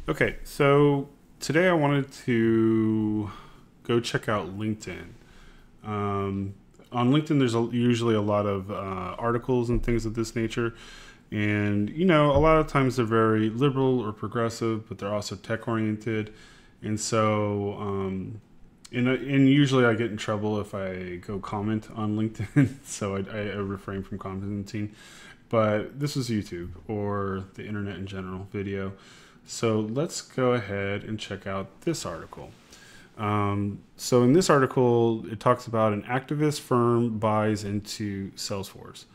Okay, so today I wanted to go check out LinkedIn. On LinkedIn, there's usually a lot of articles and things of this nature. And, a lot of times they're very liberal or progressive, but they're also tech oriented. And so, and usually I get in trouble if I go comment on LinkedIn. So I refrain from commenting. But this is YouTube or the internet in general, video. So let's go ahead and check out this article. So in this article, it talks about an activist firm buys into Salesforce.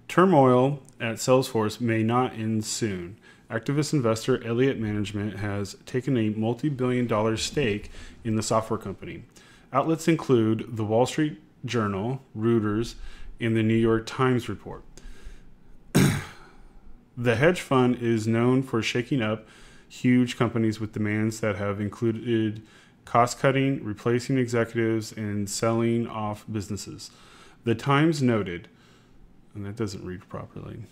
Turmoil at Salesforce may not end soon. Activist investor Elliot Management has taken a multi-billion-dollar stake in the software company. Outlets include the Wall Street Journal, Reuters, and the New York Times report. The hedge fund is known for shaking up huge companies with demands that have included cost-cutting, replacing executives, and selling off businesses. The Times noted, and that doesn't read properly,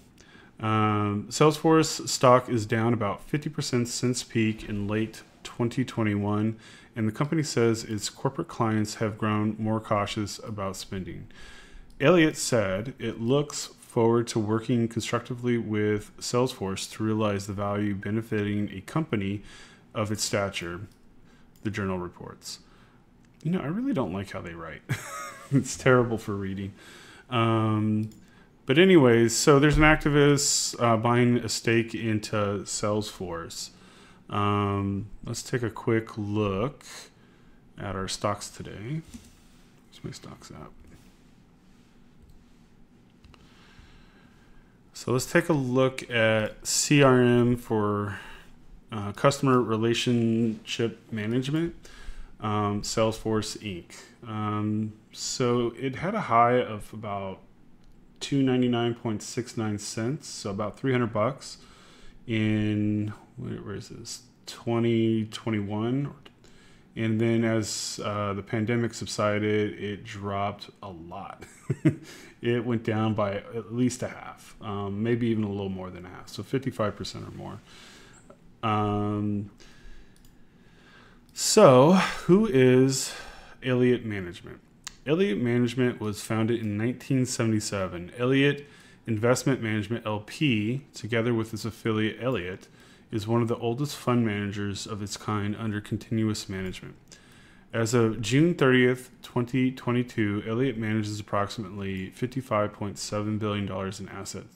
Salesforce stock is down about 50% since peak in late 2021, and the company says its corporate clients have grown more cautious about spending. Elliot said it looks forward to working constructively with Salesforce to realize the value benefiting a company of its stature, the journal reports. I really don't like how they write. It's terrible for reading. But anyways, so there's an activist buying a stake into Salesforce. Let's take a quick look at our stocks today. Where's my stocks at? So let's take a look at CRM for customer relationship management, Salesforce Inc. So it had a high of about $299.69, so about $300 in, where is this, 2021. And then as the pandemic subsided, it dropped a lot. It went down by at least a half, maybe even a little more than a half, so 55% or more. So who is Elliot Management? Elliot Management was founded in 1977. Elliot Investment Management LP, together with its affiliate Elliot, is one of the oldest fund managers of its kind under continuous management. As of June 30th, 2022, Elliot manages approximately $55.7 billion in assets.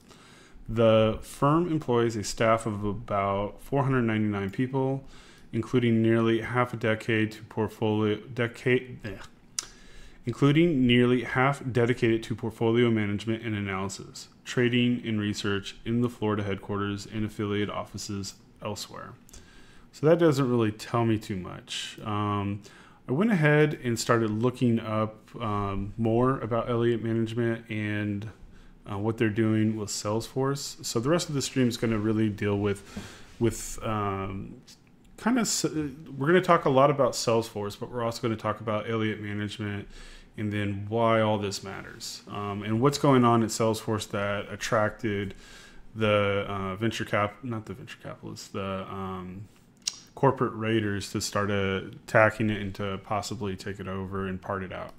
The firm employs a staff of about 499 people, including nearly half dedicated to portfolio management and analysis, trading and research in the Florida headquarters and affiliate offices elsewhere. So that doesn't really tell me too much. I went ahead and started looking up more about Elliot Management and what they're doing with Salesforce. So the rest of the stream is going to really deal with we're going to talk a lot about Salesforce, but we're also going to talk about Elliot Management and then why all this matters and what's going on at Salesforce that attracted the corporate raiders to start attacking it and to possibly take it over and part it out.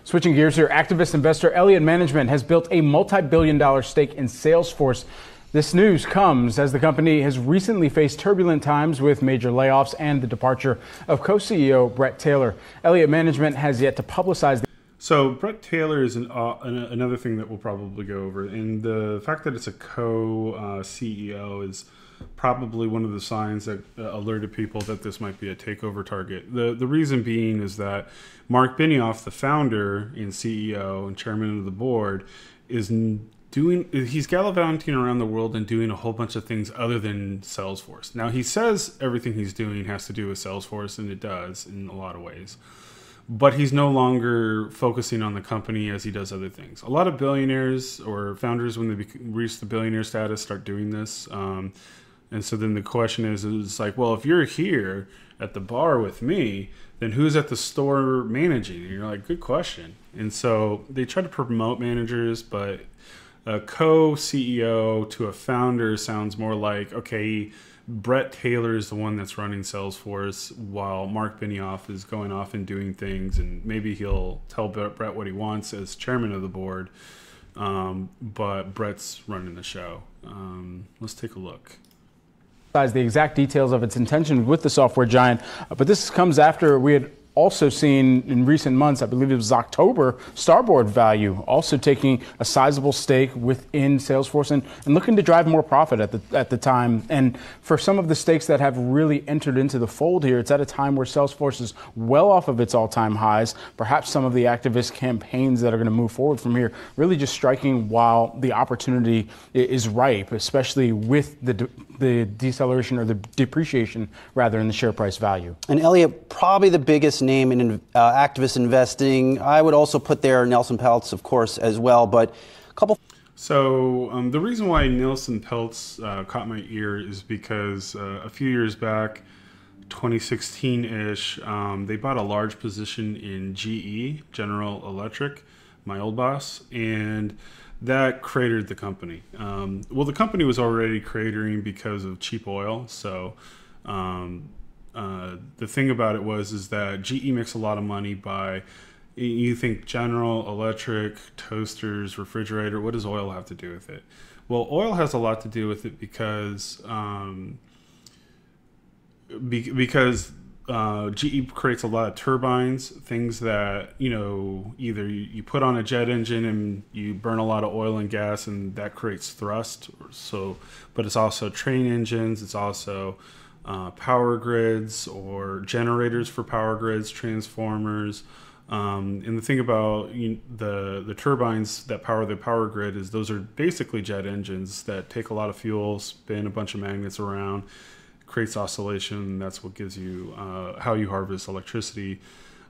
Switching gears here, activist investor Elliot Management has built a multi-billion-dollar stake in Salesforce. This news comes as the company has recently faced turbulent times with major layoffs and the departure of co-CEO Brett Taylor. Elliot Management has yet to publicize the So Brett Taylor is another thing that we'll probably go over. And the fact that it's a co-CEO is probably one of the signs that alerted people that this might be a takeover target. The reason being is that Marc Benioff, the founder and CEO and chairman of the board, he's gallivanting around the world and doing a whole bunch of things other than Salesforce. Now, he says everything he's doing has to do with Salesforce, and it does in a lot of ways. But he's no longer focusing on the company as he does other things. A lot of billionaires or founders, when they reach the billionaire status, start doing this. And so then the question is like, well, if you're here at the bar with me, then who's at the store managing? And you're like, good question. And so they try to promote managers, but a co-CEO to a founder sounds more like, okay, Brett Taylor is the one that's running Salesforce while Marc Benioff is going off and doing things, and maybe he'll tell Brett what he wants as chairman of the board, but Brett's running the show. Let's take a look. The exact details of its intention with the software giant, but this comes after we had also seen in recent months, I believe it was October, Starboard Value also taking a sizable stake within Salesforce and looking to drive more profit at the time. And for some of the stakes that have really entered into the fold here, it's at a time where Salesforce is well off of its all-time highs. Perhaps some of the activist campaigns that are going to move forward from here really just striking while the opportunity is ripe, especially with the deceleration or the depreciation rather in the share price value. And Elliot, probably the biggest name in activist investing. I would also put there Nelson Peltz, of course, as well, but a couple. So the reason why Nelson Peltz caught my ear is because a few years back, 2016-ish, they bought a large position in GE, General Electric, my old boss, and that cratered the company. Well, the company was already cratering because of cheap oil, so the thing about it is that GE makes a lot of money by, you think General Electric, toasters, refrigerator, what does oil have to do with it? Well, oil has a lot to do with it because GE creates a lot of turbines, things that, either you put on a jet engine and you burn a lot of oil and gas and that creates thrust. But it's also train engines, it's also power grids or generators for power grids, transformers. And the thing about the turbines that power the power grid is those are basically jet engines that take a lot of fuel, spin a bunch of magnets around, creates oscillation. And that's what gives you how you harvest electricity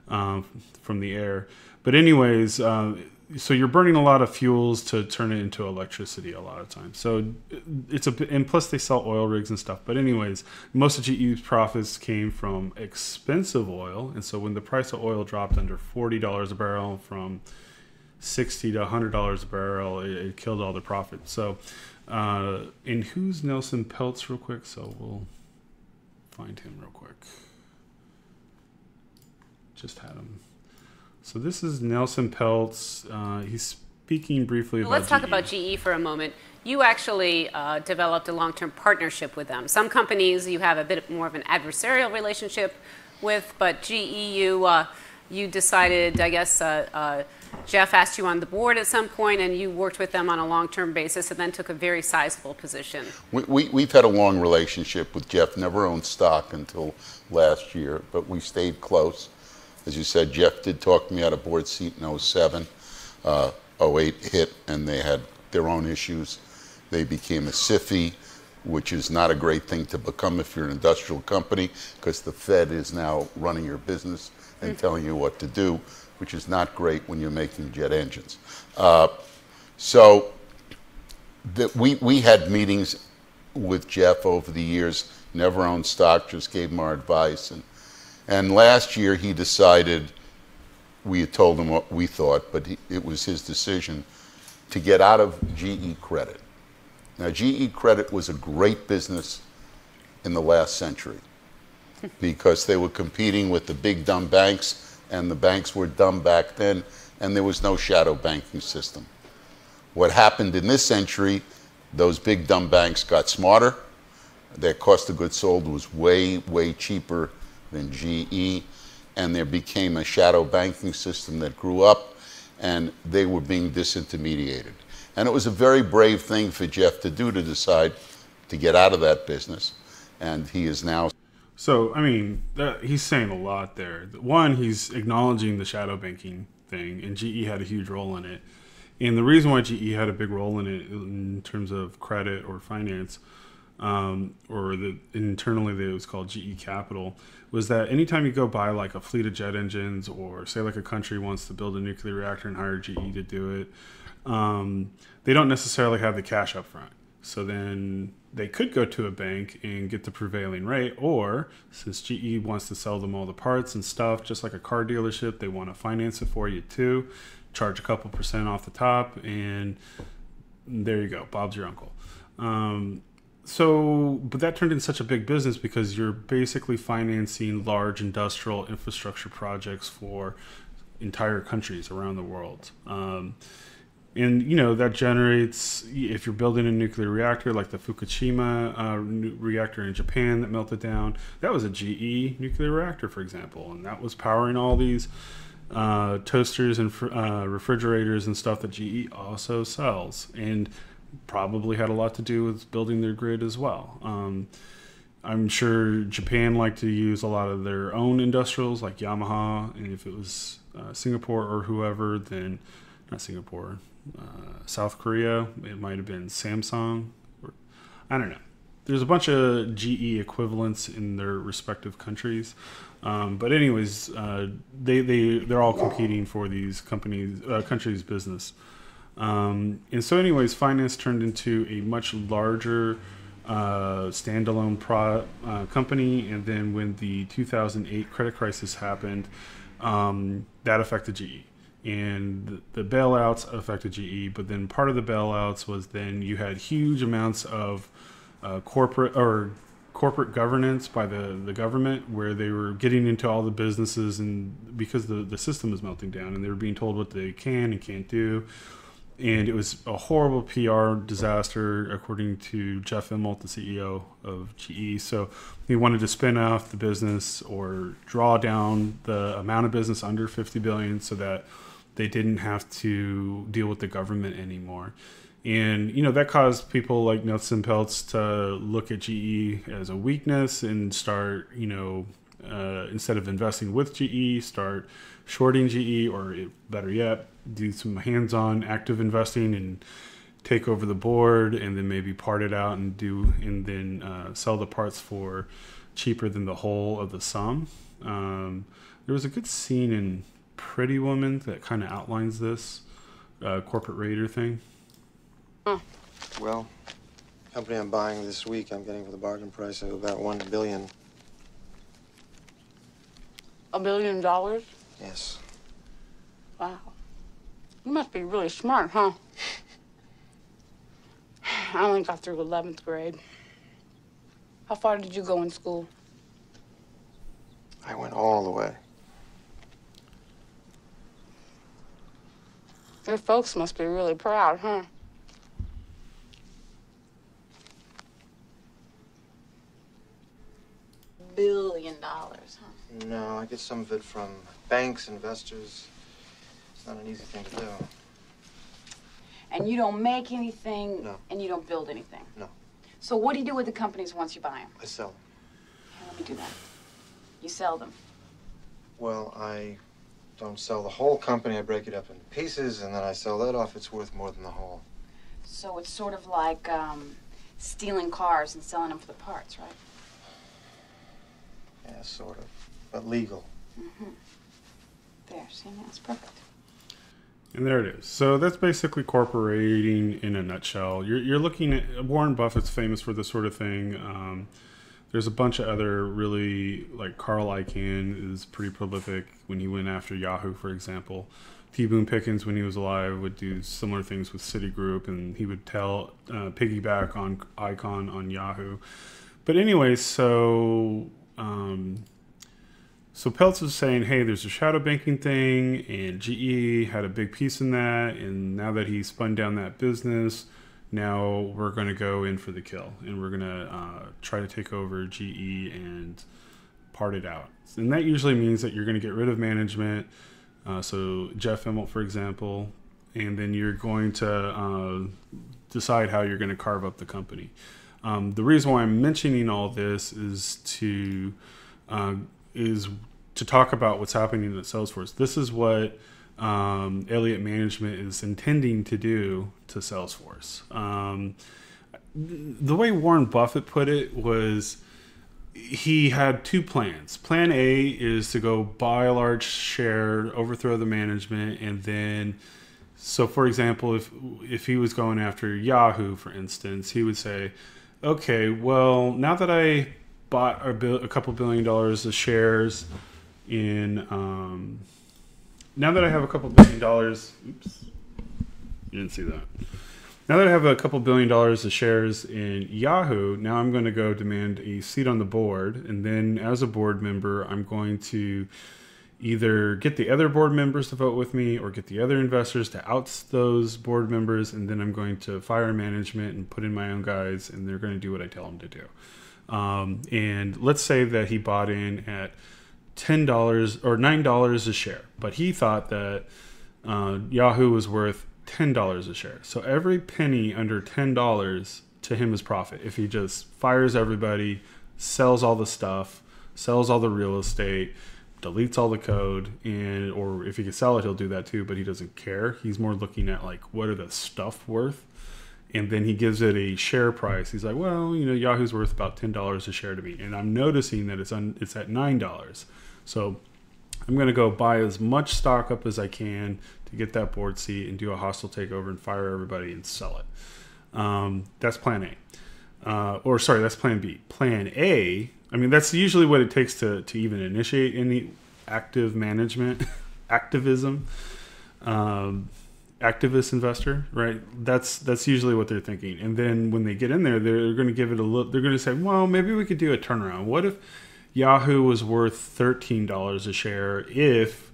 from the air. But anyways, so you're burning a lot of fuels to turn it into electricity a lot of times. So and plus they sell oil rigs and stuff. But anyways, most of GE's profits came from expensive oil. And so when the price of oil dropped under $40 a barrel from $60 to $100 a barrel, it killed all the profit. So, and who's Nelson Peltz real quick? So we'll find him real quick. Just had him. So this is Nelson Peltz. He's speaking briefly about Let's talk GE. about GE for a moment. You actually developed a long-term partnership with them. Some companies you have a bit more of an adversarial relationship with, but GE, you decided, I guess, Jeff asked you on the board at some point, and you worked with them on a long-term basis and then took a very sizable position. We've had a long relationship with Jeff, never owned stock until last year, but we stayed close. As you said, Jeff did talk me out of board seat in 07. 08 hit, and they had their own issues. They became a SIFI, which is not a great thing to become if you're an industrial company, because the Fed is now running your business and telling you what to do, which is not great when you're making jet engines. So we had meetings with Jeff over the years, never owned stock, just gave him our advice. And last year he decided, we had told him what we thought, but it was his decision to get out of GE Credit. Now, GE Credit was a great business in the last century because they were competing with the big dumb banks, and the banks were dumb back then, and there was no shadow banking system. What happened in this century, those big dumb banks got smarter. Their cost of goods sold was way, way cheaper than GE, and there became a shadow banking system that grew up, and they were being disintermediated. And it was a very brave thing for Jeff to do, to decide to get out of that business, and he is now. So, I mean, he's saying a lot there. One, he's acknowledging the shadow banking thing, and GE had a huge role in it. And the reason why GE had a big role in it in terms of credit or finance, internally it was called GE Capital, was that anytime you go buy like a fleet of jet engines, or say like a country wants to build a nuclear reactor and hire GE to do it, they don't necessarily have the cash up front. So then they could go to a bank and get the prevailing rate, or since GE wants to sell them all the parts and stuff, just like a car dealership, they want to finance it for you too, charge a couple % off the top, and There you go. Bob's your uncle. But that turned into such a big business because you're basically financing large industrial infrastructure projects for entire countries around the world. And, you know, that generates, if you're building a nuclear reactor like the Fukushima reactor in Japan that melted down, that was a GE nuclear reactor, for example. And that was powering all these toasters and refrigerators and stuff that GE also sells. And probably had a lot to do with building their grid as well. I'm sure Japan liked to use a lot of their own industrials like Yamaha, and if it was Singapore or whoever, then not Singapore, South Korea, it might have been Samsung, or I don't know. There's a bunch of GE equivalents in their respective countries, but anyways, they're all competing for these countries' business. And so anyways, finance turned into a much larger standalone company. And then when the 2008 credit crisis happened, that affected GE. And the bailouts affected GE. But then part of the bailouts was then you had huge amounts of corporate governance by the government, where they were getting into all the businesses, and because the system was melting down and they were being told what they can and can't do. And it was a horrible PR disaster, according to Jeff Immelt, the CEO of GE. So he wanted to spin off the business or draw down the amount of business under $50 billion so that they didn't have to deal with the government anymore. And, you know, that caused people like Nelson Peltz to look at GE as a weakness and start, you know, instead of investing with GE, start shorting GE, or better yet, do some hands-on active investing and take over the board, and then maybe part it out and then sell the parts for cheaper than the whole of the sum. There was a good scene in Pretty Woman that kind of outlines this corporate raider thing. Well, the company I'm buying this week, I'm getting for the bargain price of about $1 billion. $1 billion? Yes. Wow. You must be really smart, huh? I only got through 11th grade. How far did you go in school? I went all the way. Your folks must be really proud, huh? $1 billion, huh? No, I get some of it from banks, investors. It's not an easy thing to do. And you don't make anything? No. And you don't build anything? No. So what do you do with the companies once you buy them? I sell them. Here, let me do that. You sell them. Well, I don't sell the whole company. I break it up into pieces, and then I sell that off. It's worth more than the whole. So it's sort of like stealing cars and selling them for the parts, right? Yeah, sort of. But legal. Mm-hmm. There, see, that's perfect. And there it is. So that's basically corporating in a nutshell. You're looking at Warren Buffett's famous for this sort of thing. There's a bunch of other really, like Carl Icahn is pretty prolific when he went after Yahoo, for example. T. Boone Pickens, when he was alive, would do similar things with Citigroup, and he would piggyback on Icahn on Yahoo. But anyway, so Peltz was saying, hey, there's a shadow banking thing, and GE had a big piece in that, and now that he spun down that business, now we're going to go in for the kill, and we're going to try to take over GE and part it out. And that usually means that you're going to get rid of management, so Jeff Immelt, for example, and then you're going to decide how you're going to carve up the company. The reason why I'm mentioning all this is to talk about what's happening at Salesforce. This is what Elliot Management is intending to do to Salesforce. The way Warren Buffett put it was he had two plans. Plan A is to go buy a large share, overthrow the management, and then, so for example, if he was going after Yahoo, for instance, he would say, okay, well, now that I bought a couple $1 billion of shares in, now that I have a couple $1 billion, oops, you didn't see that. now that I have a couple $1 billion of shares in Yahoo, now I'm going to go demand a seat on the board. And then as a board member, I'm going to either get the other board members to vote with me or get the other investors to oust those board members. And then I'm going to fire management and put in my own guys, and they're going to do what I tell them to do. And let's say that he bought in at $10 or $9 a share, but he thought that Yahoo was worth $10 a share. So every penny under $10 to him is profit. If he just fires everybody, sells all the stuff, sells all the real estate, deletes all the code, and or if he can sell it, he'll do that too, but he doesn't care. He's more looking at like, what are the stuff worth? And then he gives it a share price. He's like, well, you know, Yahoo's worth about $10 a share to me. And I'm noticing that it's at $9. So I'm going to go buy as much stock up as I can to get that board seat and do a hostile takeover and fire everybody and sell it. That's plan A. That's plan B. Plan A, I mean, that's usually what it takes to even initiate any active management, activism, activist investor, right? That's usually what they're thinking. And then when they get in there, they're going to give it a look. They're going to say, well, maybe we could do a turnaround. What if Yahoo was worth $13 a share if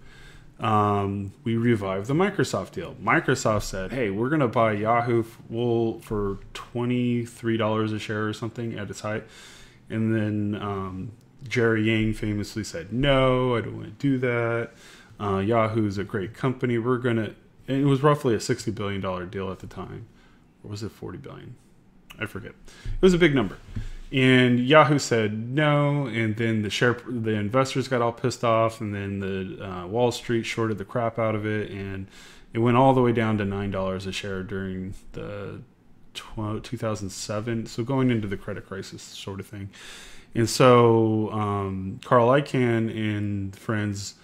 we revive the Microsoft deal? Microsoft said, hey, we're going to buy Yahoo for $23 a share or something at its height. And then Jerry Yang famously said, no, I don't want to do that. Yahoo's a great company. And it was roughly a $60 billion deal at the time. Or was it $40 billion? I forget. It was a big number. And Yahoo said no, and then the investors got all pissed off, and then the Wall Street shorted the crap out of it, and it went all the way down to $9 a share during the 2007, so going into the credit crisis sort of thing. And so Carl Icahn and friends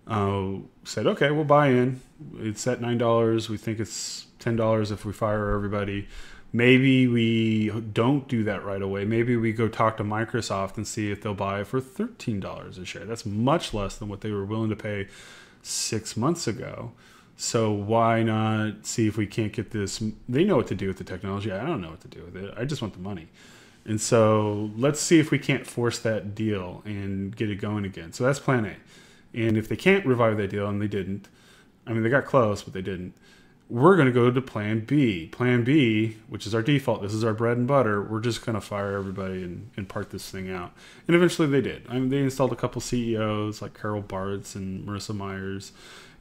said, okay, we'll buy in. It's at $9. We think it's $10 if we fire everybody. Maybe we don't do that right away. Maybe we go talk to Microsoft and see if they'll buy it for $13 a share. That's much less than what they were willing to pay 6 months ago. So why not see if we can't get this? They know what to do with the technology. I don't know what to do with it. I just want the money. And so let's see if we can't force that deal and get it going again. So that's plan A. And if they can't revive that deal, and they didn't, I mean, they got close, but they didn't, we're going to go to plan B. Plan B, which is our default, this is our bread and butter, we're just going to fire everybody and part this thing out. And eventually they did. I mean, they installed a couple CEOs like Carol Bartz and Marissa Myers,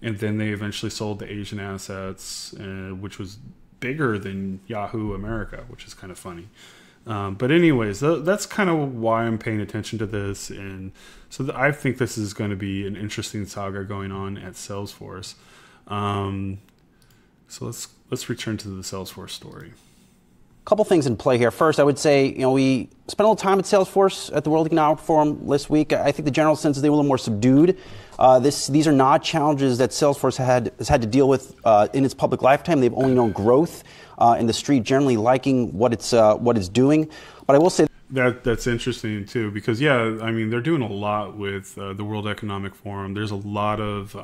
and then they eventually sold the Asian assets, which was bigger than Yahoo America, which is kind of funny. But anyways, that's kind of why I'm paying attention to this. And so I think this is going to be an interesting saga going on at Salesforce. So let's return to the Salesforce story. A couple things in play here. First, I would say, we spent a little time at Salesforce at the World Economic Forum this week. I think the general sense is they were a little more subdued. These are not challenges that Salesforce has had to deal with in its public lifetime. They've only known growth, and the street generally liking what it's doing. But I will say that's interesting too, because I mean, they're doing a lot with the World Economic Forum. There's a lot of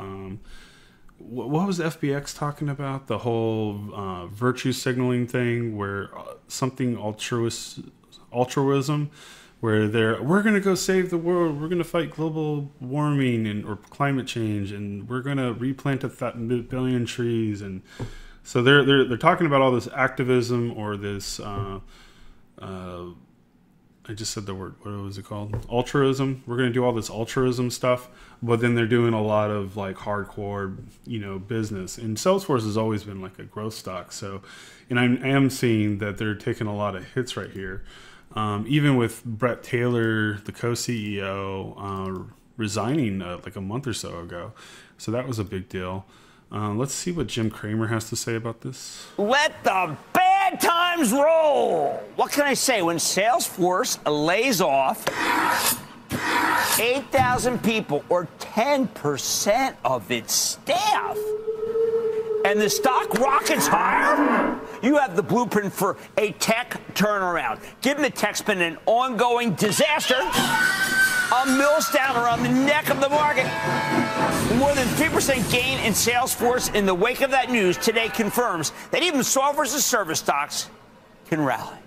what was FBX talking about? The whole virtue signaling thing, where something altruism, where we're going to go save the world, we're going to fight global warming or climate change, and we're going to replant 1 billion trees, and so they're talking about all this activism or this. I just said the word. What was it called? Altruism. We're going to do all this altruism stuff, but then they're doing a lot of like hardcore, business. And Salesforce has always been like a growth stock. So, and I am seeing that they're taking a lot of hits right here. Even with Brett Taylor, the co-CEO, resigning like a month or so ago. So that was a big deal. Let's see what Jim Cramer has to say about this. Let the bad times roll. What can I say? When Salesforce lays off 8,000 people, or 10% of its staff, and the stock rockets higher, you have the blueprint for a tech turnaround. Give the tech's been an ongoing disaster. A millstone around the neck of the market. More than 3% gain in Salesforce in the wake of that news today confirms that even software as a service stocks can rally.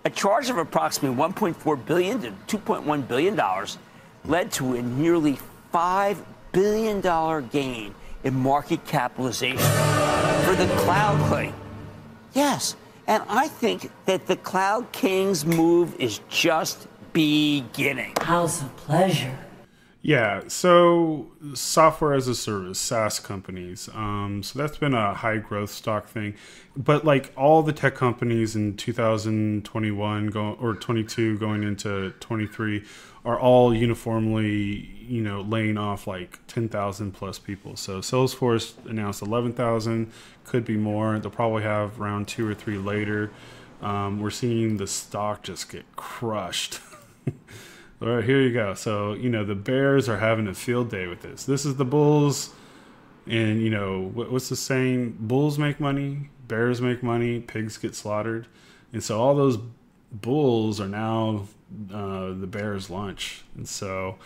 A charge of approximately $1.4 billion to $2.1 billion led to a nearly $5 billion gain in market capitalization for the cloud king. Yes, and I think that the cloud king's move is just beginning. House of pleasure. Yeah, so software as a service, SaaS companies. So that's been a high growth stock thing. But like all the tech companies in 2021 or 22 going into 23 are all uniformly, laying off like 10,000 plus people. So Salesforce announced 11,000, could be more. They'll probably have around 2 or 3 later. We're seeing the stock just get crushed. All right, here you go. So, the bears are having a field day with this. This is the bulls. And, what's the saying? Bulls make money, bears make money, pigs get slaughtered. And so all those bulls are now the bears' lunch. And so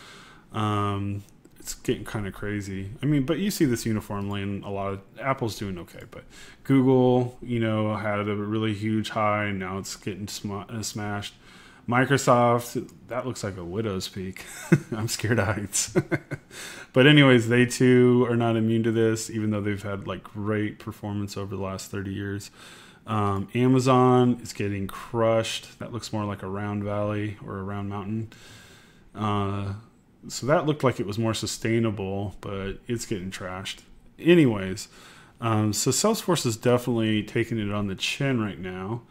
it's getting kind of crazy. I mean, but you see this uniformly in a lot of Apple's doing okay. But Google, had a really huge high, and now it's getting smashed. Microsoft, that looks like a widow's peak. I'm scared of heights. But anyways, they too are not immune to this, even though they've had like great performance over the last 30 years. Amazon is getting crushed. That looks more like a round valley or a round mountain. So that looked like it was more sustainable, but it's getting trashed. Anyways, so Salesforce is definitely taking it on the chin right now.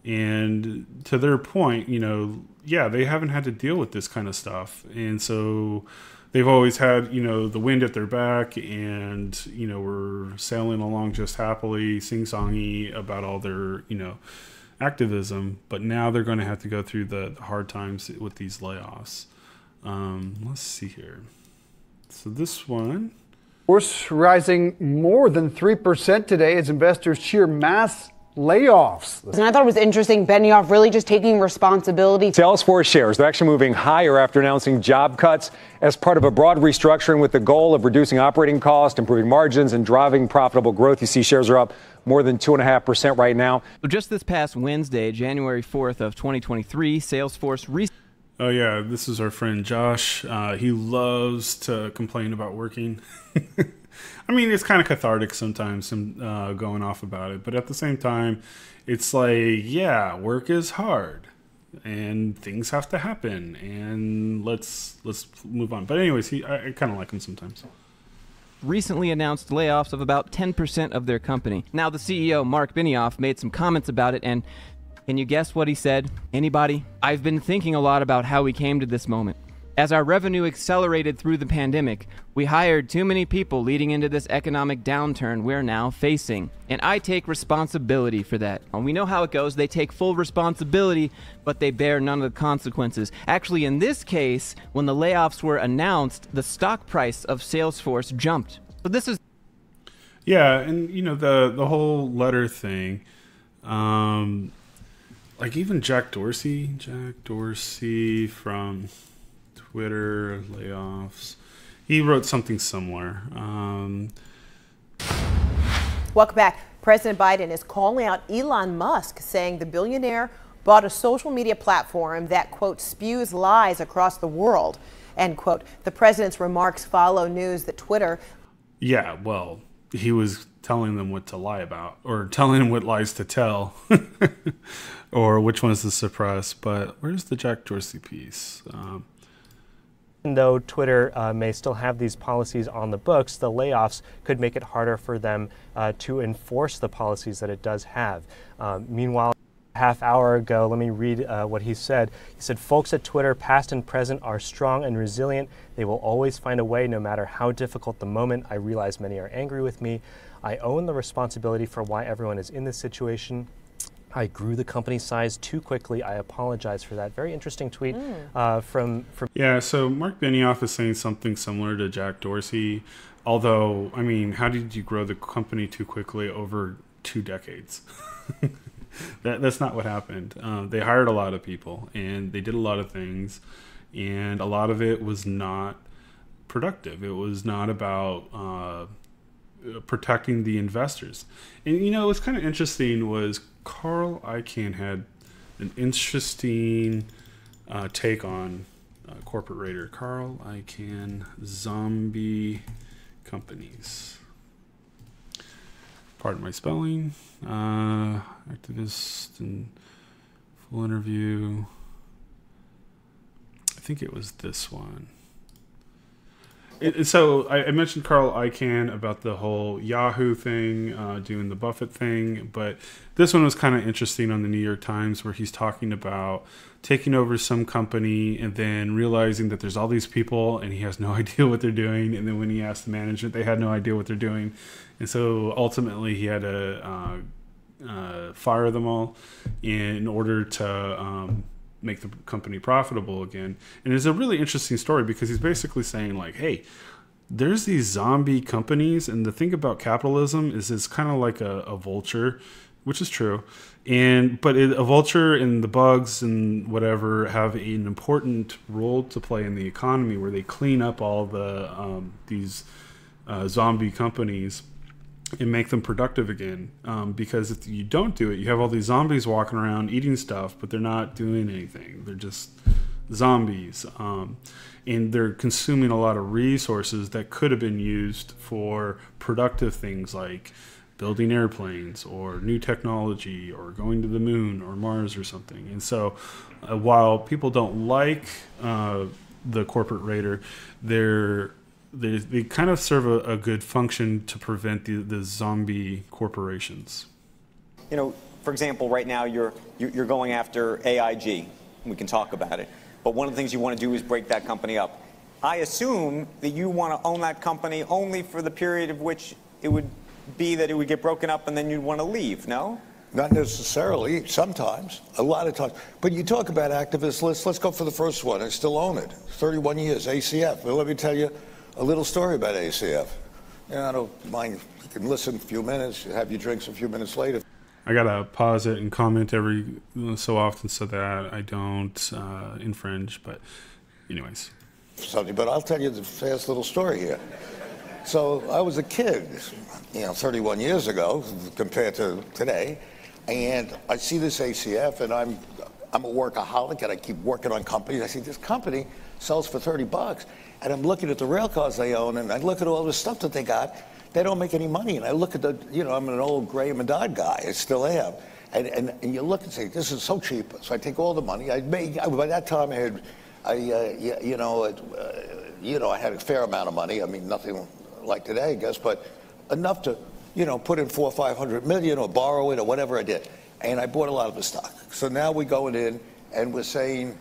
And to their point, they haven't had to deal with this kind of stuff. And so they've always had, the wind at their back and, we're sailing along just happily, sing-songy about all their, activism. But now they're going to have to go through the hard times with these layoffs. Let's see here. So this one. Course rising more than 3% today as investors cheer mass layoffs. And I thought it was interesting, Benioff really just taking responsibility. Salesforce shares, they're actually moving higher after announcing job cuts as part of a broad restructuring with the goal of reducing operating costs, improving margins, and driving profitable growth. You see shares are up more than 2.5% right now. So just this past Wednesday, January 4th of 2023, Salesforce Oh yeah, this is our friend Josh. He loves to complain about working. I mean, it's kind of cathartic sometimes, going off about it. But at the same time, it's like, yeah, work is hard. And things have to happen. And let's move on. But anyways, I kind of like him sometimes. Recently announced layoffs of about 10% of their company. Now, the CEO, Marc Benioff, made some comments about it. And can you guess what he said? Anybody? I've been thinking a lot about how we came to this moment. As our revenue accelerated through the pandemic, we hired too many people leading into this economic downturn we're now facing. And I take responsibility for that. And we know how it goes. They take full responsibility, but they bear none of the consequences. Actually, in this case, when the layoffs were announced, the stock price of Salesforce jumped. So this is... Yeah, and the whole letter thing, like even Jack Dorsey from Twitter layoffs. He wrote something similar. Welcome back. President Biden is calling out Elon Musk, saying the billionaire bought a social media platform that, quote, spews lies across the world, end quote. The president's remarks follow news that Twitter... Yeah, well, he was telling them what to lie about, or telling them what lies to tell, or which ones to suppress. But where's the Jack Dorsey piece? Though Twitter may still have these policies on the books, the layoffs could make it harder for them to enforce the policies that it does have. Meanwhile, a half hour ago, let me read what he said. He said, folks at Twitter, past and present, are strong and resilient. They will always find a way, no matter how difficult the moment. I realize many are angry with me. I own the responsibility for why everyone is in this situation. I grew the company size too quickly. I apologize for that. Very interesting tweet from... Yeah, so Marc Benioff is saying something similar to Jack Dorsey. Although, I mean, how did you grow the company too quickly over 2 decades? That's not what happened. They hired a lot of people, and they did a lot of things. and a lot of it was not productive. It was not about protecting the investors. And what's kind of interesting was Carl Icahn had an interesting take on corporate raider. Carl Icahn, zombie companies. Pardon my spelling. Activist and full interview. I think it was this one. So I mentioned Carl Icahn about the whole Yahoo thing, doing the Buffett thing, but this one was kind of interesting on the New York Times, where he's talking about taking over some company and then realizing that there's all these people and he has no idea what they're doing. And then when he asked the management, they had no idea what they're doing. And so ultimately he had to fire them all in order to make the company profitable again. And it's a really interesting story because he's basically saying like, hey, there's these zombie companies, and the thing about capitalism is it's kind of like a vulture, which is true. But a vulture and the bugs and whatever have an important role to play in the economy, where they clean up all the these zombie companies and make them productive again. Because if you don't do it, you have all these zombies walking around eating stuff, but they're not doing anything. They're just zombies. And they're consuming a lot of resources that could have been used for productive things like building airplanes or new technology or going to the moon or Mars or something. And so while people don't like the corporate raider, they kind of serve a good function to prevent the zombie corporations. For example, right now you're going after AIG. We can talk about it. But one of the things you want to do is break that company up. I assume that you want to own that company only for the period of which it would be that it would get broken up and then you'd want to leave, no? Not necessarily, sometimes, a lot of times. But you talk about activists, let's go for the first one. I still own it. 31 years, ACF. Well, let me tell you a little story about ACF. I don't mind, you can listen a few minutes, have your drinks a few minutes later. I gotta pause it and comment every so often so that I don't infringe, but anyways. Something, but I'll tell you the fast little story here. So I was a kid, 31 years ago compared to today, and I see this ACF, and I'm a workaholic, and I keep working on companies. I see this company sells for $30, and I'm looking at the rail cars they own, and I look at all the stuff that they got. They don't make any money, and I look at I'm an old gray Madad guy, I still am, and you look and say, this is so cheap. So I take all the money. By that time I had a fair amount of money. I mean, nothing like today, I guess, but enough to, put in $400 or $500 million or borrow it or whatever I did. And I bought a lot of the stock. So now we're going in and we're saying,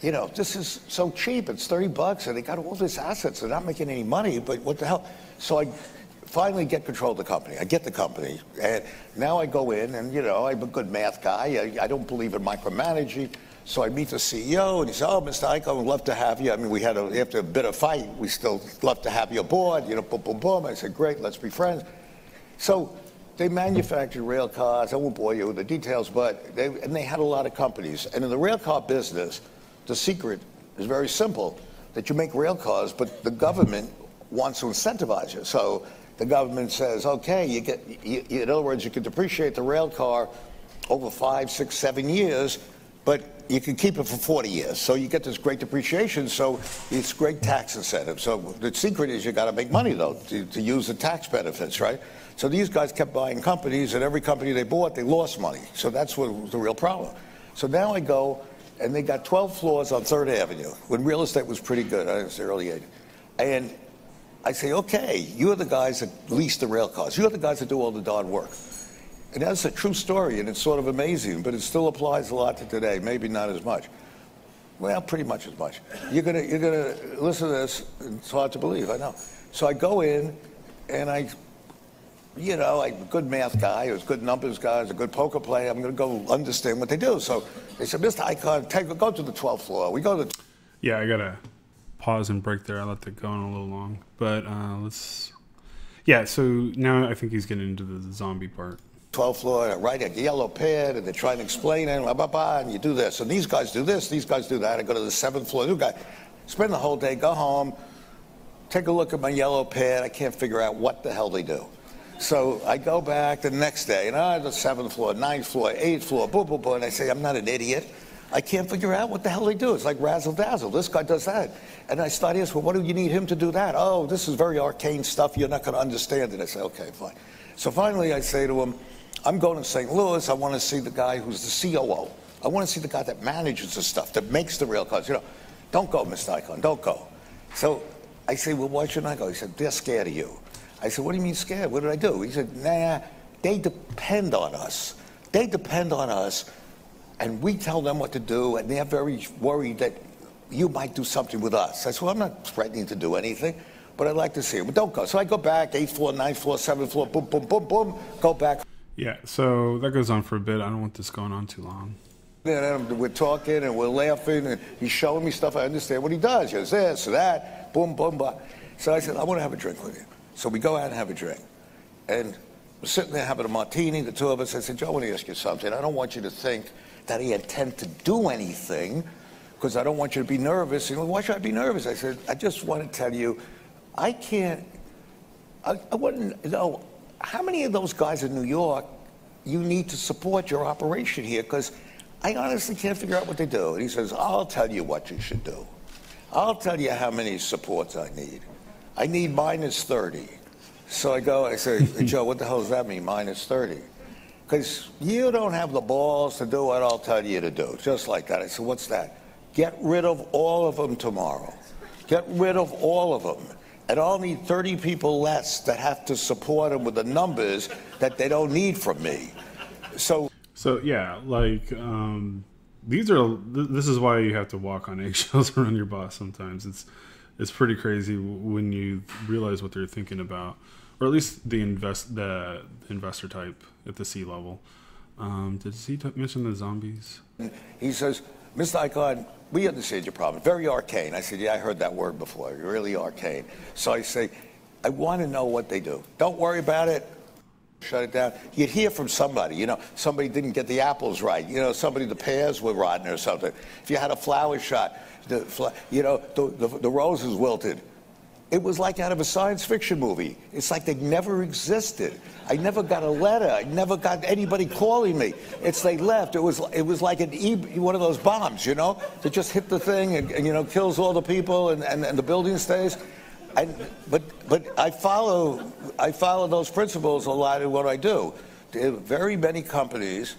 this is so cheap. It's $30 and they got all these assets. They're not making any money, but what the hell? So I finally get control of the company. I get the company. And now I go in and, I'm a good math guy. I don't believe in micromanaging. So I meet the CEO, and he said, oh, Mr. Icahn, we'd love to have you. I mean, after a bit of fight, we still love to have you aboard, boom, boom, boom. I said, great, let's be friends. So they manufactured rail cars. I won't bore you with the details, but they had a lot of companies. And in the rail car business, the secret is very simple, that you make rail cars, but the government wants to incentivize you. So the government says, okay, in other words, you can depreciate the rail car over 5, 6, 7 years, but you can keep it for 40 years. So you get this great depreciation, so it's great tax incentive. So the secret is you got to make money, though, to use the tax benefits, right? So these guys kept buying companies, and every company they bought, they lost money. So that's what was the real problem. So now I go, and they got 12 floors on 3rd Avenue, when real estate was pretty good. I was the early 80s. And I say, okay, you're the guys that lease the rail cars. You're the guys that do all the darn work. And that's a true story, and it's sort of amazing, but it still applies a lot to today, maybe not as much. Well, pretty much as much. You're gonna listen to this, it's hard to believe, I know. So I go in, and I'm a good math guy, I was a good numbers guy, I was a good poker player, I'm gonna go understand what they do. So they said, Mr. Icahn, go to the 12th floor. We go to Yeah, I gotta pause and break there. I let that go on a little long. But let's... Yeah, so now I think he's getting into the zombie part. 12th floor, and I write a yellow pen, and they're trying to explain it, blah, blah, blah, and you do this. And these guys do this, these guys do that. I go to the 7th floor, new guy. Spend the whole day, go home, take a look at my yellow pad. I can't figure out what the hell they do. So I go back the next day, and the 7th floor, 9th floor, 8th floor, boom, boom, boom. And I say, I'm not an idiot. I can't figure out what the hell they do. It's like razzle dazzle. This guy does that. And I start asking, well, what do you need him to do that? Oh, this is very arcane stuff. You're not going to understand it. I say, okay, fine. So finally I say to him, I'm going to St. Louis. I want to see the guy who's the COO. I want to see the guy that manages the stuff, that makes the real cars. You know, don't go, Mr. Icahn, don't go. So I say, well, why shouldn't I go? He said, they're scared of you. I said, what do you mean scared? What did I do? He said, nah, they depend on us. They depend on us, and we tell them what to do, and they're very worried that you might do something with us. I said, well, I'm not threatening to do anything, but I'd like to see it. But don't go. So I go back, 8th floor, 9th floor, 7th floor, boom, boom, boom, boom, go back. Yeah, so that goes on for a bit. I don't want this going on too long. And we're talking and we're laughing, and he's showing me stuff. I understand what he does. He does this or that, boom, boom, boom. So I said, I want to have a drink with you. So we go out and have a drink. And we're sitting there having a martini, the two of us. I said, Joe, I want to ask you something. I don't want you to think that I intend to do anything, because I don't want you to be nervous. You know, why should I be nervous? I said, I just want to tell you, I wouldn't know how many of those guys in New York you need to support your operation here, because I honestly can't figure out what they do. And he says, I'll tell you what you should do. I'll tell you how many supports I need. I need minus 30. So I go, I say, hey, Joe, what the hell does that mean, minus 30? Because you don't have the balls to do what I'll tell you to do, just like that. I said, what's that? Get rid of all of them tomorrow. Get rid of all of them. And I'll need 30 people less that have to support them with the numbers that they don't need from me. So yeah, like this is why you have to walk on eggshells around your boss sometimes. It's pretty crazy when you realize what they're thinking about, or at least the investor type at the C level. Did he mention the zombies? He says, Mr. Icahn, we understand your problem. Very arcane. I said, yeah, I heard that word before. You're really arcane. So I say, I want to know what they do. Don't worry about it. Shut it down. You'd hear from somebody, you know, somebody didn't get the apples right. You know, somebody, the pears were rotten or something. If you had a flower shot, the roses wilted. It was like out of a science fiction movie. It's like they never existed. I never got a letter. I never got anybody calling me. It's they left. It was like one of those bombs, you know, that just hit the thing and you know, kills all the people and the building stays. But I follow those principles a lot in what I do. There are very many companies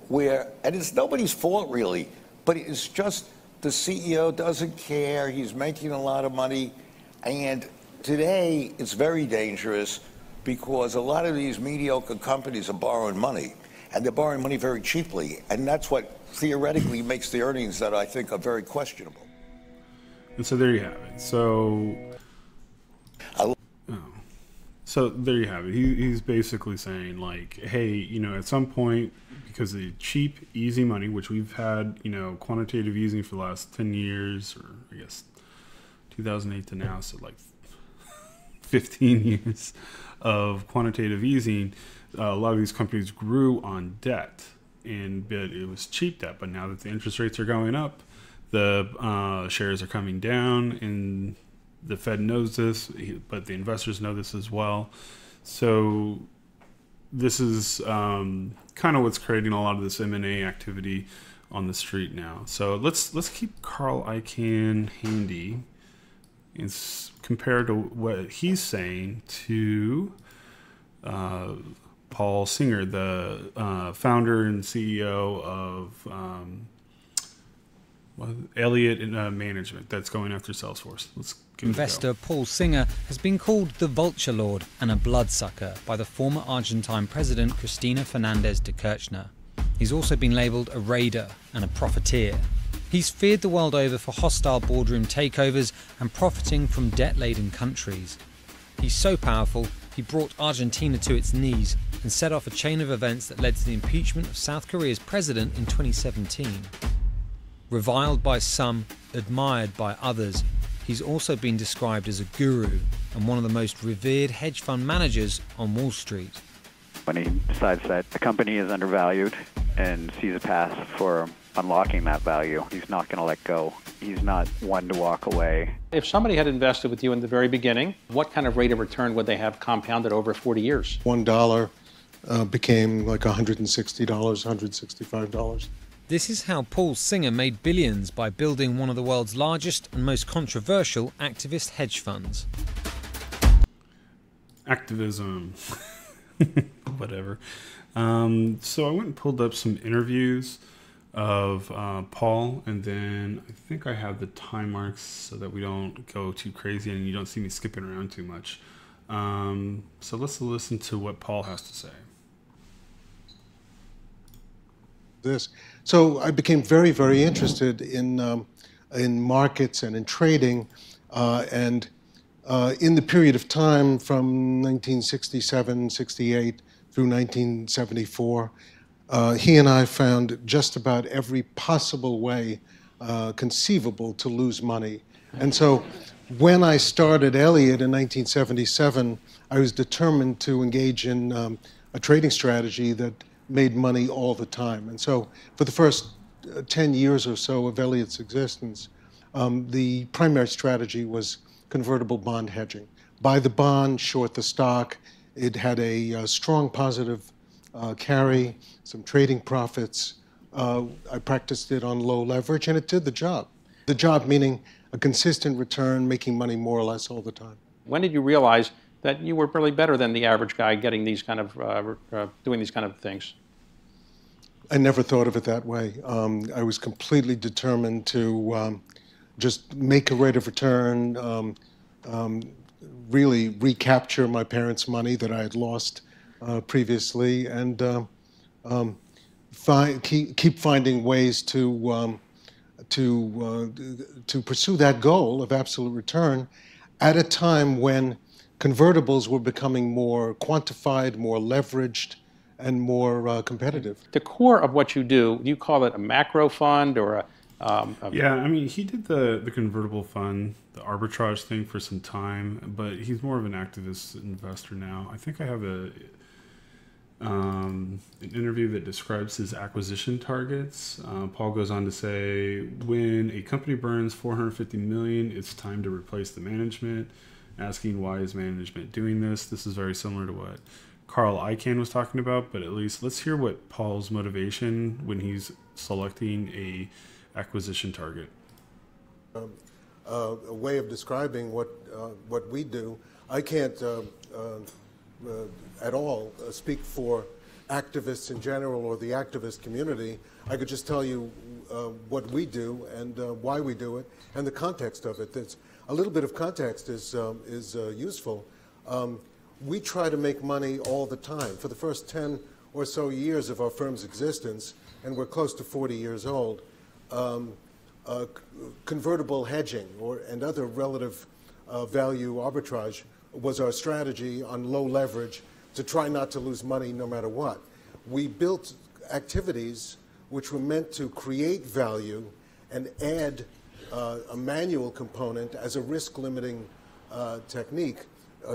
where, and it's nobody's fault really, but it's just the CEO doesn't care. He's making a lot of money. And today it's very dangerous because a lot of these mediocre companies are borrowing money, and they're borrowing money very cheaply. And that's what theoretically makes the earnings that I think are very questionable. And so there you have it. So there you have it. He's basically saying, like, hey, you know, at some point, because of the cheap, easy money, which we've had, you know, quantitative easing for the last 10 years, or I guess 2008 to now, so like 15 years of quantitative easing, a lot of these companies grew on debt, but it was cheap debt. But now that the interest rates are going up, the shares are coming down, and the Fed knows this, but the investors know this as well. So this is kind of what's creating a lot of this M&A activity on the street now. So let's keep Carl Icahn handy and compare to what he's saying to Paul Singer, the founder and CEO of Elliot Management, that's going after Salesforce. Let's give Investor it a go. Paul Singer has been called the vulture lord and a bloodsucker by the former Argentine president Cristina Fernandez de Kirchner. He's also been labelled a raider and a profiteer. He's feared the world over for hostile boardroom takeovers and profiting from debt-laden countries. He's so powerful, he brought Argentina to its knees and set off a chain of events that led to the impeachment of South Korea's president in 2017. Reviled by some, admired by others, he's also been described as a guru and one of the most revered hedge fund managers on Wall Street. When he decides that the company is undervalued and sees a path for unlocking that value, he's not going to let go. He's not one to walk away. If somebody had invested with you in the very beginning, what kind of rate of return would they have compounded over 40 years? $1 became like $160, $165. This is how Paul Singer made billions by building one of the world's largest and most controversial activist hedge funds. Activism. Whatever. So I went and pulled up some interviews of Paul, and then I think I have the time marks so that we don't go too crazy and you don't see me skipping around too much. So let's listen to what Paul has to say. So I became very, very interested in markets and in trading, and in the period of time from 1967, 68 through 1974, he and I found just about every possible way conceivable to lose money. And so when I started Elliot in 1977, I was determined to engage in a trading strategy that made money all the time. And so for the first 10 years or so of Elliot's existence, the primary strategy was convertible bond hedging. Buy the bond, short the stock. It had a strong positive carry, some trading profits. I practiced it on low leverage, and it did the job. The job meaning a consistent return, making money more or less all the time. When did you realize that you were really better than the average guy getting these kind of, doing these kind of things? I never thought of it that way. I was completely determined to just make a rate of return, really recapture my parents' money that I had lost previously, and keep finding ways to pursue that goal of absolute return at a time when convertibles were becoming more quantified, more leveraged, and more competitive. The core of what you do you call it a macro fund or a yeah, I mean, he did the convertible fund, the arbitrage thing for some time, but he's more of an activist investor now. I think I have an interview that describes his acquisition targets. Paul goes on to say, when a company burns $450 million, it's time to replace the management. Asking why is management doing this? This is very similar to what Carl Icahn was talking about, but at least let's hear what Paul's motivation when he's selecting a acquisition target. A way of describing what we do. I can't at all speak for activists in general or the activist community. I could just tell you what we do and why we do it and the context of it. There's a little bit of context is useful. We try to make money all the time. For the first 10 or so years of our firm's existence, and we're close to 40 years old, convertible hedging and other relative value arbitrage was our strategy on low leverage to try not to lose money no matter what. We built activities which were meant to create value and add a manual component as a risk-limiting technique.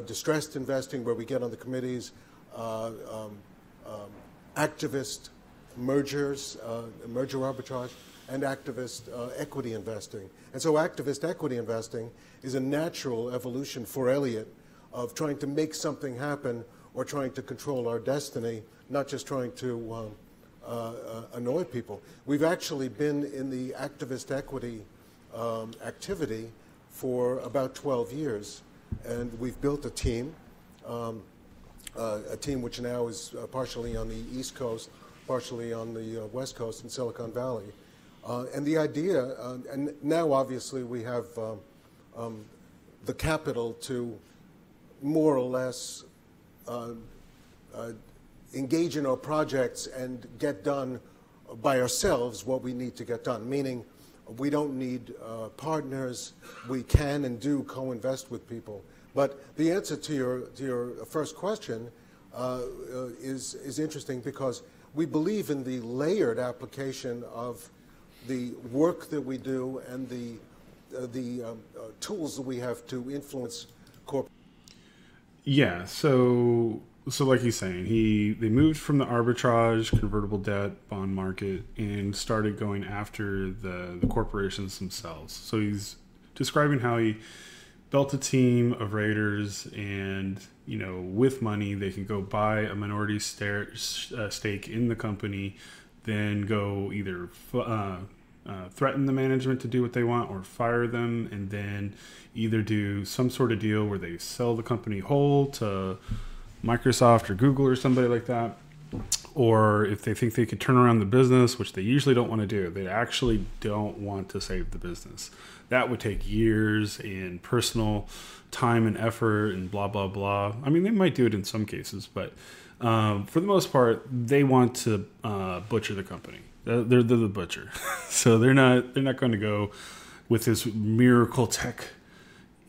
Distressed investing, where we get on the committees, activist mergers, merger arbitrage, and activist equity investing. And so activist equity investing is a natural evolution for Elliot of trying to make something happen or trying to control our destiny, not just trying to annoy people. We've actually been in the activist equity activity for about 12 years, and we've built a team which now is partially on the East Coast, partially on the West Coast in Silicon Valley. And the idea, and now obviously we have the capital to more or less engage in our projects and get done by ourselves what we need to get done, meaning we don't need partners. We can and do co-invest with people. But the answer to your first question is interesting because we believe in the layered application of the work that we do and the tools that we have to influence corporate. Yeah, so So like he's saying, they moved from the arbitrage convertible debt bond market and started going after the corporations themselves. So he's describing how he built a team of raiders, and with money they can go buy a minority stake in the company, then go either threaten the management to do what they want or fire them, and then either do some sort of deal where they sell the company whole to Microsoft or Google or somebody like that. Or if they think they could turn around the business, which they usually don't want to do, they actually don't want to save the business. That would take years and personal time and effort and blah, blah, blah. I mean, they might do it in some cases, but for the most part, they want to butcher the company. They're the butcher. So they're not going to go with this miracle tech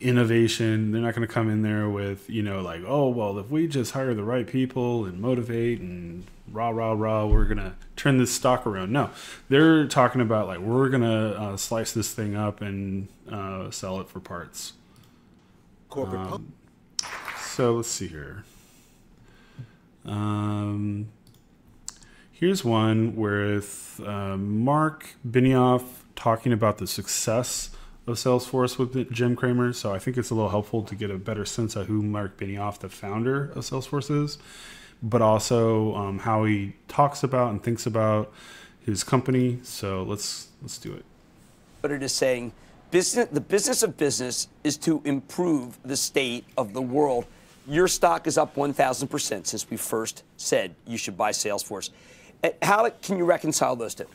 innovation. They're not going to come in there with, like, oh, well, if we just hire the right people and motivate and rah, rah, rah, we're going to turn this stock around. No, they're talking about, like, we're going to slice this thing up and sell it for parts. Corporate so let's see here. Here's one with Marc Benioff talking about the success of Salesforce with Jim Cramer. So I think it's a little helpful to get a better sense of who Marc Benioff, the founder of Salesforce, is, but also how he talks about and thinks about his company. So let's do it. But it is saying the business of business is to improve the state of the world. Your stock is up 1,000% since we first said you should buy Salesforce. How can you reconcile those two?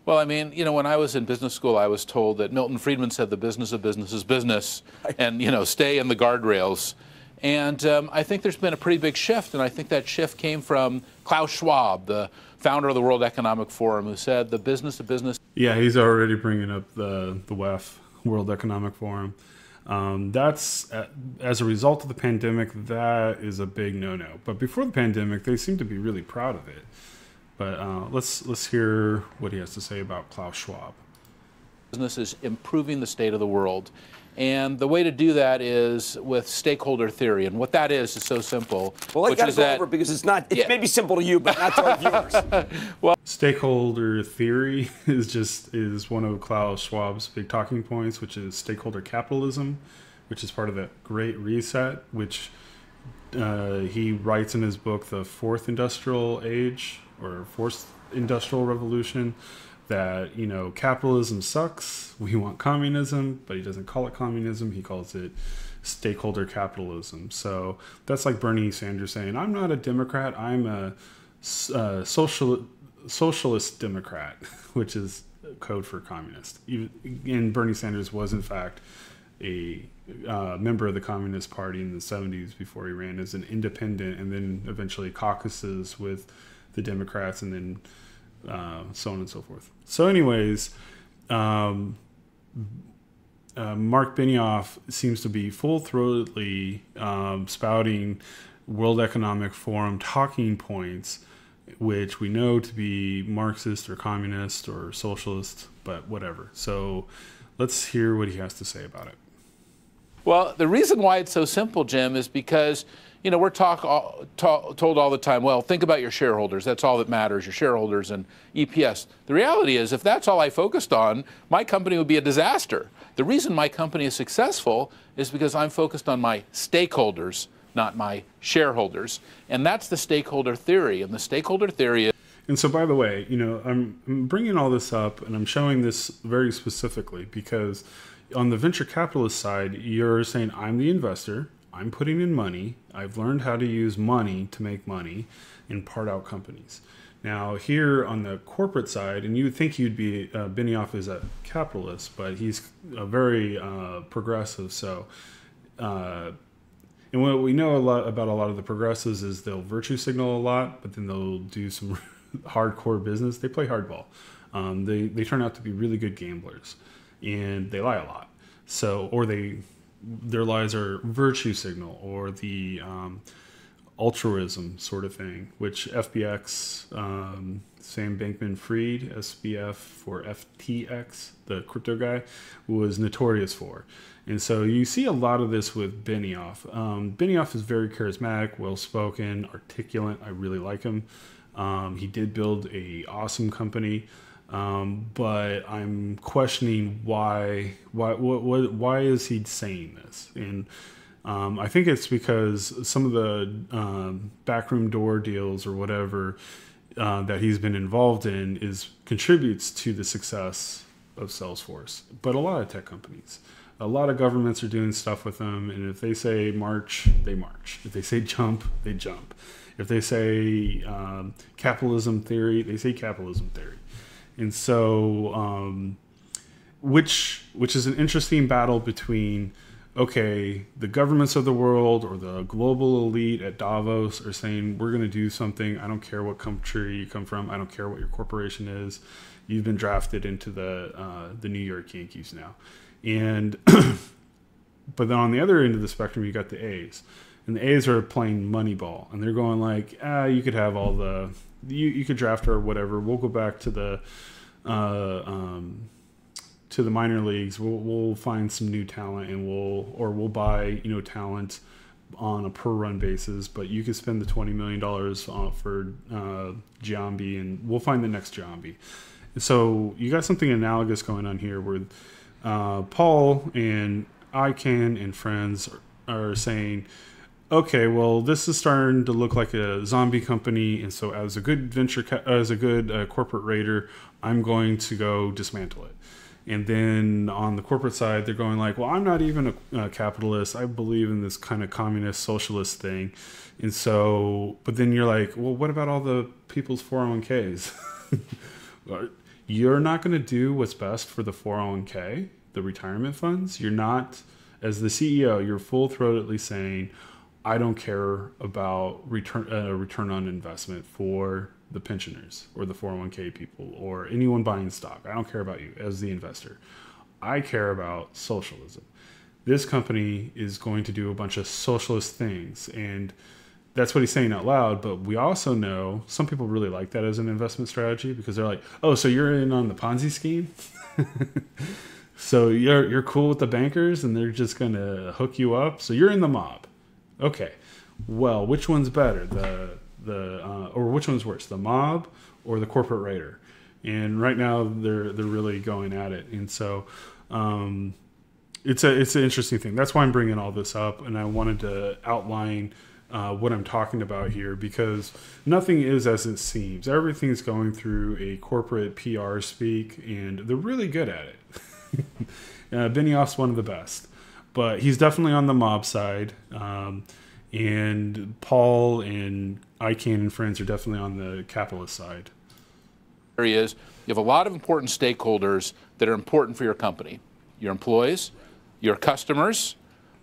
Well, I mean, when I was in business school, I was told that Milton Friedman said the business of business is business, and, stay in the guardrails. And I think there's been a pretty big shift, and I think that shift came from Klaus Schwab, the founder of the World Economic Forum, who said the business of business. Yeah, he's already bringing up the WEF, World Economic Forum. That's, as a result of the pandemic, that is a big no-no. But before the pandemic, they seem to be really proud of it. But let's hear what he has to say about Klaus Schwab. Business is improving the state of the world. And the way to do that is with stakeholder theory. And what that is so simple. Well, I got to go over because it's may be simple to you, but not to our viewers. Well, stakeholder theory is one of Klaus Schwab's big talking points, which is stakeholder capitalism, which is part of the Great Reset, which he writes in his book, The Fourth Industrial Age, or Fourth Industrial Revolution, that, capitalism sucks, we want communism, but he doesn't call it communism, he calls it stakeholder capitalism. So that's like Bernie Sanders saying, I'm not a Democrat, I'm a socialist Democrat, which is code for communist. And Bernie Sanders was, in fact, a member of the Communist Party in the 70s before he ran as an independent, and then eventually caucuses with the Democrats, and then so on and so forth. So anyways, Marc Benioff seems to be full-throatedly spouting World Economic Forum talking points, which we know to be Marxist or communist or socialist, but whatever. So let's hear what he has to say about it. Well, the reason why it's so simple, Jim, is because we're told all the time, well, think about your shareholders. That's all that matters, your shareholders and EPS. The reality is, if that's all I focused on, my company would be a disaster. The reason my company is successful is because I'm focused on my stakeholders, not my shareholders. And that's the stakeholder theory. And the stakeholder theory is... And so, by the way, I'm bringing all this up, and I'm showing this very specifically because on the venture capitalist side, you're saying, I'm the investor, I'm putting in money, I've learned how to use money to make money and part out companies. Now here on the corporate side, and you would think you'd be, Benioff is a capitalist, but he's a very progressive. So, and what we know about a lot of the progressives is they'll virtue signal a lot, but then they'll do some hardcore business. They play hardball. They turn out to be really good gamblers, and they lie a lot. So, or their lies are virtue signal, or the altruism sort of thing, which FBX, Sam Bankman-Fried, SBF for FTX, the crypto guy, was notorious for. And so you see a lot of this with Benioff. Benioff is very charismatic, well-spoken, articulate. I really like him. He did build a awesome company, but I'm questioning why is he saying this? And I think it's because some of the backroom door deals or whatever that he's been involved in contributes to the success of Salesforce. But a lot of tech companies, a lot of governments are doing stuff with them, and if they say march, they march. If they say jump, they jump. If they say capitalism theory, they say capitalism theory. And so, which is an interesting battle between, okay, the governments of the world or the global elite at Davos are saying, we're going to do something. I don't care what country you come from. I don't care what your corporation is. You've been drafted into the New York Yankees now. And but then on the other end of the spectrum, you got the A's, and the A's are playing Moneyball, and they're going like, you could have all the, you could draft her or whatever. We'll go back to the minor leagues. We'll find some new talent, and we'll buy talent on a per run basis. But you could spend the $20 million for Giambi, and we'll find the next Giambi. So you got something analogous going on here where Paul and ICANN and friends are saying, okay, well, this is starting to look like a zombie company, and so as a good corporate raider, I'm going to go dismantle it. And then on the corporate side, they're going like, well, I'm not even a capitalist. I believe in this kind of communist socialist thing. And so, but then you're like, well, what about all the people's 401ks? You're not going to do what's best for the 401k, the retirement funds. You're not, as the CEO, you're full-throatedly saying, I don't care about return on investment for the pensioners or the 401k people or anyone buying stock. I don't care about you as the investor. I care about socialism. This company is going to do a bunch of socialist things, and that's what he's saying out loud. But we also know some people really like that as an investment strategy because they're like, oh, so you're in on the Ponzi scheme? So you're cool with the bankers and they're just going to hook you up? So you're in the mob. Okay. Well, which one's better? Or which one's worse, the mob or the corporate raider? And right now they're really going at it. And so it's an interesting thing. That's why I'm bringing all this up, and I wanted to outline what I'm talking about here, because nothing is as it seems. Everything's going through a corporate PR speak, and they're really good at it. Benioff's one of the best, but he's definitely on the mob side. And Paul and ICANN and friends are definitely on the capitalist side. There he is. You have a lot of important stakeholders that are important for your company. Your employees, your customers,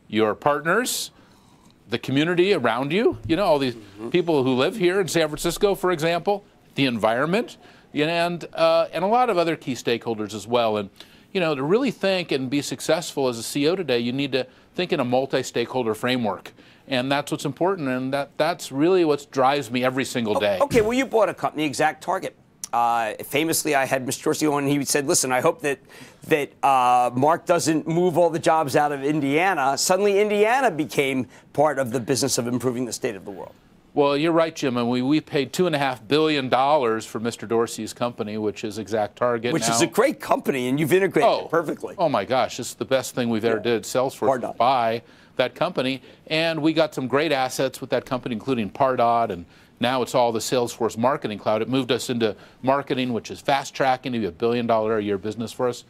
your partners, the community around you, all these people who live here in San Francisco, for example, the environment, and a lot of other key stakeholders as well. And, to really think and be successful as a CEO today, you need to think in a multi-stakeholder framework. And that's what's important, and that's really what drives me every single day. Okay, well, you bought a company, Exact Target. Famously, I had Mr. Dorsey on, and he said, listen, I hope that Mark doesn't move all the jobs out of Indiana. Suddenly, Indiana became part of the business of improving the state of the world. Well, you're right, Jim. And we paid $2.5 billion for Mr. Dorsey's company, which is Exact Target. Which is a great company, and you've integrated it perfectly. Oh, my gosh. It's the best thing we've ever did. Salesforce buy that company. And we got some great assets with that company, including Pardot, and now it's all the Salesforce Marketing Cloud. It moved us into marketing, which is fast-tracking to be $1 billion a year business for us.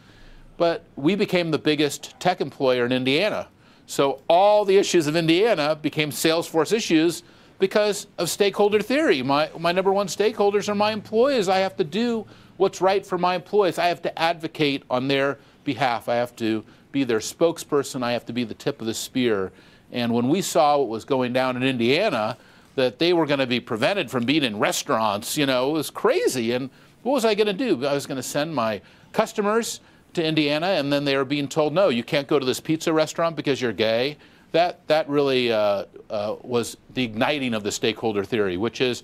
But we became the biggest tech employer in Indiana. So all the issues of Indiana became Salesforce issues because of stakeholder theory. My number one stakeholders are my employees. I have to do what's right for my employees. I have to advocate on their behalf. I have to be their spokesperson. I have to be the tip of the spear. And when we saw what was going down in Indiana, that they were going to be prevented from being in restaurants, it was crazy. And what was I going to do? I was going to send my customers to Indiana, and then they were being told, no, you can't go to this pizza restaurant because you're gay. that really was the igniting of the stakeholder theory, which is,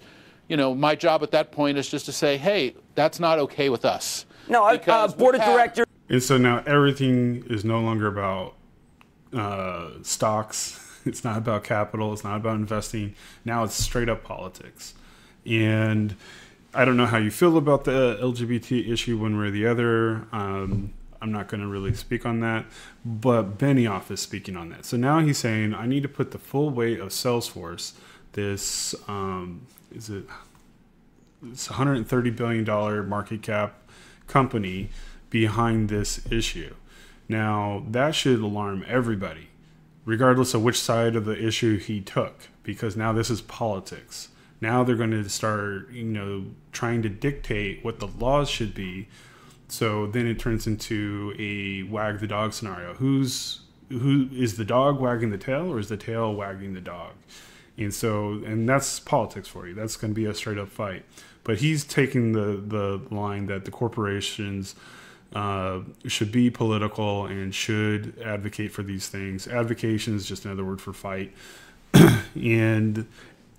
my job at that point is just to say, hey, that's not okay with us. No, board of directors. And so now everything is no longer about stocks. It's not about capital. It's not about investing. Now it's straight up politics. And I don't know how you feel about the LGBT issue one way or the other. I'm not going to really speak on that. But Benioff is speaking on that. So now he's saying, I need to put the full weight of Salesforce, this, it's $130 billion market cap company, behind this issue. Now, that should alarm everybody, regardless of which side of the issue he took, because now this is politics. Now they're going to start, trying to dictate what the laws should be. So then it turns into a wag the dog scenario. Who is the dog wagging the tail, or is the tail wagging the dog? And that's politics for you. That's going to be a straight up fight. But he's taking the line that the corporations should be political and should advocate for these things. Advocation is just another word for fight. And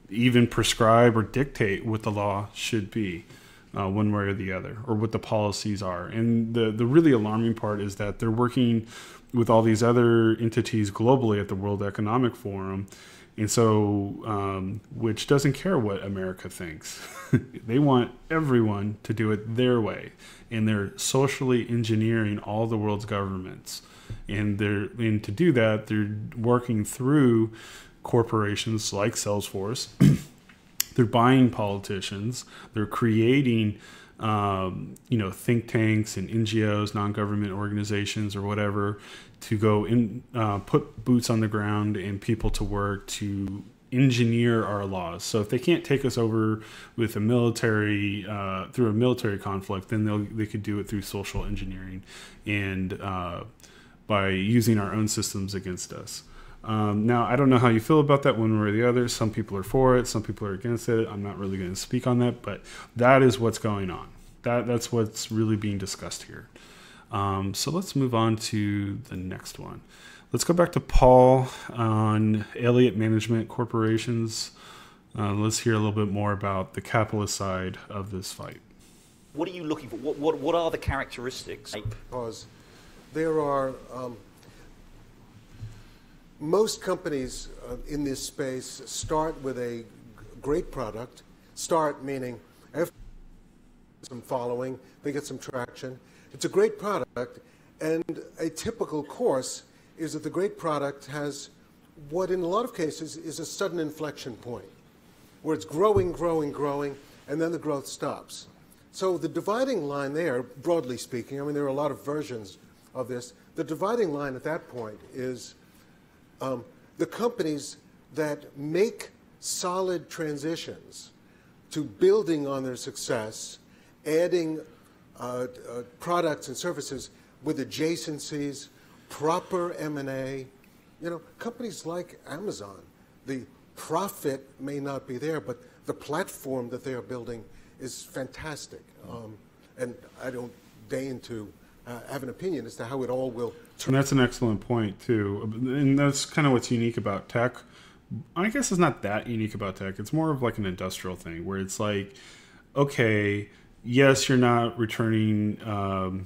even prescribe or dictate what the law should be, one way or the other, or what the policies are. And the really alarming part is that they're working with all these other entities globally at the World Economic Forum. And so, which doesn't care what America thinks. They want everyone to do it their way. And they're socially engineering all the world's governments. And to do that, they're working through corporations like Salesforce. They're buying politicians. They're creating, think tanks and NGOs, non-government organizations or whatever, to go in, put boots on the ground and people to work to engineer our laws. So if they can't take us over with a military, through a military conflict, then they could do it through social engineering and by using our own systems against us. Now, I don't know how you feel about that one way or the other. Some people are for it. Some people are against it. I'm not really going to speak on that, but that is what's going on. That's what's really being discussed here. So let's move on to the next one. Let's go back to Paul on Elliot Management Corporations. Let's hear a little bit more about the capitalist side of this fight. What are you looking for? What are the characteristics? Because there are most companies in this space start with a great product. Start meaning after some following, they get some traction. It's a great product, and a typical course is that the great product has what in a lot of cases is a sudden inflection point, where it's growing, and then the growth stops. So the dividing line there, broadly speaking, I mean, there are a lot of versions of this. The dividing line at that point is the companies that make solid transitions to building on their success, adding products and services with adjacencies, proper M&A. Companies like Amazon, the profit may not be there, but the platform that they are building is fantastic. And I don't deign to have an opinion as to how it all will turn. And that's an excellent point, too. And that's kind of what's unique about tech. I guess it's not that unique about tech. It's more of like an industrial thing where it's like, okay, yes, you're not returning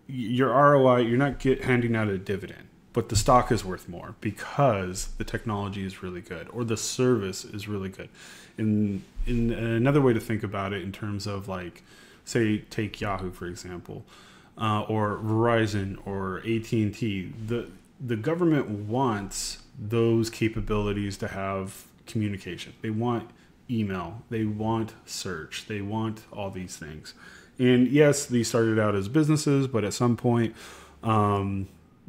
your ROI, you're not handing out a dividend, but the stock is worth more because the technology is really good or the service is really good. In another way to think about it in terms of like, say, take Yahoo, for example, or Verizon or AT&T, the government wants those capabilities to have communication. They want email, they want search, they want all these things. And yes, these started out as businesses, but at some point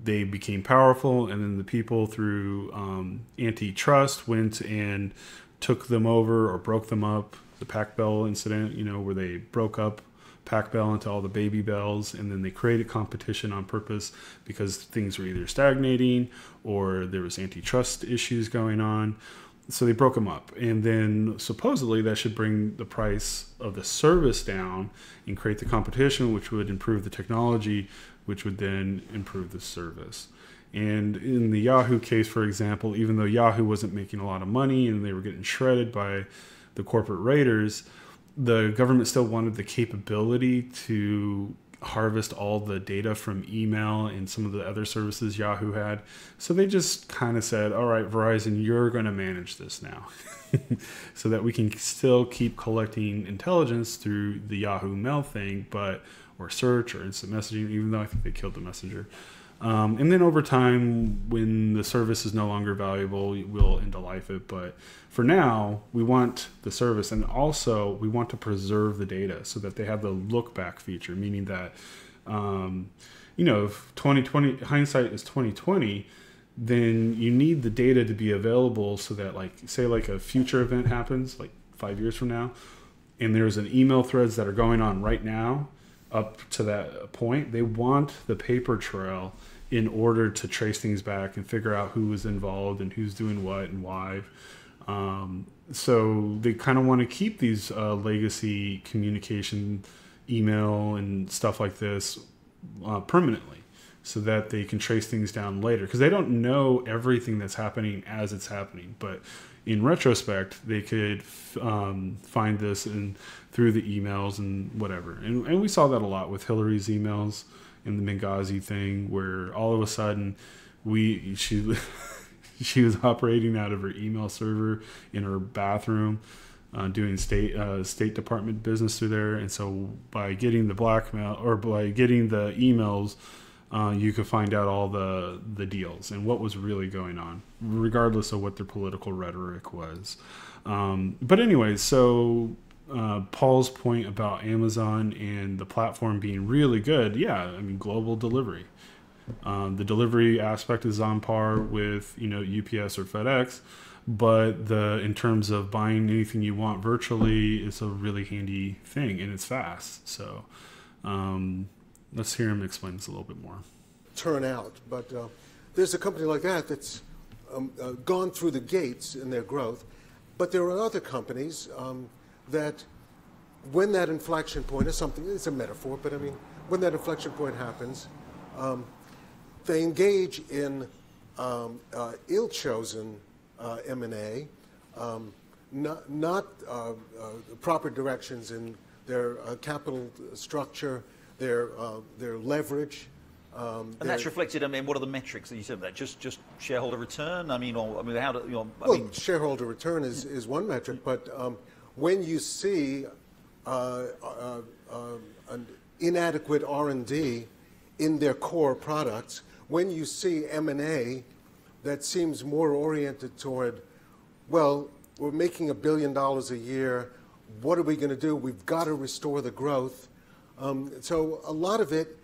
they became powerful, and then the people through antitrust went and took them over or broke them up. The Pac Bell incident, where they broke up Pac Bell into all the baby bells, and then they created competition on purpose because things were either stagnating or there was antitrust issues going on. So they broke them up, and then supposedly that should bring the price of the service down and create the competition, which would improve the technology, which would then improve the service. And in the Yahoo case, for example, even though Yahoo wasn't making a lot of money and they were getting shredded by the corporate raiders, the government still wanted the capability to harvest all the data from email and some of the other services Yahoo had. So they just kind of said, all right, Verizon, you're going to manage this now. So that we can still keep collecting intelligence through the Yahoo Mail thing, or search or instant messaging, even though I think they killed the messenger. And then over time, when the service is no longer valuable, we'll end of life it. But for now, we want the service, and also we want to preserve the data so that they have the look back feature, meaning that, if 2020 hindsight is 2020, then you need the data to be available so that, say a future event happens 5 years from now, and there's an email threads that are going on right now up to that point. They want the paper trail in order to trace things back and figure out who was involved and who's doing what and why. So they kind of want to keep these legacy communication, email and stuff like this permanently, so that they can trace things down later, because they don't know everything that's happening as it's happening. But in retrospect, they could find this through the emails and whatever. And we saw that a lot with Hillary's emails and the Benghazi thing, where all of a sudden she was operating out of her email server in her bathroom, doing State Department business through there. And so by getting the blackmail, or by getting the emails, you could find out all the deals and what was really going on, regardless of what their political rhetoric was. But anyway, so Paul's point about Amazon and the platform being really good, global delivery. The delivery aspect is on par with UPS or FedEx, but in terms of buying anything you want virtually, it's a really handy thing, and it's fast. So let's hear him explain this a little bit more. Turn out, but there's a company like that that's gone through the gates in their growth, but there are other companies that, when that inflection point is something, it's a metaphor, but when that inflection point happens, they engage in ill-chosen M&A, not proper directions in their capital structure, their leverage. And that's reflected. What are the metrics that you said? That just shareholder return. How do shareholder return is one metric, but when you see an inadequate R&D in their core products, when you see M&A that seems more oriented toward, well, we're making $1 billion a year. What are we going to do? We've got to restore the growth. So a lot of it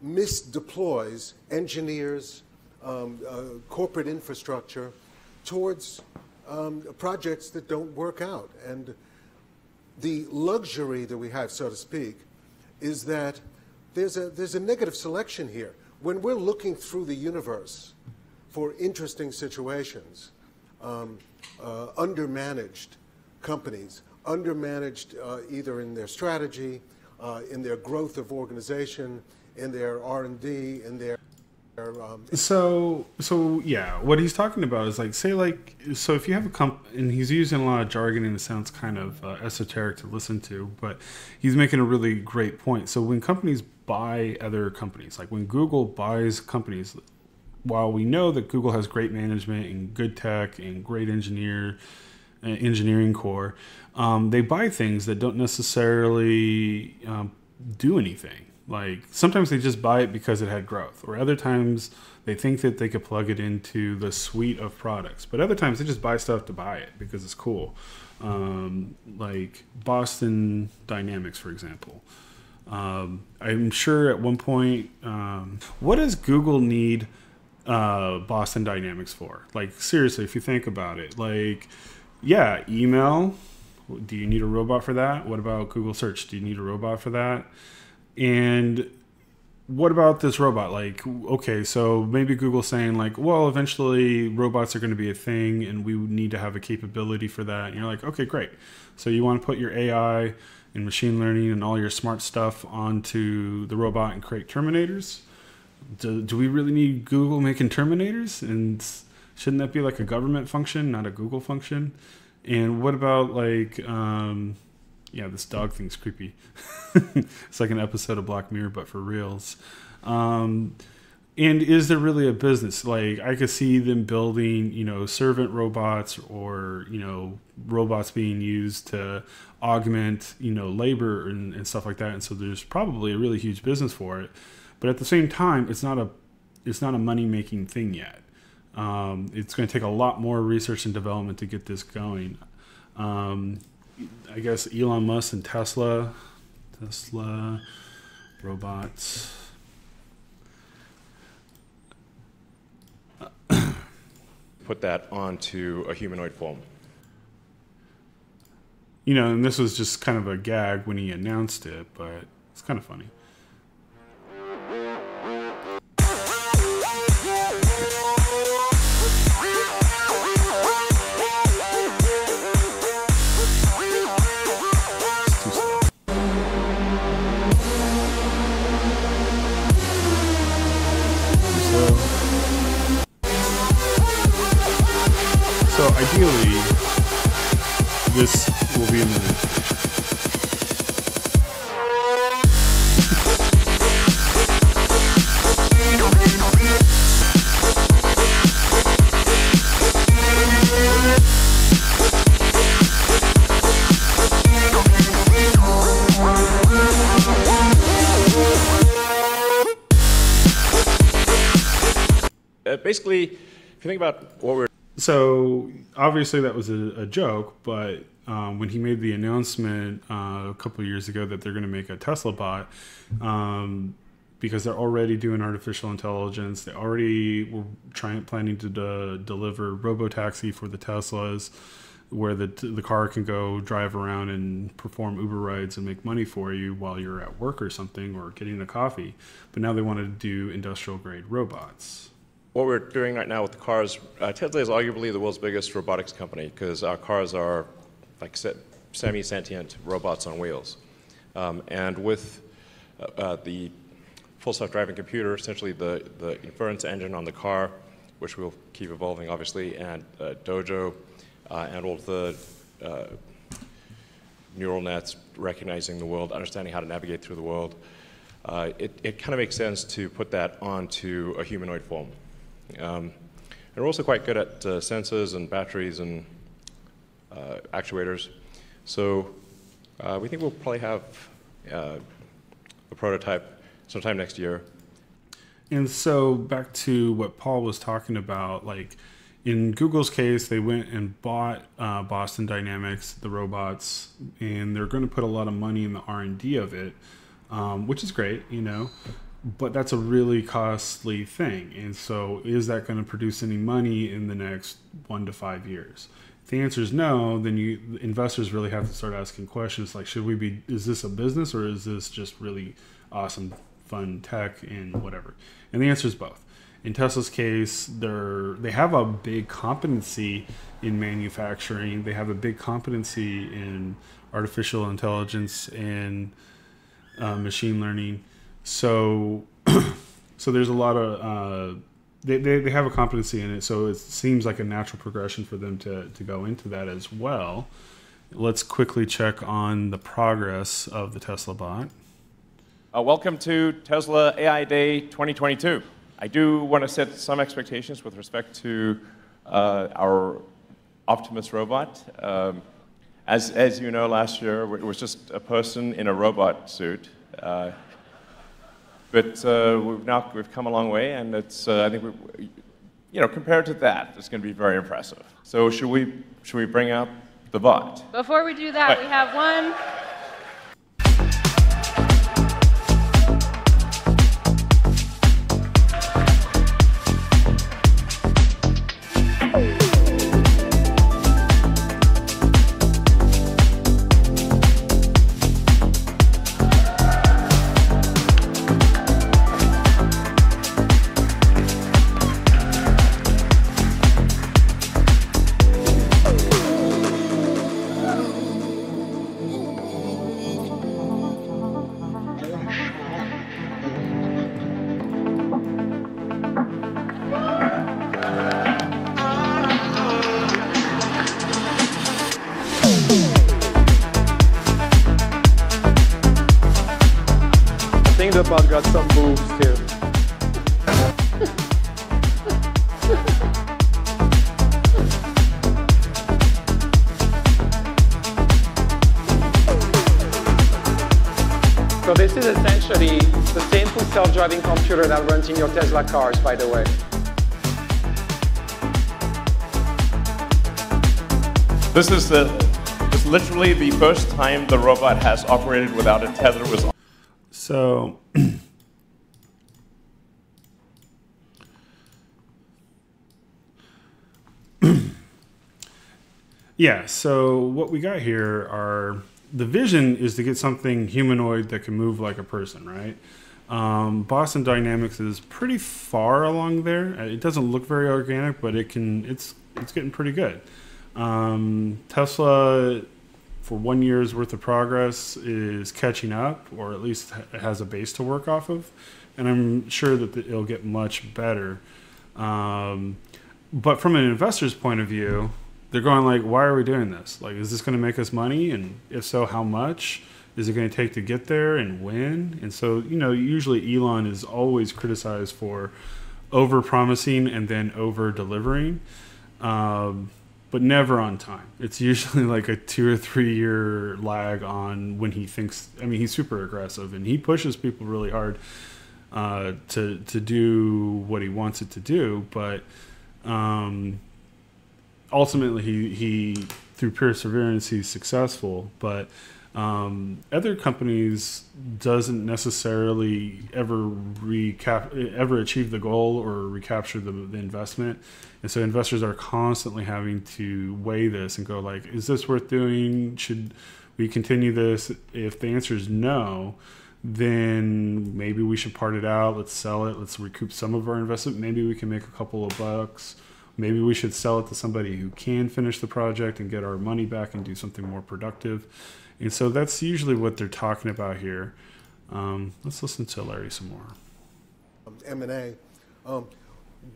misdeploys engineers, corporate infrastructure towards projects that don't work out. And the luxury that we have, so to speak, is that there's a negative selection here. When we're looking through the universe for interesting situations, undermanaged companies, undermanaged either in their strategy, in their growth of organization, in their R&D, in their So yeah, what he's talking about is so if you have a company, and he's using a lot of jargon and it sounds kind of esoteric to listen to, but he's making a really great point. So when companies buy other companies, like when Google buys companies, while we know that Google has great management and good tech and great engineering core, they buy things that don't necessarily do anything. Like sometimes they just buy it because it had growth, or other times they think that they could plug it into the suite of products, but other times they just buy stuff to buy it because it's cool. Like Boston Dynamics, for example. I'm sure at one point, what does Google need Boston Dynamics for? Like seriously, if you think about it, email. Do you need a robot for that? What about Google Search? Do you need a robot for that? And what about this robot? Okay, so maybe Google's saying well, eventually robots are going to be a thing and we need to have a capability for that. And you're like, okay, great. So you want to put your AI and machine learning and all your smart stuff onto the robot and create Terminators? do we really need Google making Terminators? And shouldn't that be like a government function, not a Google function? And what about like, this dog thing's creepy. It's like an episode of Black Mirror, but for reals. And is there really a business? Like, I could see them building, servant robots or, robots being used to augment, labor and stuff like that. And so there's probably a really huge business for it. But at the same time, it's not a money-making thing yet. It's going to take a lot more research and development to get this going. I guess Elon Musk and Tesla robots. Put that onto a humanoid form. And this was just kind of a gag when he announced it, but it's kind of funny. So ideally, this will be in the basically, if you think about what we're... So obviously that was a joke, but when he made the announcement a couple of years ago that they're going to make a Tesla bot, because they're already doing artificial intelligence, they already were planning to deliver robotaxi for the Teslas, where the car can go drive around and perform Uber rides and make money for you while you're at work or something or getting a coffee. But now they want to do industrial grade robots. What we're doing right now with the cars, Tesla is arguably the world's biggest robotics company because our cars are like semi-sentient robots on wheels. And with the full self-driving computer, essentially the inference engine on the car, which will keep evolving obviously, and Dojo, and all of the neural nets recognizing the world, understanding how to navigate through the world, it kind of makes sense to put that onto a humanoid form. And we're also quite good at sensors and batteries and actuators. So we think we'll probably have a prototype sometime next year. And so back to what Paul was talking about, like in Google's case, they went and bought Boston Dynamics, the robots, and they're going to put a lot of money in the R&D of it, which is great, but that's a really costly thing. And so is that going to produce any money in the next 1 to 5 years? If the answer is no, then investors really have to start asking questions like, is this a business or is this just really awesome, fun tech and whatever? And the answer is both. In Tesla's case, they have a big competency in manufacturing. They have a big competency in artificial intelligence and machine learning. So there's a lot of they have a competency in it. So it seems like a natural progression for them to go into that as well. Let's quickly check on the progress of the Tesla bot. Welcome to Tesla AI Day 2022. I do want to set some expectations with respect to our Optimus robot. As you know, last year it was just a person in a robot suit. But we've come a long way, and it's I think compared to that, it's going to be very impressive. So should we bring up the bot? Before we do that, we have one. the bus got some moves too. So this is essentially the same full self-driving computer that runs in your Tesla cars, by the way. This is literally the first time the robot has operated without a tether was on. So yeah, so what we got here are, the vision is to get something humanoid that can move like a person, right? Boston Dynamics is pretty far along there. It doesn't look very organic, but it's getting pretty good. Tesla, for 1 year's worth of progress, is catching up, or at least has a base to work off of, and I'm sure that it'll get much better. But from an investor's point of view, they're going like, why are we doing this? Like, is this going to make us money? And if so, how much is it going to take to get there, and when? And so, usually Elon is always criticized for over-promising and then over-delivering, but never on time. It's usually like a 2 or 3 year lag on when he thinks. I mean, he's super aggressive, and he pushes people really hard to do what he wants it to do, but ultimately, he through perseverance, he's successful. But other companies doesn't necessarily ever achieve the goal or recapture the investment, and so investors are constantly having to weigh this and go like, is this worth doing? Should we continue this? If the answer is no, then maybe we should part it out. Let's sell it. Let's recoup some of our investment. Maybe we can make a couple of bucks. Maybe we should sell it to somebody who can finish the project and get our money back and do something more productive. And so that's usually what they're talking about here. Let's listen to Larry some more. M&A.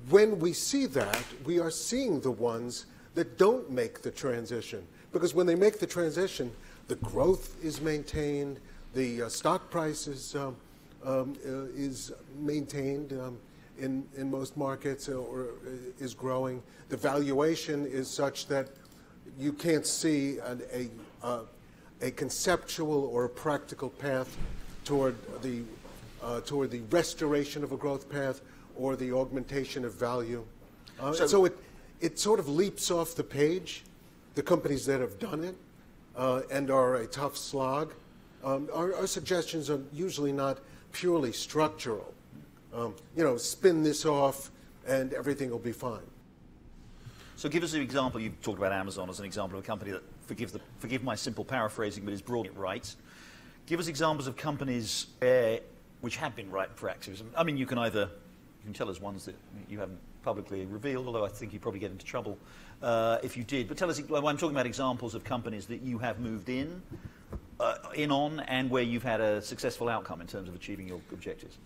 When we see that, we are seeing the ones that don't make the transition. Because when they make the transition, the growth is maintained, the stock price is maintained in most markets, or is growing. The valuation is such that you can't see a conceptual or a practical path toward the restoration of a growth path or the augmentation of value. So it sort of leaps off the page. The companies that have done it and are a tough slog, our suggestions are usually not purely structural. Spin this off and everything will be fine. So give us an example. You've talked about Amazon as an example of a company that, forgive my simple paraphrasing, but is broadly right. Give us examples of companies which have been ripe for activism. I mean, you can tell us ones that you haven't publicly revealed, although I think you'd probably get into trouble if you did. But tell us, I'm talking about examples of companies that you have moved in on, and where you've had a successful outcome in terms of achieving your objectives.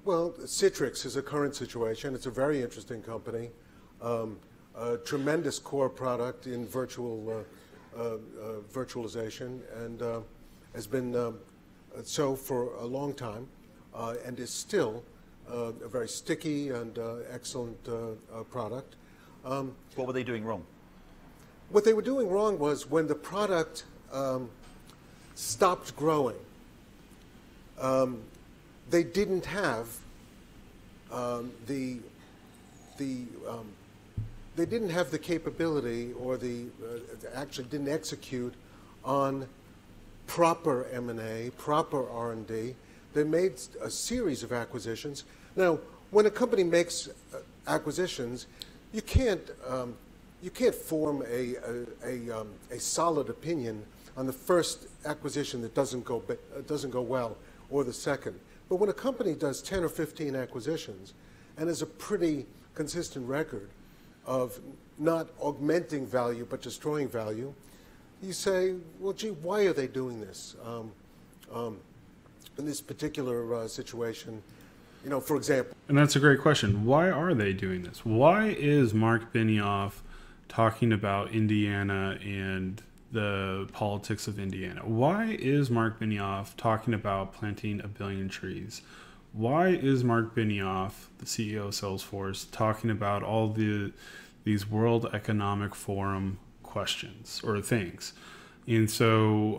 Well, Citrix is a current situation. It's a very interesting company. A tremendous core product in virtualization, and has been so for a long time, and is still a very sticky and excellent product. What were they doing wrong? What they were doing wrong was when the product stopped growing, they didn't have they didn't have the capability, or actually didn't execute on proper M&A, proper R&D. They made a series of acquisitions. Now, when a company makes acquisitions, you can't form a solid opinion on the first acquisition that doesn't go well, or the second. But when a company does 10 or 15 acquisitions and has a pretty consistent record of not augmenting value but destroying value, you say, well, gee, why are they doing this? In this particular situation, for example. And that's a great question. Why are they doing this? Why is Marc Benioff talking about Indiana and the politics of Indiana. Why is Marc Benioff talking about planting 1 billion trees? Why is Marc Benioff, the CEO of Salesforce, talking about all these World Economic Forum questions or things? And so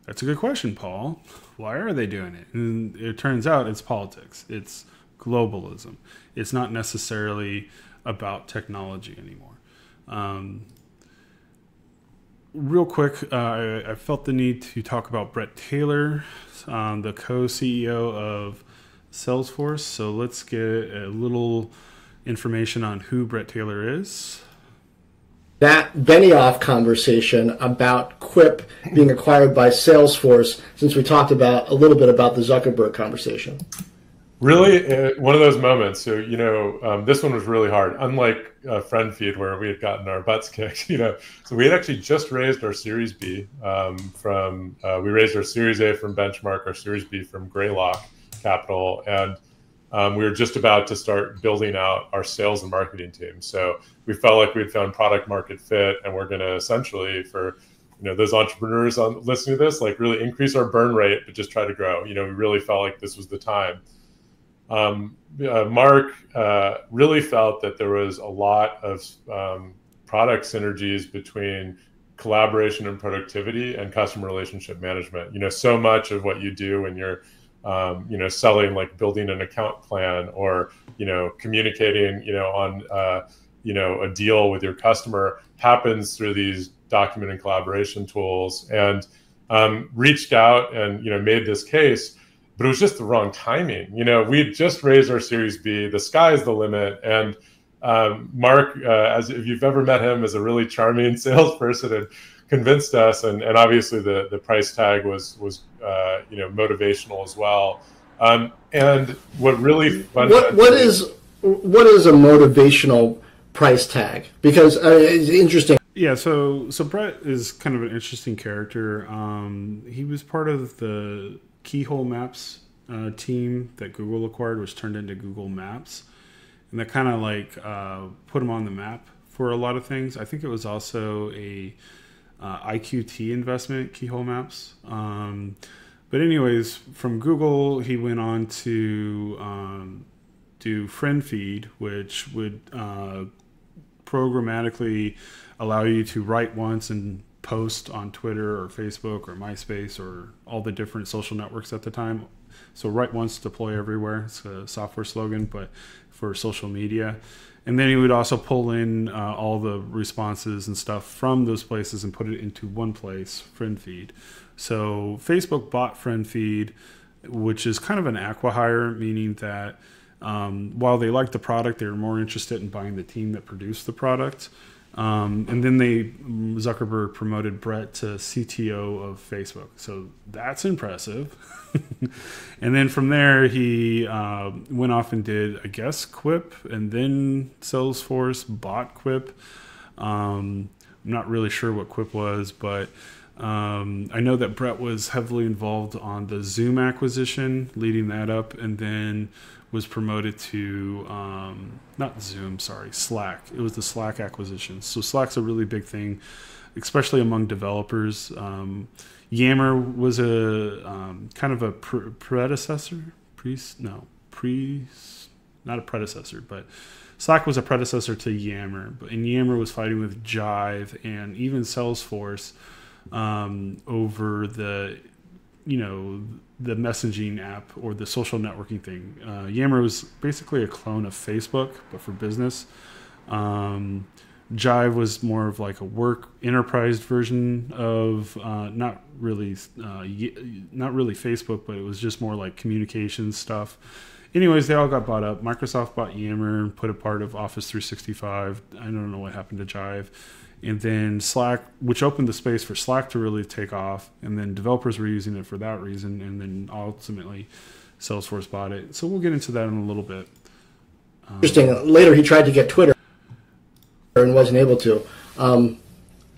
that's a good question, Paul. Why are they doing it? And it turns out it's politics. It's globalism. It's not necessarily about technology anymore. Real quick, I felt the need to talk about Bret Taylor, the co-CEO of Salesforce. So let's get a little information on who Bret Taylor is. That Benioff conversation about Quip being acquired by Salesforce, since we talked about a little bit about the Zuckerberg conversation. Really, one of those moments. So, this one was really hard. Unlike Friend Feed, where we had gotten our butts kicked, So we had actually just raised our Series B we raised our Series A from Benchmark, our Series B from Greylock Capital, and we were just about to start building out our sales and marketing team. So we felt like we had found product market fit, and we're going to essentially, for those entrepreneurs listening to this, like really increase our burn rate, but just try to grow. We really felt like this was the time. Mark really felt that there was a lot of product synergies between collaboration and productivity and customer relationship management. So much of what you do when you're selling, like building an account plan or communicating on a deal with your customer, happens through these document and collaboration tools. And reached out and made this case. But it was just the wrong timing. We had just raised our Series B. The sky's the limit. And Mark, as if you've ever met him, is a really charming salesperson and convinced us. And obviously the price tag was motivational as well. And what really what is a motivational price tag? Because it's interesting. Yeah, so Bret is kind of an interesting character. He was part of the Keyhole Maps team that Google acquired, which turned into Google Maps, and that kind of put him on the map for a lot of things. I think it was also a IQT investment, Keyhole Maps. But anyways, from Google, he went on to do Friend Feed, which would programmatically allow you to write once and post on Twitter or Facebook or MySpace or all the different social networks at the time. So write once, deploy everywhere. It's a software slogan, but for social media. And then he would also pull in all the responses and stuff from those places and put it into one place, Friend Feed. So Facebook bought Friend Feed, which is kind of an acqui-hire, meaning that while they liked the product, they were more interested in buying the team that produced the product. And then Zuckerberg promoted Bret to CTO of Facebook. So that's impressive. And then from there, he went off and did, I guess, Quip, and then Salesforce bought Quip. I'm not really sure what Quip was, but I know that Bret was heavily involved on the Zoom acquisition, leading that up, and then was promoted to Slack. It was the Slack acquisition. So Slack's a really big thing, especially among developers. Yammer was a kind of a predecessor. Not a predecessor, but Slack was a predecessor to Yammer. And Yammer was fighting with Jive and even Salesforce over the messaging app or the social networking thing. Yammer was basically a clone of Facebook, but for business. Jive was more of like a work enterprise version of not really Facebook, but it was just more like communications stuff. Anyways, they all got bought up. Microsoft bought Yammer, put it part of Office 365. I don't know what happened to Jive. And then Slack, which opened the space for Slack to really take off. And then developers were using it for that reason. And then ultimately, Salesforce bought it. So we'll get into that in a little bit. Interesting. Later, he tried to get Twitter and wasn't able to.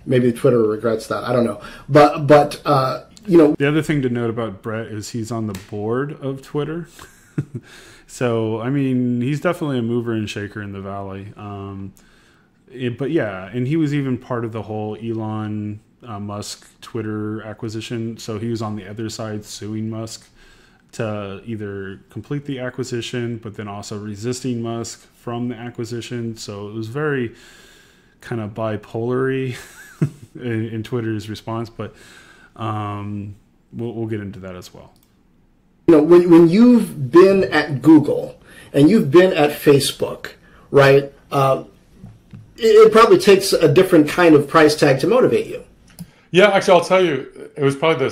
Maybe Twitter regrets that. I don't know. But the other thing to note about Bret is he's on the board of Twitter. So, I mean, he's definitely a mover and shaker in the Valley. But yeah, and he was even part of the whole Elon Musk Twitter acquisition. So he was on the other side suing Musk to either complete the acquisition, but then also resisting Musk from the acquisition. So it was very kind of bipolar-y in Twitter's response, but we'll get into that as well. You know, when you've been at Google and you've been at Facebook, right, it probably takes a different kind of price tag to motivate you. Yeah, actually, I'll tell you, it was probably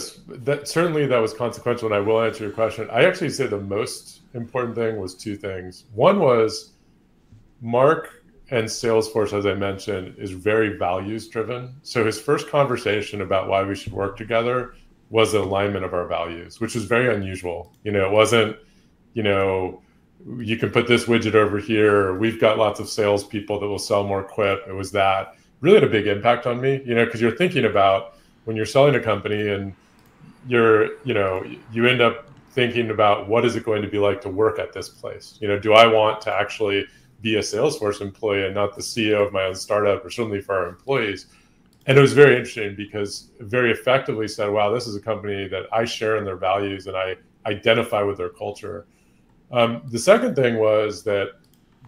certainly that was consequential, and I will answer your question. I actually say the most important thing was two things. One was Mark and Salesforce, as I mentioned, is very values driven. So his first conversation about why we should work together was the alignment of our values, which is very unusual. You know, it wasn't, you know, you can put this widget over here. We've got lots of salespeople that will sell more Quip. It was that really had a big impact on me, you know, because you're thinking about when you're selling a company and you end up thinking about what is it going to be like to work at this place? You know, do I want to actually be a Salesforce employee and not the CEO of my own startup, or certainly for our employees? And it was very interesting because it very effectively said, wow, this is a company that I share in their values and I identify with their culture. The second thing was that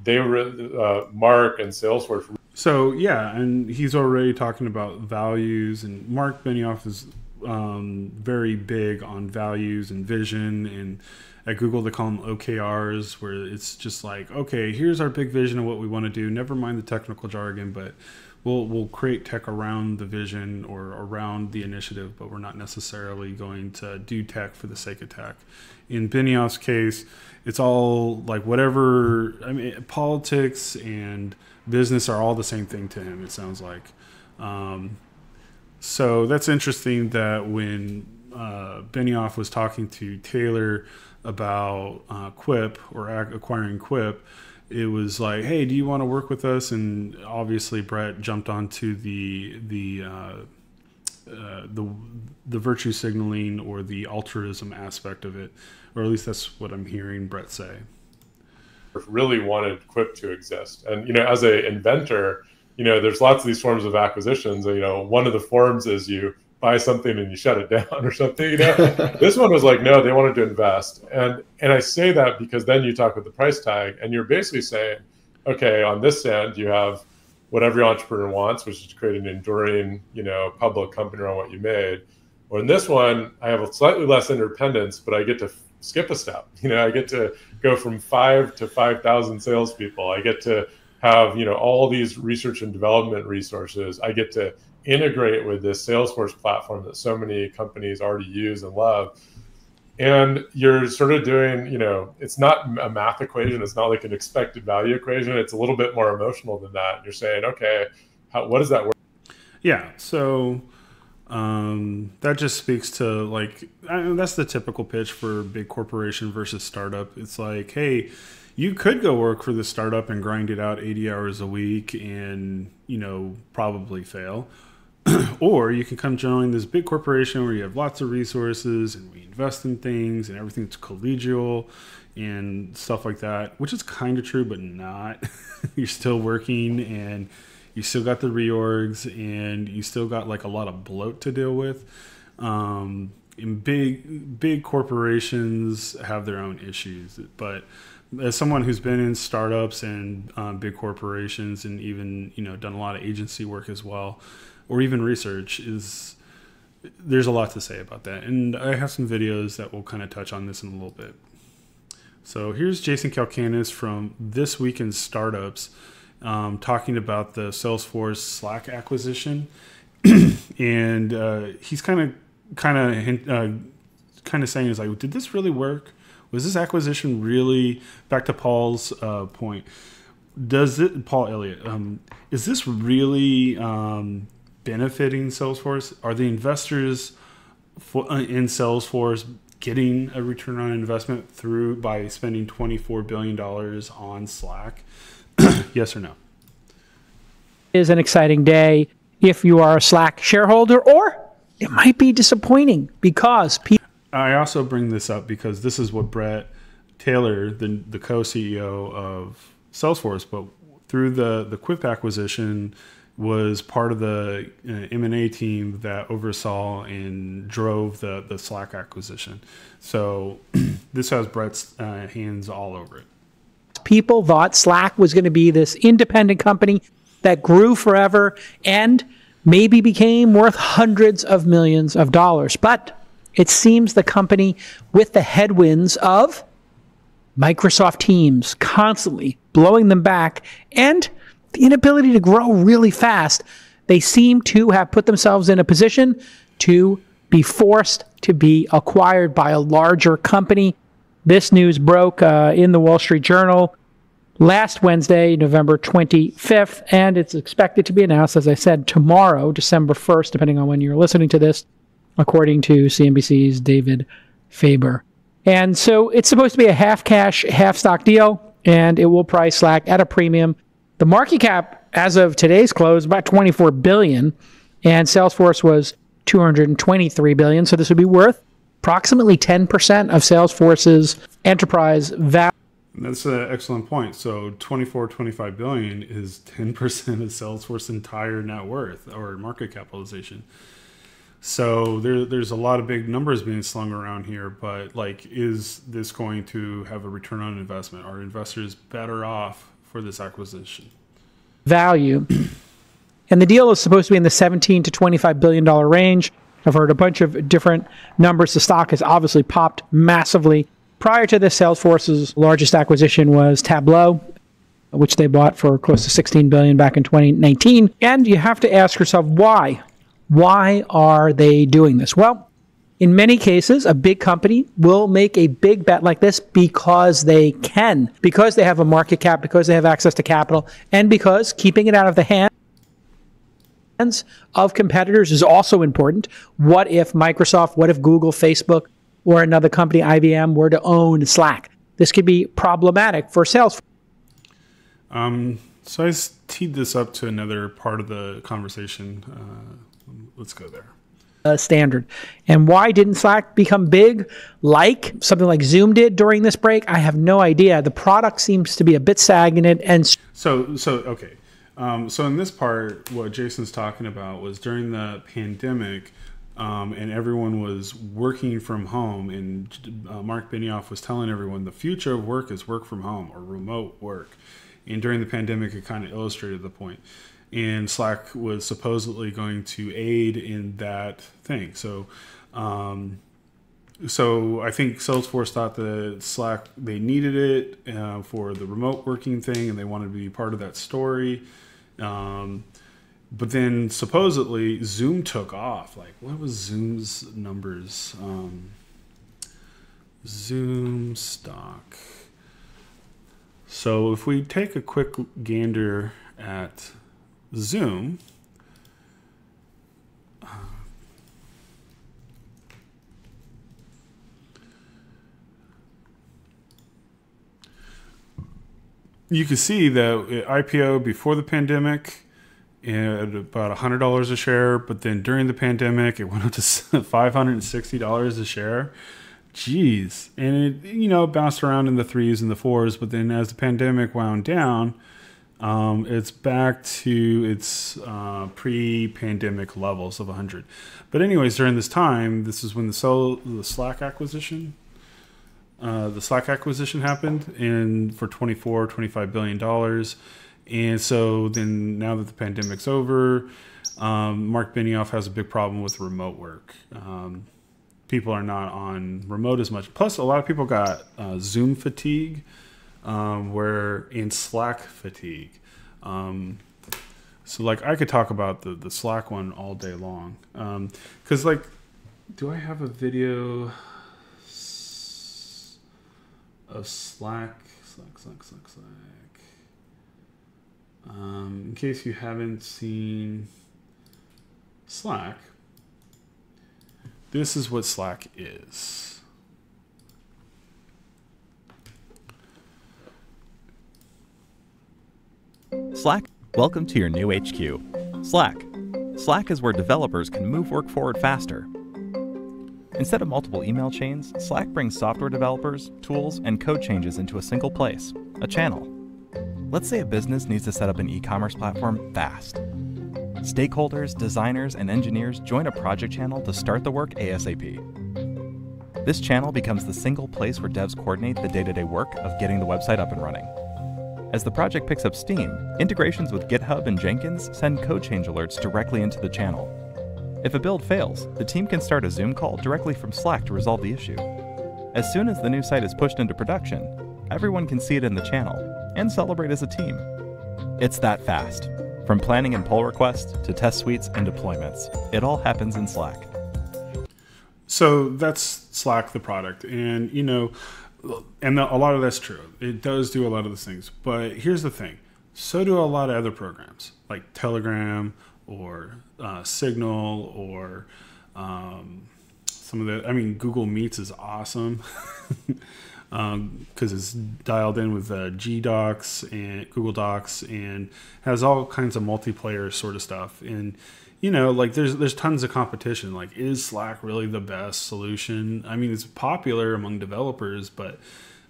they were, Mark and Salesforce. So yeah, and he's already talking about values, and Marc Benioff is very big on values and vision, and at Google they call them OKRs, where it's just like, okay, here's our big vision of what we want to do, never mind the technical jargon, but we'll create tech around the vision or around the initiative, but we're not necessarily going to do tech for the sake of tech. In Benioff's case, it's all like whatever, I mean, politics and business are all the same thing to him, it sounds like. So that's interesting that when Benioff was talking to Taylor about Quip or acquiring Quip, it was like, hey, do you want to work with us? And obviously Brett jumped onto the virtue signaling or the altruism aspect of it, or at least that's what I'm hearing Brett say. Really wanted Quip to exist. And, you know, as an inventor, you know, there's lots of these forms of acquisitions. You know, one of the forms is you buy something and you shut it down or something, you know. This one was like, no, they wanted to invest. And I say that because then you talk with the price tag and you're basically saying, okay, on this end, you have what every entrepreneur wants, which is to create an enduring, you know, public company around what you made. Or in this one, I have a slightly less independence, but I get to skip a step. You know, I get to go from 5 to 5,000 salespeople. I get to have, you know, all these research and development resources. I get to integrate with this Salesforce platform that so many companies already use and love. And you're sort of doing, you know, it's not a math equation. It's not like an expected value equation. It's a little bit more emotional than that. You're saying, okay, what does that work? Yeah. So that just speaks to like, that's the typical pitch for big corporation versus startup. It's like, hey, you could go work for the startup and grind it out 80 hours a week and, you know, probably fail. Or you can come join this big corporation where you have lots of resources and we invest in things and everything's collegial and stuff like that, which is kind of true, but not. You're still working and you still got the reorgs and you still got like a lot of bloat to deal with. And big corporations have their own issues, but as someone who's been in startups and big corporations and even, you know, done a lot of agency work as well, or even research, there's a lot to say about that. And I have some videos that will kind of touch on this in a little bit. So here's Jason Calacanis from This Week in Startups talking about the Salesforce Slack acquisition. And he's kind of saying, is like, did this really work? Was this acquisition really, back to Paul's point, Paul Elliot, is this really benefiting Salesforce? Are the investors in Salesforce getting a return on investment by spending $24 billion on Slack? Yes or no? It is an exciting day if you are a Slack shareholder, or it might be disappointing because people. I also bring this up because this is what Brett Taylor, the co-CEO of Salesforce, but through the Quip acquisition, was part of the M&A team that oversaw and drove the Slack acquisition. So this has Brett's hands all over it. People thought Slack was going to be this independent company that grew forever and maybe became worth hundreds of millions of dollars. But it seems the company, with the headwinds of Microsoft Teams constantly blowing them back and the inability to grow really fast, they seem to have put themselves in a position to be forced to be acquired by a larger company. This news broke in the Wall Street Journal last Wednesday, November 25th, and it's expected to be announced, as I said, tomorrow, December 1st, depending on when you're listening to this, according to CNBC's David Faber. And so it's supposed to be a half-cash, half-stock deal, and it will price Slack at a premium. The market cap, as of today's close, about $24 billion, and Salesforce was $223 billion, so this would be worth approximately 10% of Salesforce's enterprise value. That's an excellent point. So $25 billion is 10% of Salesforce's entire net worth or market capitalization. So there's a lot of big numbers being slung around here, but like, is this going to have a return on investment? Are investors better off for this acquisition? Value. And the deal is supposed to be in the $17 to $25 billion range. I've heard a bunch of different numbers. The stock has obviously popped massively. Prior to this, Salesforce's largest acquisition was Tableau, which they bought for close to $16 billion back in 2019. And you have to ask yourself, why? Why are they doing this? Well, in many cases, a big company will make a big bet like this because they can, because they have a market cap, because they have access to capital, and because keeping it out of the hands of competitors is also important. What if Microsoft, what if Google, Facebook, or another company, IBM, were to own Slack? This could be problematic for Salesforce. So I teed this up to another part of the conversation. Let's go there. Standard. And why didn't Slack become big like something like Zoom did during this break? I have no idea. The product seems to be a bit stagnant. And so okay. So in this part, what Jason's talking about was during the pandemic, and everyone was working from home, and Marc Benioff was telling everyone the future of work is work from home or remote work. And during the pandemic, it kind of illustrated the point. And Slack was supposedly going to aid in that thing. So I think Salesforce thought that Slack, they needed it for the remote working thing, and they wanted to be part of that story. But then supposedly Zoom took off. Like, what was Zoom's numbers? Zoom stock. So if we take a quick gander at Zoom, you can see that it IPO before the pandemic at about $100 a share, but then during the pandemic, it went up to $560 a share. Jeez. And it, bounced around in the 3s and the 4s, but then as the pandemic wound down, it's back to its pre-pandemic levels of 100. But anyways, during this time, this is when the Slack acquisition happened, and for $25 billion. And so then now that the pandemic's over, Marc Benioff has a big problem with remote work. People are not on remote as much. Plus, a lot of people got Zoom fatigue, in Slack fatigue. So like, I could talk about the Slack one all day long. Cause like, do I have a video of Slack? In case you haven't seen Slack, this is what Slack is. Slack, welcome to your new HQ. Slack. Slack is where developers can move work forward faster. Instead of multiple email chains, Slack brings software developers, tools, and code changes into a single place, a channel. Let's say a business needs to set up an e-commerce platform fast. Stakeholders, designers, and engineers join a project channel to start the work ASAP. This channel becomes the single place where devs coordinate the day-to-day work of getting the website up and running. As the project picks up steam, integrations with GitHub and Jenkins send code change alerts directly into the channel. If a build fails, the team can start a Zoom call directly from Slack to resolve the issue. As soon as the new site is pushed into production, everyone can see it in the channel and celebrate as a team. It's that fast. From planning and pull requests to test suites and deployments, it all happens in Slack. So that's Slack, the product. And, you know, a lot of that's true. It does do a lot of those things. But here's the thing. So do a lot of other programs like Telegram or Signal or some of the, I mean, Google Meets is awesome because it's dialed in with G-Docs and Google Docs and has all kinds of multiplayer sort of stuff. And, you know, like there's tons of competition. Like, is Slack really the best solution? I mean, it's popular among developers, but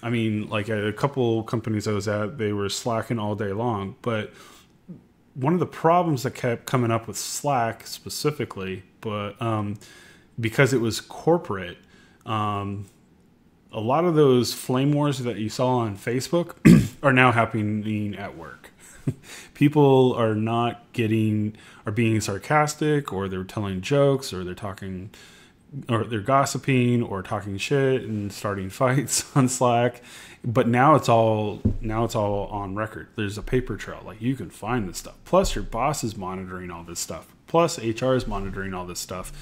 I mean, like at a couple companies I was at, they were slacking all day long. But one of the problems that kept coming up with Slack specifically, but because it was corporate, a lot of those flame wars that you saw on Facebook are now happening at work. People are being sarcastic, or they're telling jokes, or they're talking, or they're gossiping, or talking shit and starting fights on Slack. But now it's all on record. There's a paper trail. Like, you can find this stuff. Plus, your boss is monitoring all this stuff. Plus, HR is monitoring all this stuff.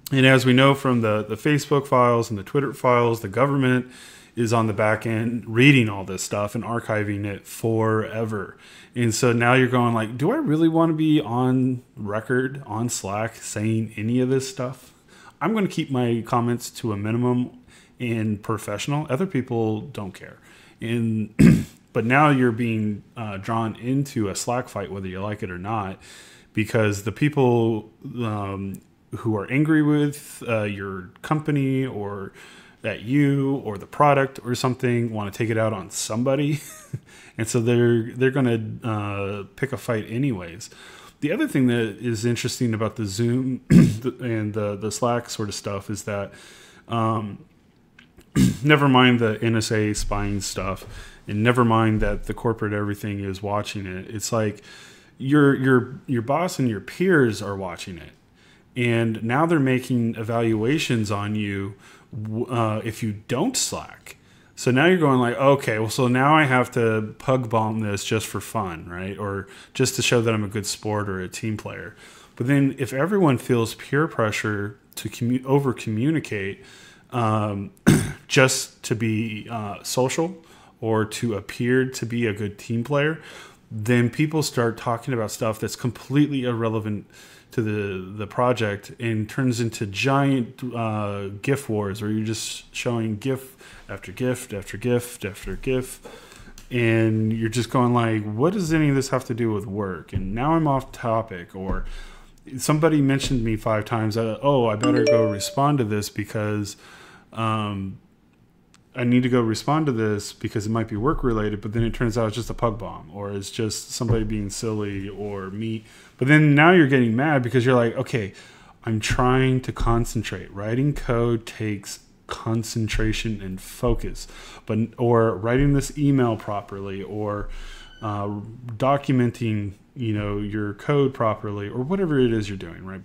And as we know from the Facebook files and the Twitter files, the government is on the back end reading all this stuff and archiving it forever. And so now you're going like, do I really want to be on record on Slack saying any of this stuff? I'm going to keep my comments to a minimum and professional. Other people don't care. And but now you're being drawn into a Slack fight, whether you like it or not, because the people who are angry with your company or at you or the product or something want to take it out on somebody. And so they're going to pick a fight anyways. The other thing that is interesting about the Zoom and the Slack sort of stuff is that never mind the NSA spying stuff, and never mind that the corporate everything is watching it. It's like your boss and your peers are watching it. And now they're making evaluations on you if you don't Slack. So now you're going like, okay, well, so now I have to pug bomb this just for fun, right? Or just to show that I'm a good sport or a team player. But then if everyone feels peer pressure to over communicate just to be social or to appear to be a good team player, then people start talking about stuff that's completely irrelevant to the project and turns into giant GIF wars, where you're just showing GIF after GIF after GIF after GIF, and you're just going like, what does any of this have to do with work? And now I'm off topic, or somebody mentioned me 5 times, I better go respond to this because I need to go respond to this because it might be work related, but then it turns out it's just a pug bomb, or it's just somebody being silly or me. But then now you're getting mad because you're like, okay, I'm trying to concentrate. Writing code takes concentration and focus, or writing this email properly, or documenting, your code properly, or whatever it is you're doing, right?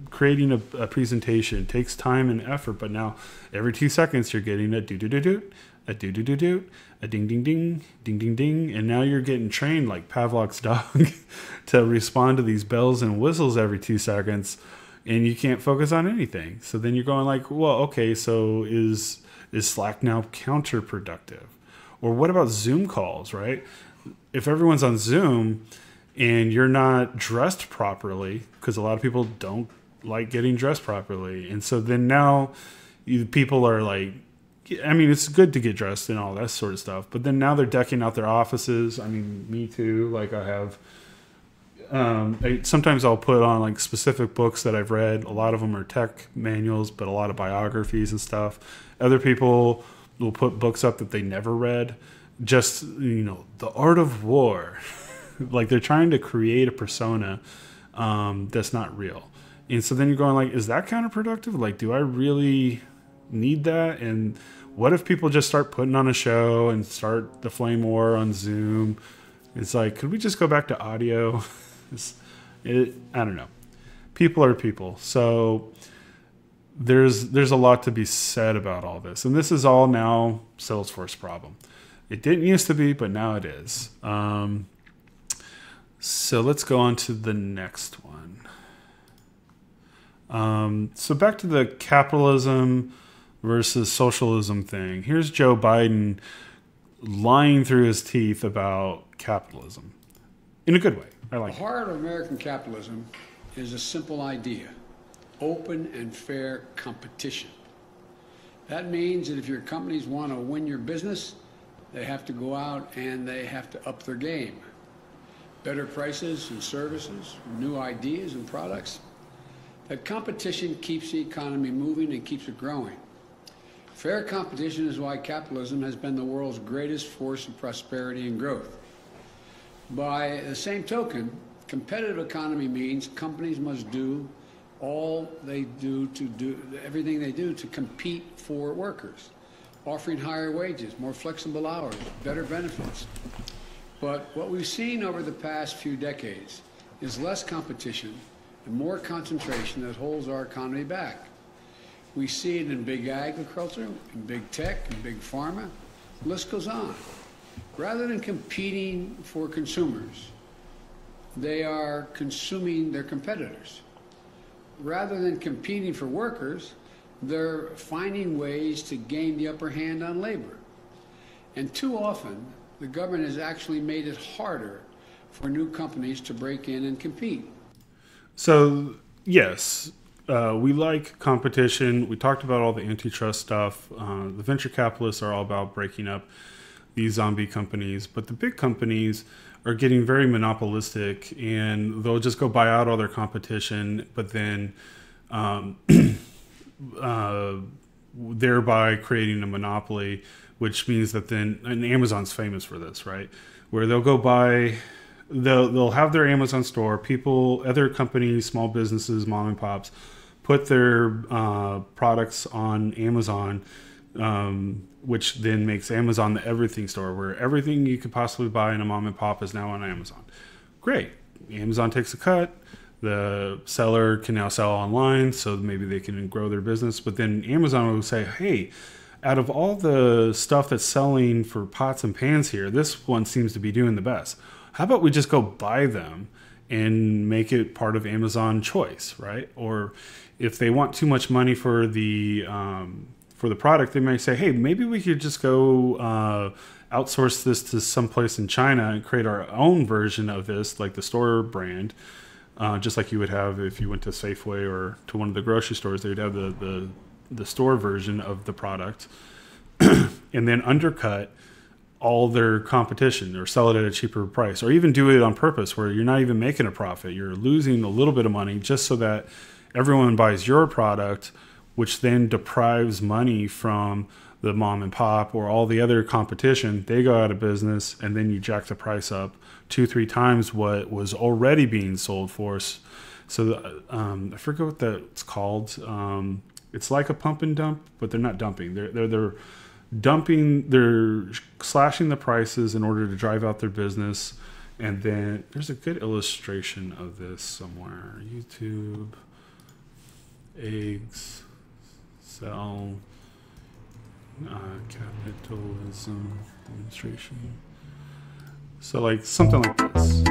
Creating a presentation takes time and effort, but now every 2 seconds you're getting a do-do-do-do, a do-do-do-do, a ding-ding-ding, ding-ding-ding, and now you're getting trained like Pavlov's dog to respond to these bells and whistles every 2 seconds, and you can't focus on anything. So then you're going like, well, okay, so is Slack now counterproductive? Or what about Zoom calls, right? If everyone's on Zoom and you're not dressed properly, because a lot of people don't like getting dressed properly, and so then now people are like, I mean, it's good to get dressed and all that sort of stuff, but then now they're decking out their offices. I mean, me too. Like, I have sometimes I'll put on like specific books that I've read. A lot of them are tech manuals, but a lot of biographies and stuff. Other people will put books up that they never read, just, the art of war. Like they're trying to create a persona that's not real. And so then you're going like, is that counterproductive? Like, do I really need that? And what if people just start putting on a show and start the flame war on Zoom? It's like, could we just go back to audio? I don't know. People are people. So there's a lot to be said about all this. And this is all now Salesforce problem. It didn't used to be, but now it is. So let's go on to the next one. So back to the capitalism versus socialism thing. Here's Joe Biden lying through his teeth about capitalism in a good way. I like it. The heart of American capitalism is a simple idea: open and fair competition. That means that if your companies want to win your business, they have to go out and they have to up their game. Better prices and services, new ideas and products. That competition keeps the economy moving and keeps it growing. Fair competition is why capitalism has been the world's greatest force of prosperity and growth. By the same token, competitive economy means companies must do everything they do to compete for workers, offering higher wages, more flexible hours, better benefits. But what we've seen over the past few decades is less competition and more concentration that holds our economy back. We see it in big agriculture, in big tech, in big pharma. The list goes on. Rather than competing for consumers, they are consuming their competitors. Rather than competing for workers, they're finding ways to gain the upper hand on labor. And too often, the government has actually made it harder for new companies to break in and compete. So, yes, we like competition. We talked about all the antitrust stuff. The venture capitalists are all about breaking up these zombie companies. But the big companies are getting very monopolistic, and they'll just go buy out all their competition, but then thereby creating a monopoly, which means that then, and Amazon's famous for this, right? Where they'll go buy, they'll have their Amazon store, other companies, small businesses, mom and pops, put their products on Amazon, which then makes Amazon the everything store, where everything you could possibly buy in a mom and pop is now on Amazon. Great. Amazon takes a cut. The seller can now sell online, so maybe they can grow their business. But then Amazon will say, hey, out of all the stuff that's selling for pots and pans here, this one seems to be doing the best. How about we just go buy them and make it part of Amazon Choice, right? Or if they want too much money for the product, they may say, hey, maybe we could just go outsource this to someplace in China and create our own version of this, like the store brand, just like you would have if you went to Safeway or to one of the grocery stores. They would have the store version of the product and then undercut all their competition or sell it at a cheaper price, or even do it on purpose where you're not even making a profit. You're losing a little bit of money just so that everyone buys your product, which then deprives money from the mom and pop or all the other competition. They go out of business, and then you jack the price up 2-3 times what was already being sold for. So I forget what that's called. It's like a pump and dump, but they're not dumping. They're dumping. They're slashing the prices in order to drive out their business. And then there's a good illustration of this somewhere. YouTube, eggs, sell, capitalism demonstration. So like something like this.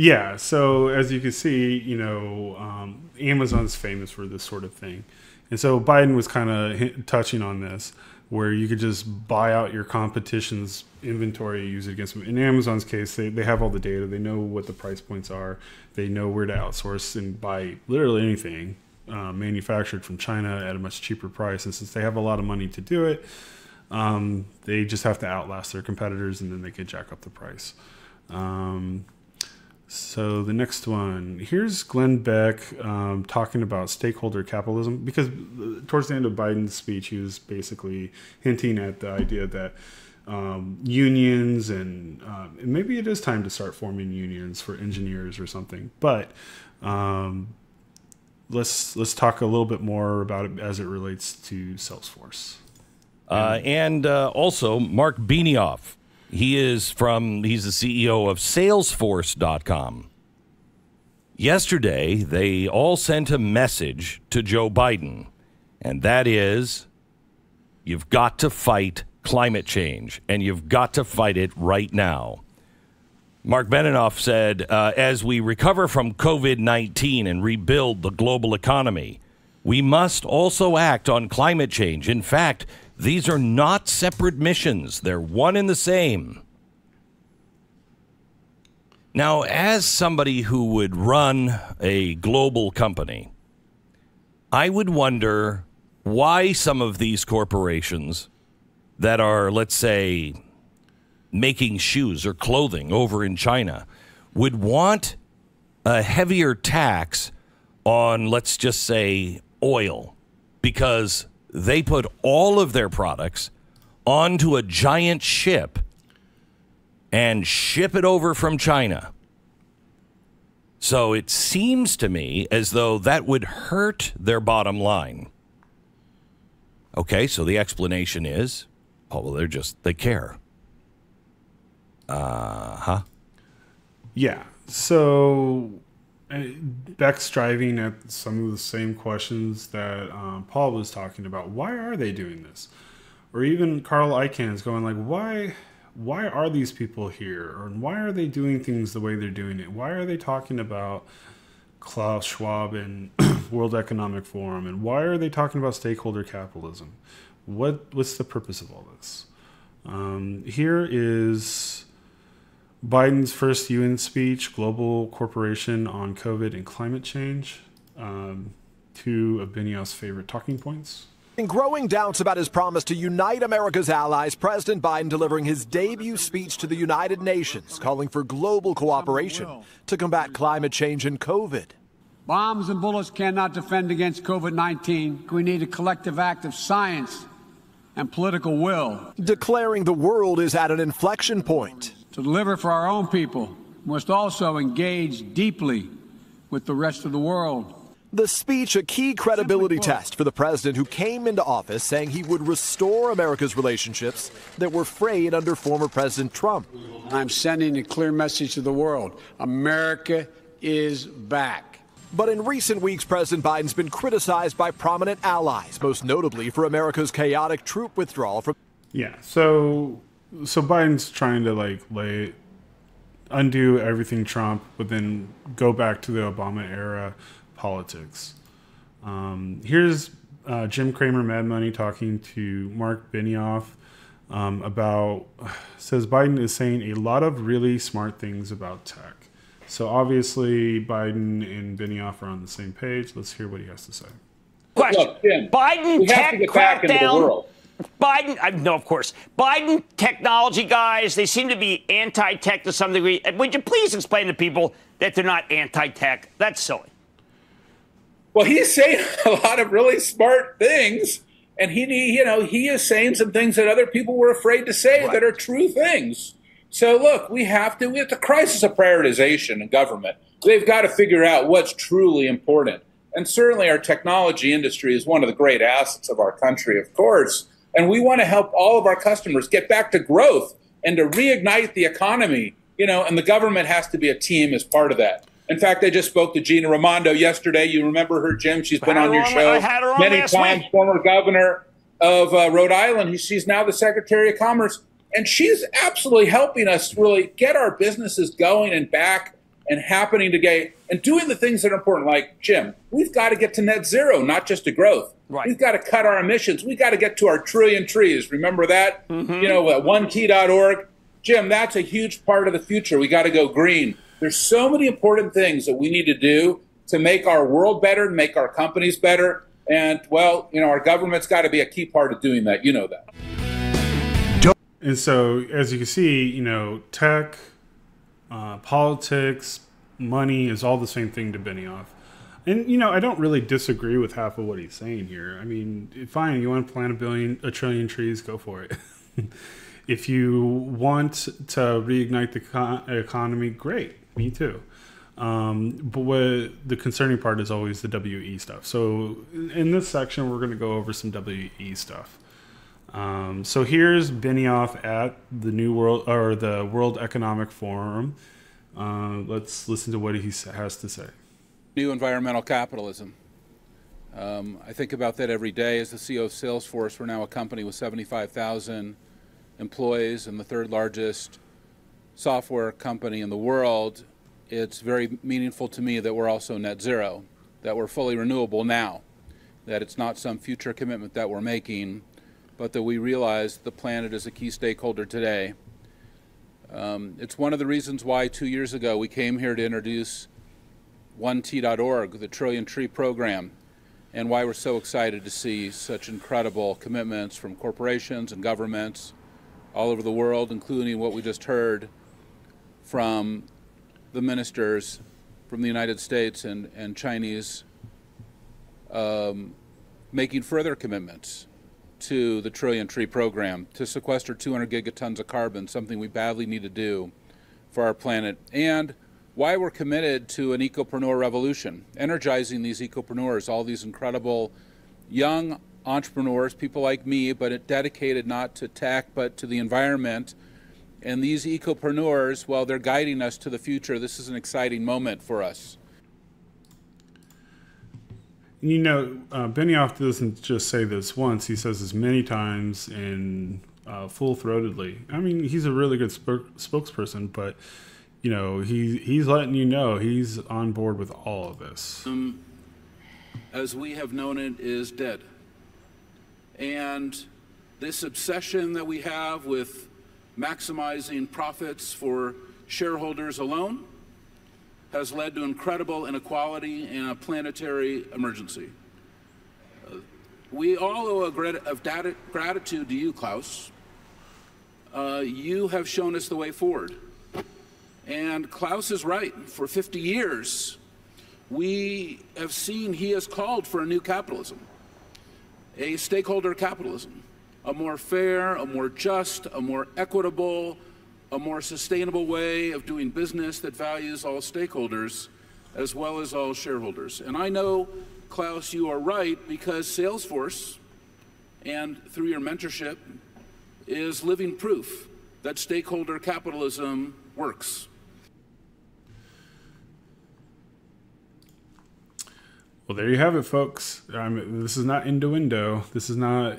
Yeah, so as you can see, Amazon's famous for this sort of thing. And so Biden was kind of touching on this, where you could just buy out your competition's inventory, use it against them. In Amazon's case, they have all the data. They know what the price points are. They know where to outsource and buy literally anything manufactured from China at a much cheaper price. And since they have a lot of money to do it, they just have to outlast their competitors, and then they can jack up the price. So the next one, here's Glenn Beck talking about stakeholder capitalism, because towards the end of Biden's speech, he was basically hinting at the idea that unions and maybe it is time to start forming unions for engineers or something. But let's talk a little bit more about it as it relates to Salesforce. And also Marc Benioff. He's the CEO of Salesforce.com. Yesterday, they all sent a message to Joe Biden, and that is, you've got to fight climate change, and you've got to fight it right now. Marc Benioff said, as we recover from COVID-19 and rebuild the global economy, we must also act on climate change. In fact, these are not separate missions. They're one and the same. Now, as somebody who would run a global company, I would wonder why some of these corporations that are, let's say, making shoes or clothing over in China would want a heavier tax on, let's just say, oil, because they put all of their products onto a giant ship and ship it over from China. So it seems to me as though that would hurt their bottom line. Okay, so the explanation is, oh, well, they care. Yeah, so Beck's driving at some of the same questions that Paul was talking about. Why are they doing this? Or even Carl Icahn going like, why are these people here? Or why are they doing things the way they're doing it? Why are they talking about Klaus Schwab and World Economic Forum? And why are they talking about stakeholder capitalism? What's the purpose of all this? Here is Biden's first UN speech, Global Corporation on COVID and Climate Change, two of Benioff's favorite talking points. In growing doubts about his promise to unite America's allies, President Biden delivering his debut speech to the United Nations, calling for global cooperation to combat climate change and COVID. Bombs and bullets cannot defend against COVID-19. We need a collective act of science and political will. Declaring the world is at an inflection point. To deliver for our own people, we must also engage deeply with the rest of the world. The speech, a key credibility test for the president who came into office saying he would restore America's relationships that were frayed under former President Trump. I'm sending a clear message to the world. America is back. But in recent weeks, President Biden's been criticized by prominent allies, most notably for America's chaotic troop withdrawal from... Yeah, so Biden's trying to undo everything Trump, but then go back to the Obama era politics. Here's Jim Cramer, Mad Money, talking to Marc Benioff says Biden is saying a lot of really smart things about tech. So obviously Biden and Benioff are on the same page. Let's hear what he has to say. Question. Look, Jim, Biden tech crackdown. No, of course. Biden technology guys, they seem to be anti-tech to some degree. Would you please explain to people that they're not anti-tech? That's silly. Well, he's saying a lot of really smart things, and he is saying some things that other people were afraid to say that are true things. So look, we have a crisis of prioritization in government. They've got to figure out what's truly important. And certainly our technology industry is one of the great assets of our country, of course. And we want to help all of our customers get back to growth and to reignite the economy, and the government has to be a team as part of that. In fact, I just spoke to Gina Raimondo yesterday. You remember her, Jim? She's been on your show many times, former governor of Rhode Island. She's now the Secretary of Commerce. And she's absolutely helping us really get our businesses going and back and happening today and doing the things that are important. Like, Jim, we've got to get to net zero, not just to growth. Right. We've got to cut our emissions. We've got to get to our trillion trees. Remember that? You know, 1t.org. Jim, that's a huge part of the future. We got to go green. There's so many important things that we need to do to make our world better, to make our companies better. And, well, you know, our government's got to be a key part of doing that. You know that. And so, as you can see, you know, tech, politics, money is all the same thing to Benioff. And, you know, I don't really disagree with half of what he's saying here. I mean, fine, you want to plant a trillion trees, go for it. If you want to reignite the economy, great, me too. But what the concerning part is always the WE stuff. So in this section, we're going to go over some WE stuff. So here's Benioff at the World Economic Forum. Let's listen to what he has to say. New environmental capitalism. I think about that every day. As the CEO of Salesforce, we're now a company with 75,000 employees and the third largest software company in the world. It's very meaningful to me that we're also net zero, that we're fully renewable now, that it's not some future commitment that we're making, but that we realize the planet is a key stakeholder today. It's one of the reasons why 2 years ago we came here to introduce 1t.org, the Trillion Tree Program, and why we're so excited to see such incredible commitments from corporations and governments all over the world, including what we just heard from the ministers from the United States and Chinese making further commitments to the Trillion Tree Program to sequester 200 gigatons of carbon, something we badly need to do for our planet, and why we're committed to an ecopreneur revolution, energizing these ecopreneurs, all these incredible young entrepreneurs, people like me, but dedicated not to tech, but to the environment. And these ecopreneurs, well, they're guiding us to the future. This is an exciting moment for us. You know, Benioff doesn't just say this once. He says this many times and full-throatedly. I mean, he's a really good spokesperson, but, you know, he's letting you know he's on board with all of this. As we have known it, is dead. And this obsession that we have with maximizing profits for shareholders alone has led to incredible inequality and a planetary emergency. We all owe a gratitude to you, Klaus. You have shown us the way forward. And Klaus is right. For 50 years, we have seen he has called for a new capitalism, a stakeholder capitalism, a more fair, a more just, a more equitable, a more sustainable way of doing business that values all stakeholders as well as all shareholders. And I know, Klaus, you are right, because Salesforce, and through your mentorship, is living proof that stakeholder capitalism works. Well, there you have it, folks. This is not innuendo. This is not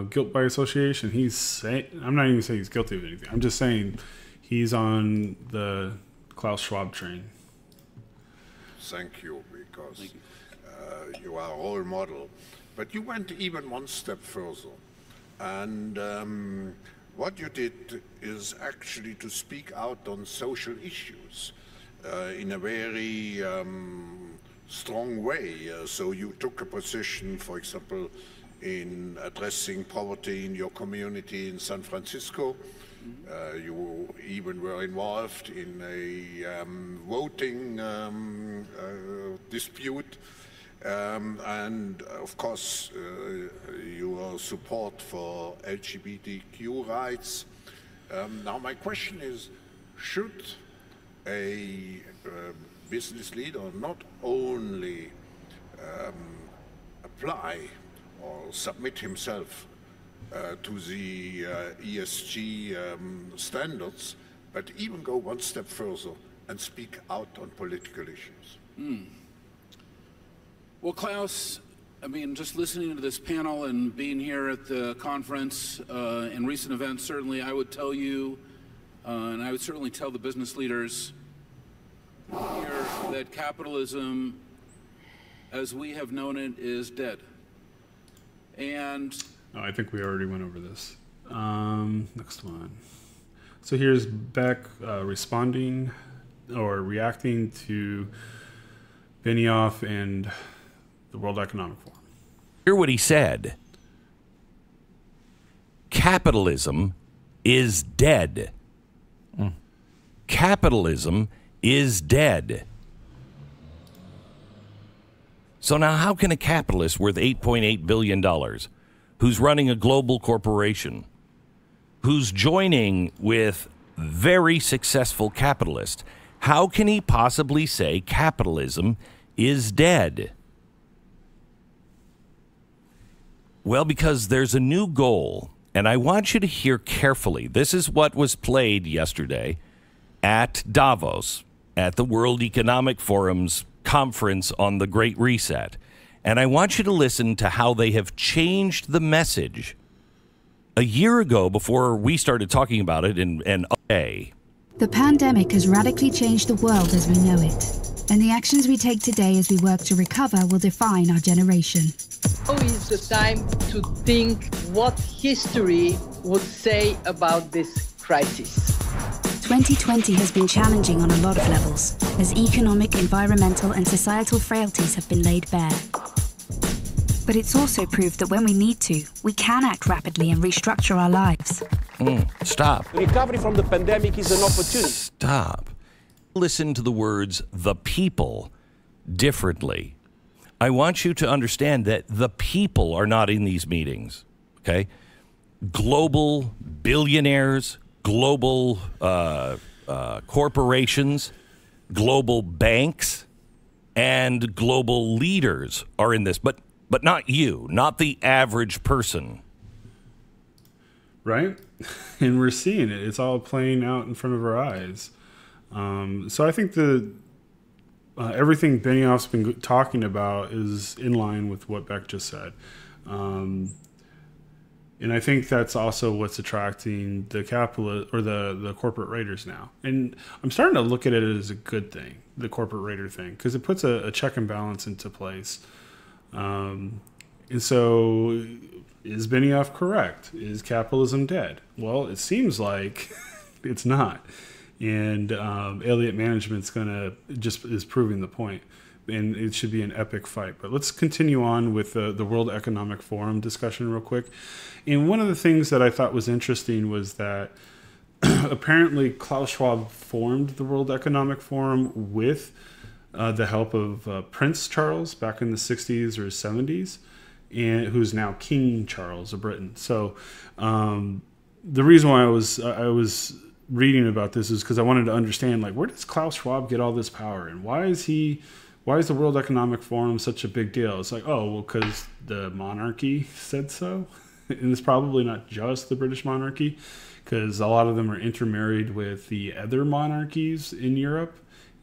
guilt by association. He's saying, I'm not even saying he's guilty of anything. I'm just saying he's on the Klaus Schwab train. Thank you, because you are a role model. But you went even one step further. And what you did is actually to speak out on social issues in a very strong way. So you took a position, for example, in addressing poverty in your community in San Francisco. You even were involved in a voting dispute. And of course, your support for LGBTQ rights. Now my question is, should a business leader not only apply or submit himself to the ESG standards, but even go one step further and speak out on political issues? Well, Klaus, I mean, just listening to this panel and being here at the conference in recent events, certainly I would tell you, and I would certainly tell the business leaders, here that capitalism, as we have known it, is dead. And I think we already went over this. Next one. So here's Beck responding or reacting to Benioff and the World Economic Forum. Hear what he said. Capitalism is dead. Capitalism is dead. So now how can a capitalist worth $8.8 billion, who's running a global corporation, who's joining with very successful capitalists, how can he possibly say capitalism is dead? Well, because there's a new goal, and I want you to hear carefully. This is what was played yesterday at Davos, at the World Economic Forum's conference on the Great Reset. And I want you to listen to how they have changed the message. A year ago, before we started talking about it in A. The pandemic has radically changed the world as we know it. And the actions we take today as we work to recover will define our generation. Now is the time to think what history would say about this crisis. 2020 has been challenging on a lot of levels, as economic, environmental, and societal frailties have been laid bare. But it's also proved that when we need to, we can act rapidly and restructure our lives. Stop. The recovery from the pandemic is an opportunity. Stop. Listen to the words "the people" differently. I want you to understand that the people are not in these meetings, okay? Global billionaires, global corporations, global banks, and global leaders are in this, but not you, not the average person. Right? And we're seeing it. It's all playing out in front of our eyes. So I think everything Benioff's been talking about is in line with what Beck just said. And I think that's also what's attracting the capitalist or the corporate raiders now. And I'm starting to look at it as a good thing, the corporate raider thing, because it puts a check and balance into place. And so is Benioff correct? Is capitalism dead? Well, it seems like it's not. And Elliot Management's is proving the point. And it should be an epic fight. But let's continue on with the World Economic Forum discussion real quick. And one of the things that I thought was interesting was that apparently Klaus Schwab formed the World Economic Forum with the help of Prince Charles back in the 60s or 70s, and who's now King Charles of Britain. So the reason why I was reading about this is because I wanted to understand, like, where does Klaus Schwab get all this power, and why is the World Economic Forum such a big deal? It's like, oh, well, because the monarchy said so. And it's probably not just the British monarchy, because a lot of them are intermarried with the other monarchies in Europe,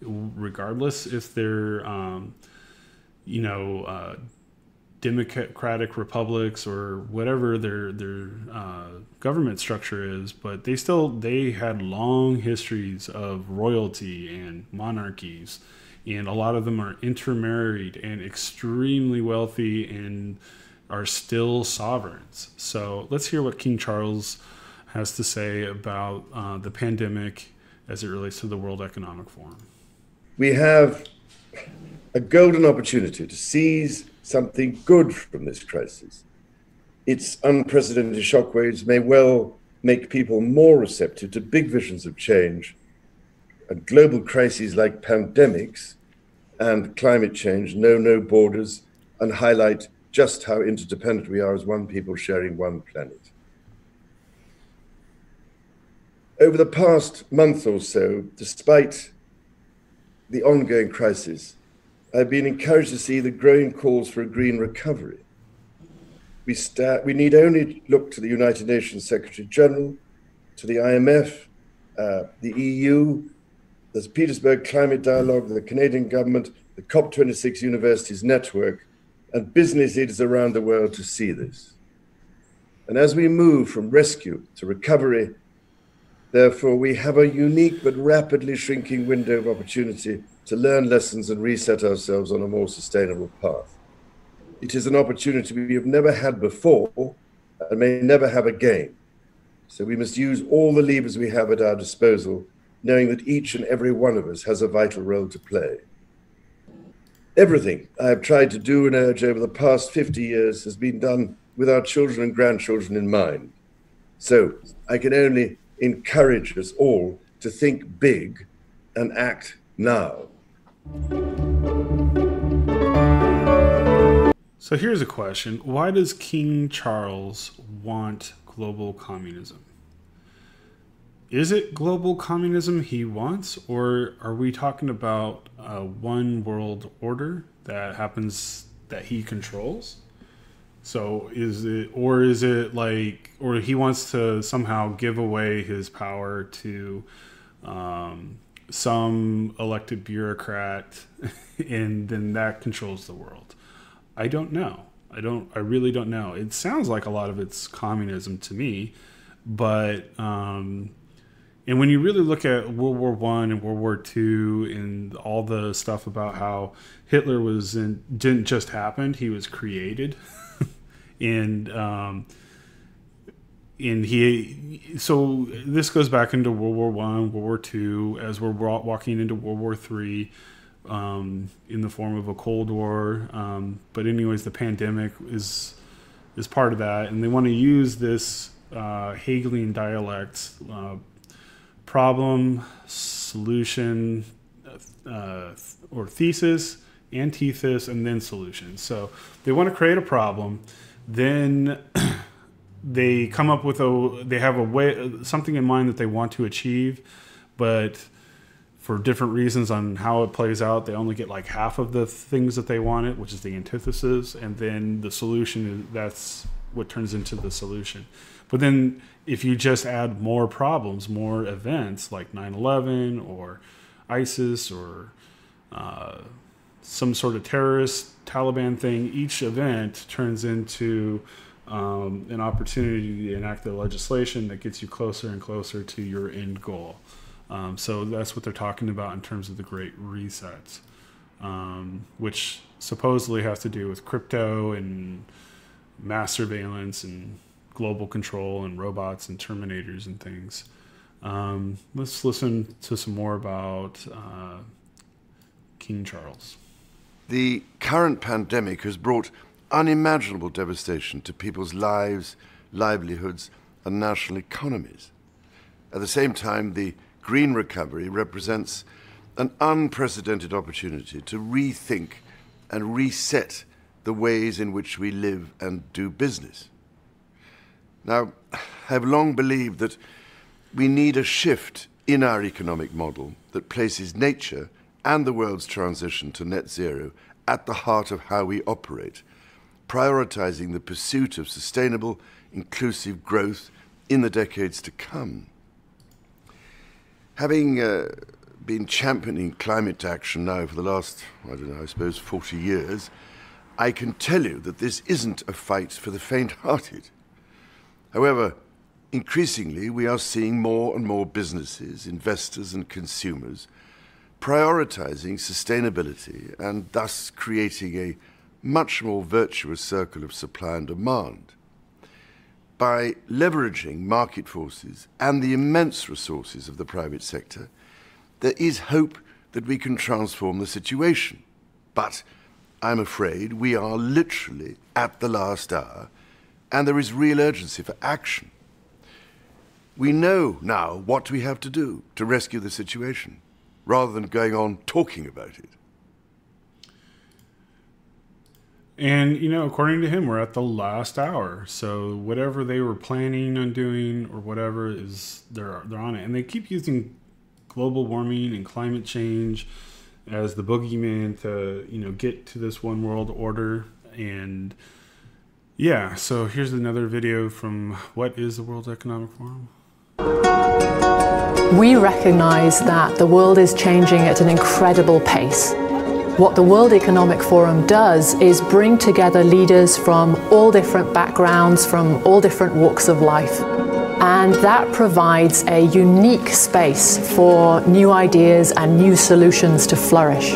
regardless if they're, democratic republics or whatever their government structure is. But they had long histories of royalty and monarchies. And a lot of them are intermarried and extremely wealthy and are still sovereigns. So let's hear what King Charles has to say about the pandemic as it relates to the World Economic Forum. We have a golden opportunity to seize something good from this crisis. Its unprecedented shockwaves may well make people more receptive to big visions of change, and global crises like pandemics and climate change know no borders and highlight just how interdependent we are as one people sharing one planet. Over the past month or so, despite the ongoing crisis, I've been encouraged to see the growing calls for a green recovery. We need only look to the United Nations Secretary General, to the IMF, the EU, the Petersburg Climate Dialogue, the Canadian government, the COP26 Universities Network, and business leaders around the world to see this. And as we move from rescue to recovery, Therefore, we have a unique but rapidly shrinking window of opportunity to learn lessons and reset ourselves on a more sustainable path. It is an opportunity we have never had before and may never have again. So we must use all the levers we have at our disposal, knowing that each and every one of us has a vital role to play. Everything I have tried to do and urge over the past 50 years has been done with our children and grandchildren in mind. So I can only encourage us all to think big and act now. So here's a question. Why does King Charles want global communism? Is it global communism he wants, or are we talking about a one world order that happens that he controls? So is it like, or he wants to somehow give away his power to some elected bureaucrat and then that controls the world? I don't know. I really don't know. It sounds like a lot of it's communism to me, but and when you really look at World War I and World War II and all the stuff about how Hitler didn't just happen, he was created. So this goes back into World War I, World War II, as we're walking into World War III, in the form of a Cold War. But anyways, the pandemic is part of that, and they want to use this Hegelian dialect, problem, solution, or thesis, antithesis, and then solution. So they want to create a problem, then they come up with they have a way, something in mind that they want to achieve, but for different reasons on how it plays out, they only get like half of the things that they wanted, which is the antithesis, and then the solution, that's what turns into the solution. But then if you just add more problems, more events like 9/11 or ISIS or some sort of terrorist Taliban thing, each event turns into an opportunity to enact the legislation that gets you closer and closer to your end goal. So that's what they're talking about in terms of the Great Reset, which supposedly has to do with crypto and mass surveillance and global control and robots and terminators and things. Let's listen to some more about King Charles. The current pandemic has brought unimaginable devastation to people's lives, livelihoods, and national economies. At the same time, the green recovery represents an unprecedented opportunity to rethink and reset the ways in which we live and do business. Now, I have long believed that we need a shift in our economic model that places nature and the world's transition to net zero at the heart of how we operate, prioritizing the pursuit of sustainable, inclusive growth in the decades to come. Having been championing climate action now for the last, I don't know, I suppose 40 years, I can tell you that this isn't a fight for the faint-hearted. However, increasingly we are seeing more and more businesses, investors and consumers prioritizing sustainability and thus creating a much more virtuous circle of supply and demand. By leveraging market forces and the immense resources of the private sector, there is hope that we can transform the situation. But I'm afraid we are literally at the last hour, and there is real urgency for action. We know now what we have to do to rescue the situation, rather than going on talking about it. And, you know, according to him, we're at the last hour. So whatever they were planning on doing or whatever is, they're on it. And they keep using global warming and climate change as the boogeyman to, you know, get to this one world order. And yeah, so here's another video from what is the World Economic Forum? We recognize that the world is changing at an incredible pace. What the World Economic Forum does is bring together leaders from all different backgrounds, from all different walks of life. And that provides a unique space for new ideas and new solutions to flourish.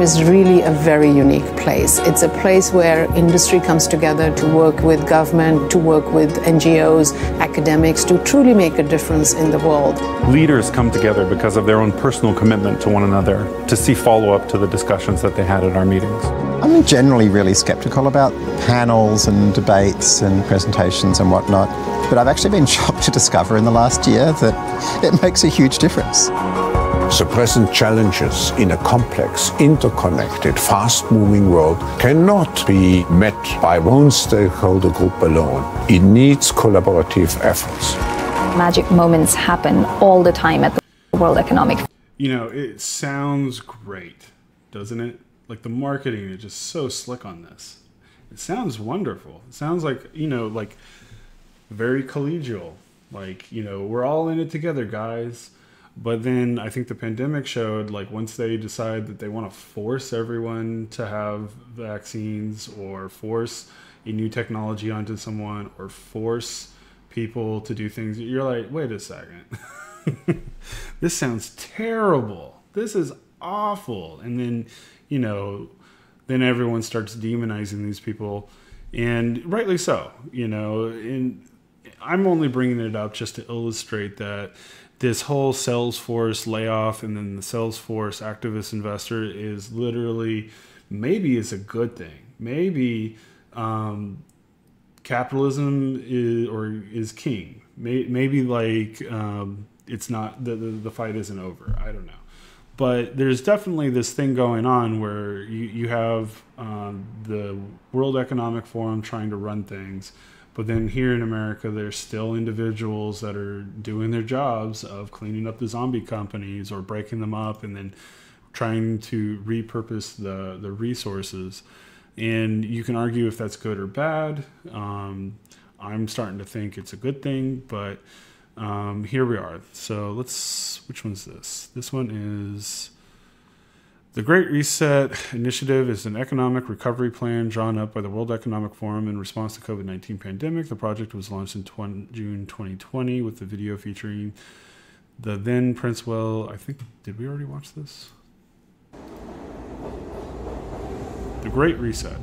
It's really a very unique place. It's a place where industry comes together to work with government, to work with NGOs, academics, to truly make a difference in the world. Leaders come together because of their own personal commitment to one another, to see follow-up to the discussions that they had at our meetings. I'm generally really skeptical about panels and debates and presentations and whatnot, but I've actually been shocked to discover in the last year that it makes a huge difference. The present challenges in a complex, interconnected, fast-moving world cannot be met by one stakeholder group alone. It needs collaborative efforts. Magic moments happen all the time at the World Economic Fourm. You know, it sounds great, doesn't it? Like the marketing is just so slick on this. It sounds wonderful. It sounds like, you know, like very collegial. Like, you know, we're all in it together, guys. But then I think the pandemic showed, like, once they decide that they want to force everyone to have vaccines or force a new technology onto someone or force people to do things, you're like, wait a second. This sounds terrible. This is awful. And then, you know, then everyone starts demonizing these people. And rightly so, you know. And I'm only bringing it up just to illustrate that this whole Salesforce layoff and then the Salesforce activist investor is literally, maybe it's a good thing. Maybe capitalism is king. Maybe like it's not, the fight isn't over. I don't know. But there's definitely this thing going on where you have the World Economic Forum trying to run things. But then here in America, there's still individuals that are doing their jobs of cleaning up the zombie companies or breaking them up and then trying to repurpose the resources. And you can argue if that's good or bad. I'm starting to think it's a good thing, but here we are. So which one's this? This one is the Great Reset Initiative is an economic recovery plan drawn up by the World Economic Forum in response to COVID-19 pandemic. The project was launched in June 2020 with the video featuring the then Principal. I think, did we already watch this? The Great Reset.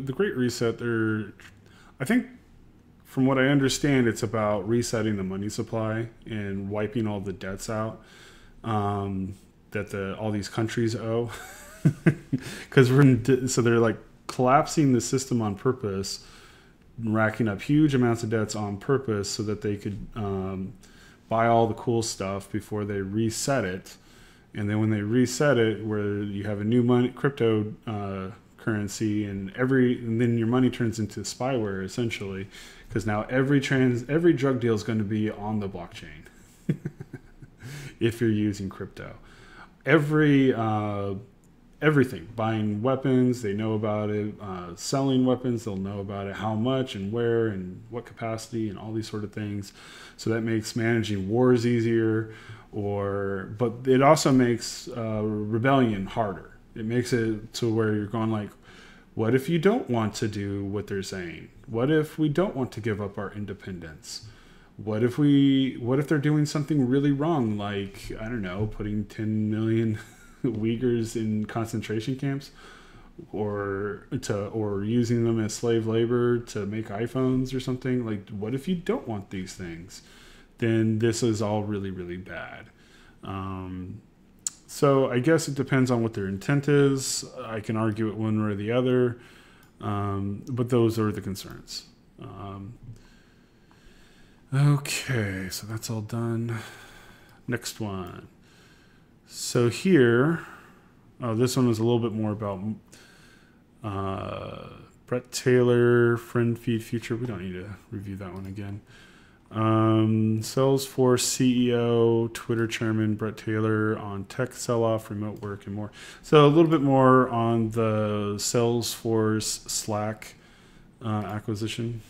The Great Reset, I think from what I understand, it's about resetting the money supply and wiping all the debts out that all these countries owe. Because so they're like collapsing the system on purpose, racking up huge amounts of debts on purpose so that they could buy all the cool stuff before they reset it. And then when they reset it, where you have a new crypto currency and then your money turns into spyware essentially, because now every drug deal is going to be on the blockchain if you're using crypto. Everything, buying weapons, they know about it. Selling weapons, they'll know about it, how much and where and what capacity and all these sort of things. So that makes managing wars easier, but it also makes rebellion harder. It makes it to where you're going like, what if you don't want to do what they're saying? What if we don't want to give up our independence? What if they're doing something really wrong, like, I don't know, putting 10 million Uyghurs in concentration camps, or using them as slave labor to make iPhones or something? Like, what if you don't want these things? Then this is all really, really bad. So I guess it depends on what their intent is. I can argue it one way or the other, but those are the concerns. Okay, so that's all done. Next one. So here, this one was a little bit more about Brett Taylor, Friend Feed Future. We don't need to review that one again. Salesforce CEO, Twitter chairman Brett Taylor on tech sell-off, remote work, and more. So a little bit more on the Salesforce Slack acquisition.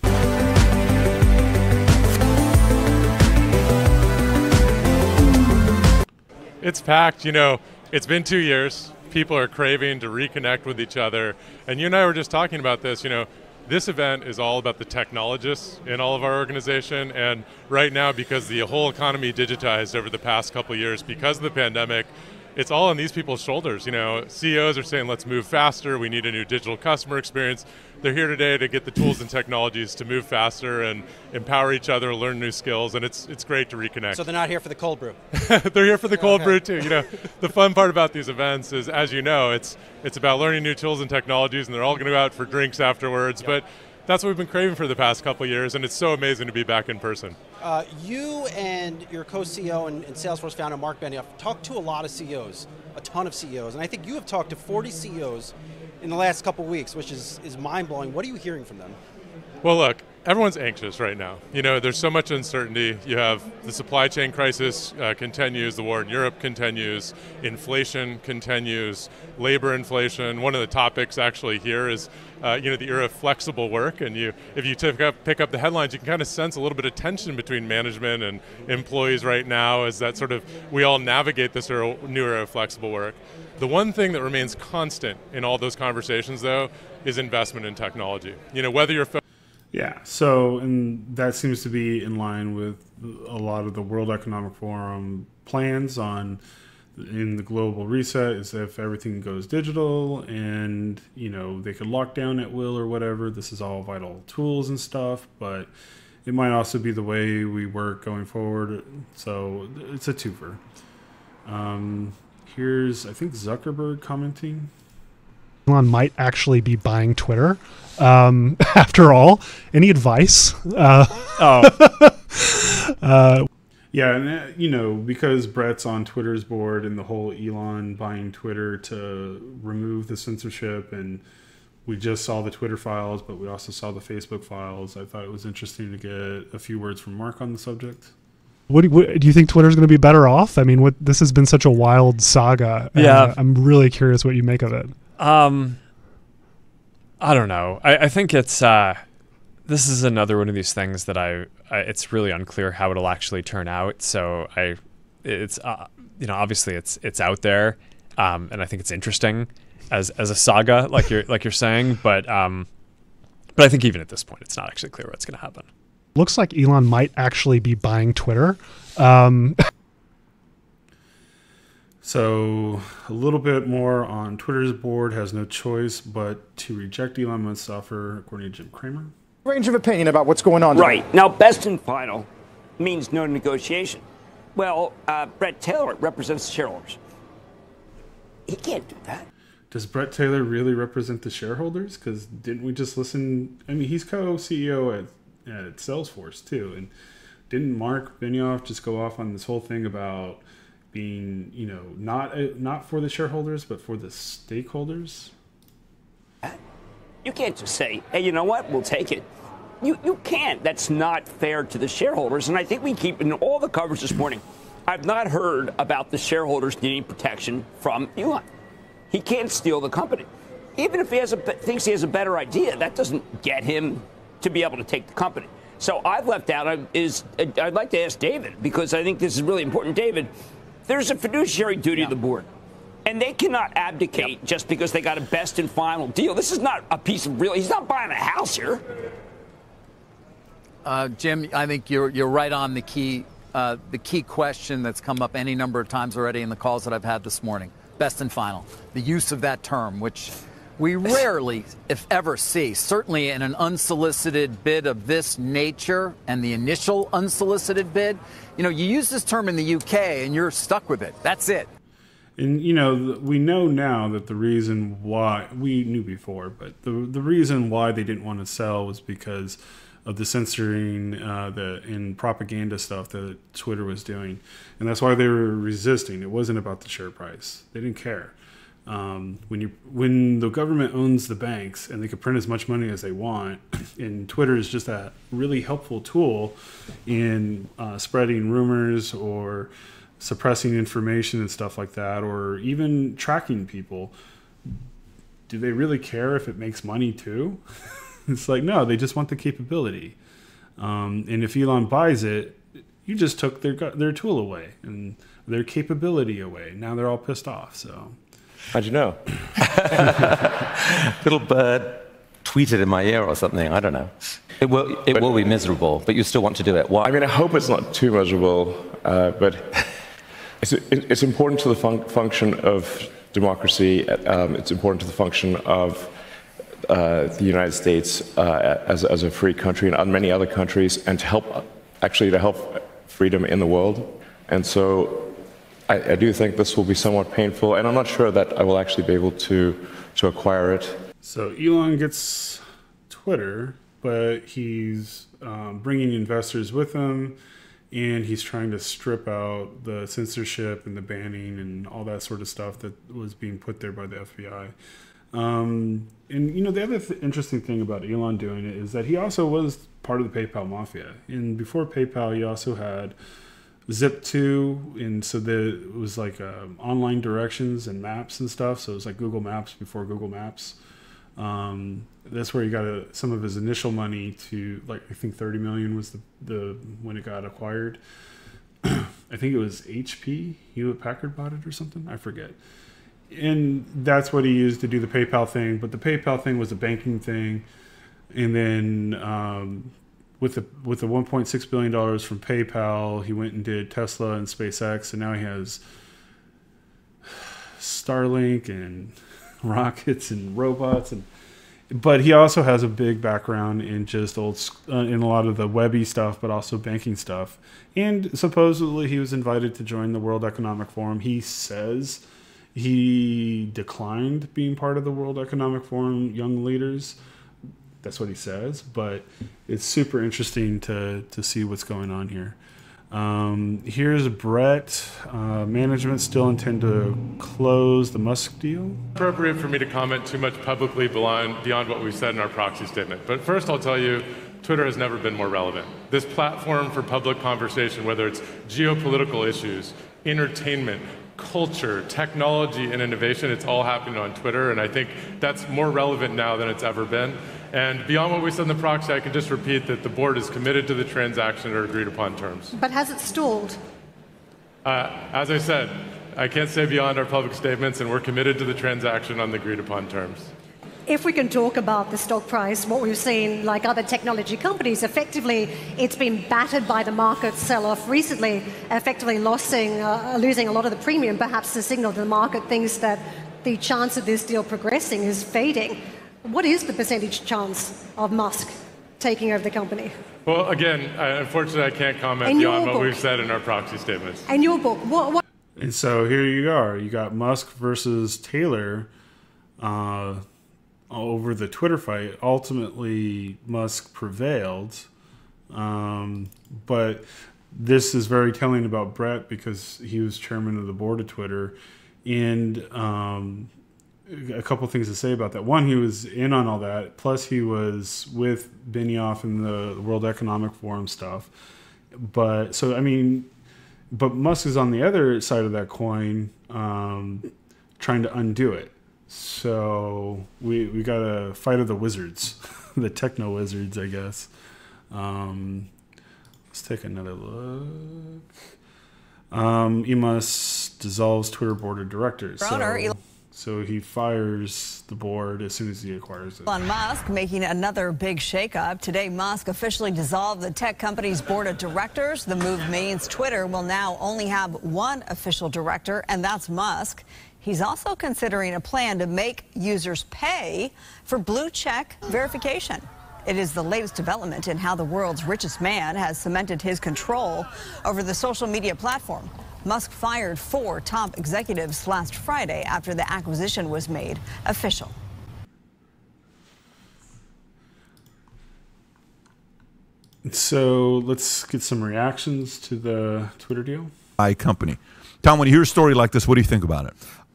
It's packed. You know, it's been 2 years. People are craving to reconnect with each other. And you and I were just talking about this, you know, this event is all about the technologists in all of our organization. And right now, because the whole economy digitized over the past couple of years because of the pandemic, it's all on these people's shoulders. You know, CEOs are saying, let's move faster. We need a new digital customer experience. They're here today to get the tools and technologies to move faster and empower each other, learn new skills, and it's great to reconnect. So they're not here for the cold brew. They're here for the cold brew too. You know, the fun part about these events is, as you know, it's about learning new tools and technologies, and they're all going to go out for drinks afterwards. Yep. But that's what we've been craving for the past couple of years, and it's so amazing to be back in person. You and your co-CEO and Salesforce founder, Marc Benioff, talked to a lot of CEOs, a ton of CEOs, and I think you have talked to 40 CEOs in the last couple of weeks, which is mind-blowing. What are you hearing from them? Well, look, everyone's anxious right now. You know, there's so much uncertainty. You have the supply chain crisis continues, the war in Europe continues, inflation continues, labor inflation. One of the topics actually here is, the era of flexible work. And if you pick up the headlines, you can kind of sense a little bit of tension between management and employees right now as that sort of, we all navigate this new era of flexible work. The one thing that remains constant in all those conversations, though, is investment in technology. You know, whether you're Yeah, so and that seems to be in line with a lot of the World Economic Forum plans in the global reset, is if everything goes digital and, you know, they could lock down at will or whatever. This is all vital tools and stuff, but it might also be the way we work going forward. So it's a twofer. Here's, I think, Zuckerberg commenting. Elon might actually be buying Twitter. After all, any advice? Yeah, and you know, because Brett's on Twitter's board and the whole Elon buying Twitter to remove the censorship, and we just saw the Twitter files, but we also saw the Facebook files. I thought it was interesting to get a few words from Mark on the subject. What do you think Twitter's going to be better off? I mean, this has been such a wild saga. Yeah, I'm really curious what you make of it. I don't know. I think it's this is another one of these things that it's really unclear how it'll actually turn out. So it's obviously it's out there, and I think it's interesting as a saga, like you're saying. But I think even at this point, it's not actually clear what's going to happen. Looks like Elon might actually be buying Twitter. So a little bit more on Twitter's board has no choice but to reject Elon Musk's offer, according to Jim Cramer. Range of opinion about what's going on. Right. Now, best and final means no negotiation. Well, Brett Taylor represents the shareholders. He can't do that. Does Brett Taylor really represent the shareholders? Because didn't we just listen? I mean, he's co-CEO at Salesforce, too. And didn't Marc Benioff just go off on this whole thing about being, you know, not for the shareholders, but for the stakeholders? You can't just say, hey, you know what, we'll take it. You can't. That's not fair to the shareholders. And I think we keep, in all the coverage this morning, I've not heard about the shareholders needing protection from Elon. He can't steal the company. Even if he thinks he has a better idea, that doesn't get him to be able to take the company. So I've left out I'd like to ask David, because I think this is really important. David, there's a fiduciary duty of the board, and they cannot abdicate just because they got a best and final deal. This is not a piece of real. He's not buying a house here. Jim, I think you're right on the key question that's come up any number of times already in the calls that I've had this morning. Best and final. The use of that term, which we rarely, if ever, see. Certainly in an unsolicited bid of this nature and the initial unsolicited bid, you know, you use this term in the UK and you're stuck with it. That's it. And, you know, we know now that the reason why, we knew before, but the reason why they didn't want to sell was because of the censoring and propaganda stuff that Twitter was doing. And that's why they were resisting. It wasn't about the share price. They didn't care. When the government owns the banks and they can print as much money as they want, and Twitter is just a really helpful tool in spreading rumors or suppressing information and stuff like that, or even tracking people, do they really care if it makes money too? It's like, no, they just want the capability. And if Elon buys it, you just took their tool away and their capability away. Now they're all pissed off. So, how'd you know? Little bird tweeted in my ear or something. I don't know. It will be miserable, but you still want to do it. Why? I mean, I hope it's not too miserable, but it's important to the function of democracy. It's important to the function of the United States as a free country and many other countries, and to help freedom in the world. And so I do think this will be somewhat painful, and I'm not sure that I will actually be able to acquire it. So Elon gets Twitter, but he's bringing investors with him, and he's trying to strip out the censorship and the banning and all that sort of stuff that was being put there by the FBI. And the other interesting thing about Elon doing it is that he also was part of the PayPal mafia. And before PayPal, he also had Zip2, and so it was like online directions and maps and stuff. So it was like Google Maps before Google Maps. That's where he got some of his initial money to, like, I think 30 million was the when it got acquired. I think it was HP, Hewlett Packard bought it or something. I forget. And that's what he used to do the PayPal thing. But the PayPal thing was a banking thing. And then with the $1.6 billion from PayPal, he went and did Tesla and SpaceX. And now he has Starlink and rockets and robots. But he also has a big background in just in a lot of the webby stuff, but also banking stuff. And supposedly he was invited to join the World Economic Forum. He says he declined being part of the World Economic Forum Young Leaders. That's what he says. But it's super interesting to see what's going on here. Here's Brett. Management still intend to close the Musk deal. Appropriate for me to comment too much publicly beyond what we've said in our proxy statement. But first I'll tell you, Twitter has never been more relevant. This platform for public conversation, whether it's geopolitical issues, entertainment, culture, technology, and innovation, it's all happening on Twitter, and I think that's more relevant now than it's ever been. And beyond what we said in the proxy, I can just repeat that the board is committed to the transaction or agreed upon terms. But has it stalled? As I said, I can't say beyond our public statements, and we're committed to the transaction on the agreed upon terms. If we can talk about the stock price, what we've seen, like other technology companies, effectively it's been battered by the market sell-off recently, effectively losing a lot of the premium, perhaps the signal to the market thinks that the chance of this deal progressing is fading. What is the percentage chance of Musk taking over the company? Well, again, unfortunately, I can't comment beyond what we've said in our proxy statements. In your book, what? And so here you are. You got Musk versus Taylor over the Twitter fight. Ultimately, Musk prevailed. But this is very telling about Brett because he was chairman of the board of Twitter. And a couple things to say about that. One, he was in on all that. Plus, he was with Benioff in the World Economic Forum stuff. But Musk is on the other side of that coin, trying to undo it. So we got a fight of the wizards, the techno wizards, I guess. Let's take another look. Elon dissolves Twitter board of directors. So he fires the board as soon as he acquires it. Elon Musk making another big shakeup. Today, Musk officially dissolved the tech company's board of directors. The move means Twitter will now only have one official director, and that's Musk. He's also considering a plan to make users pay for blue check verification. It is the latest development in how the world's richest man has cemented his control over the social media platform. Musk fired 4 top executives last Friday after the acquisition was made official. So let's get some reactions to the Twitter deal. Company. Tom, when you hear a story like this, what do you think about it?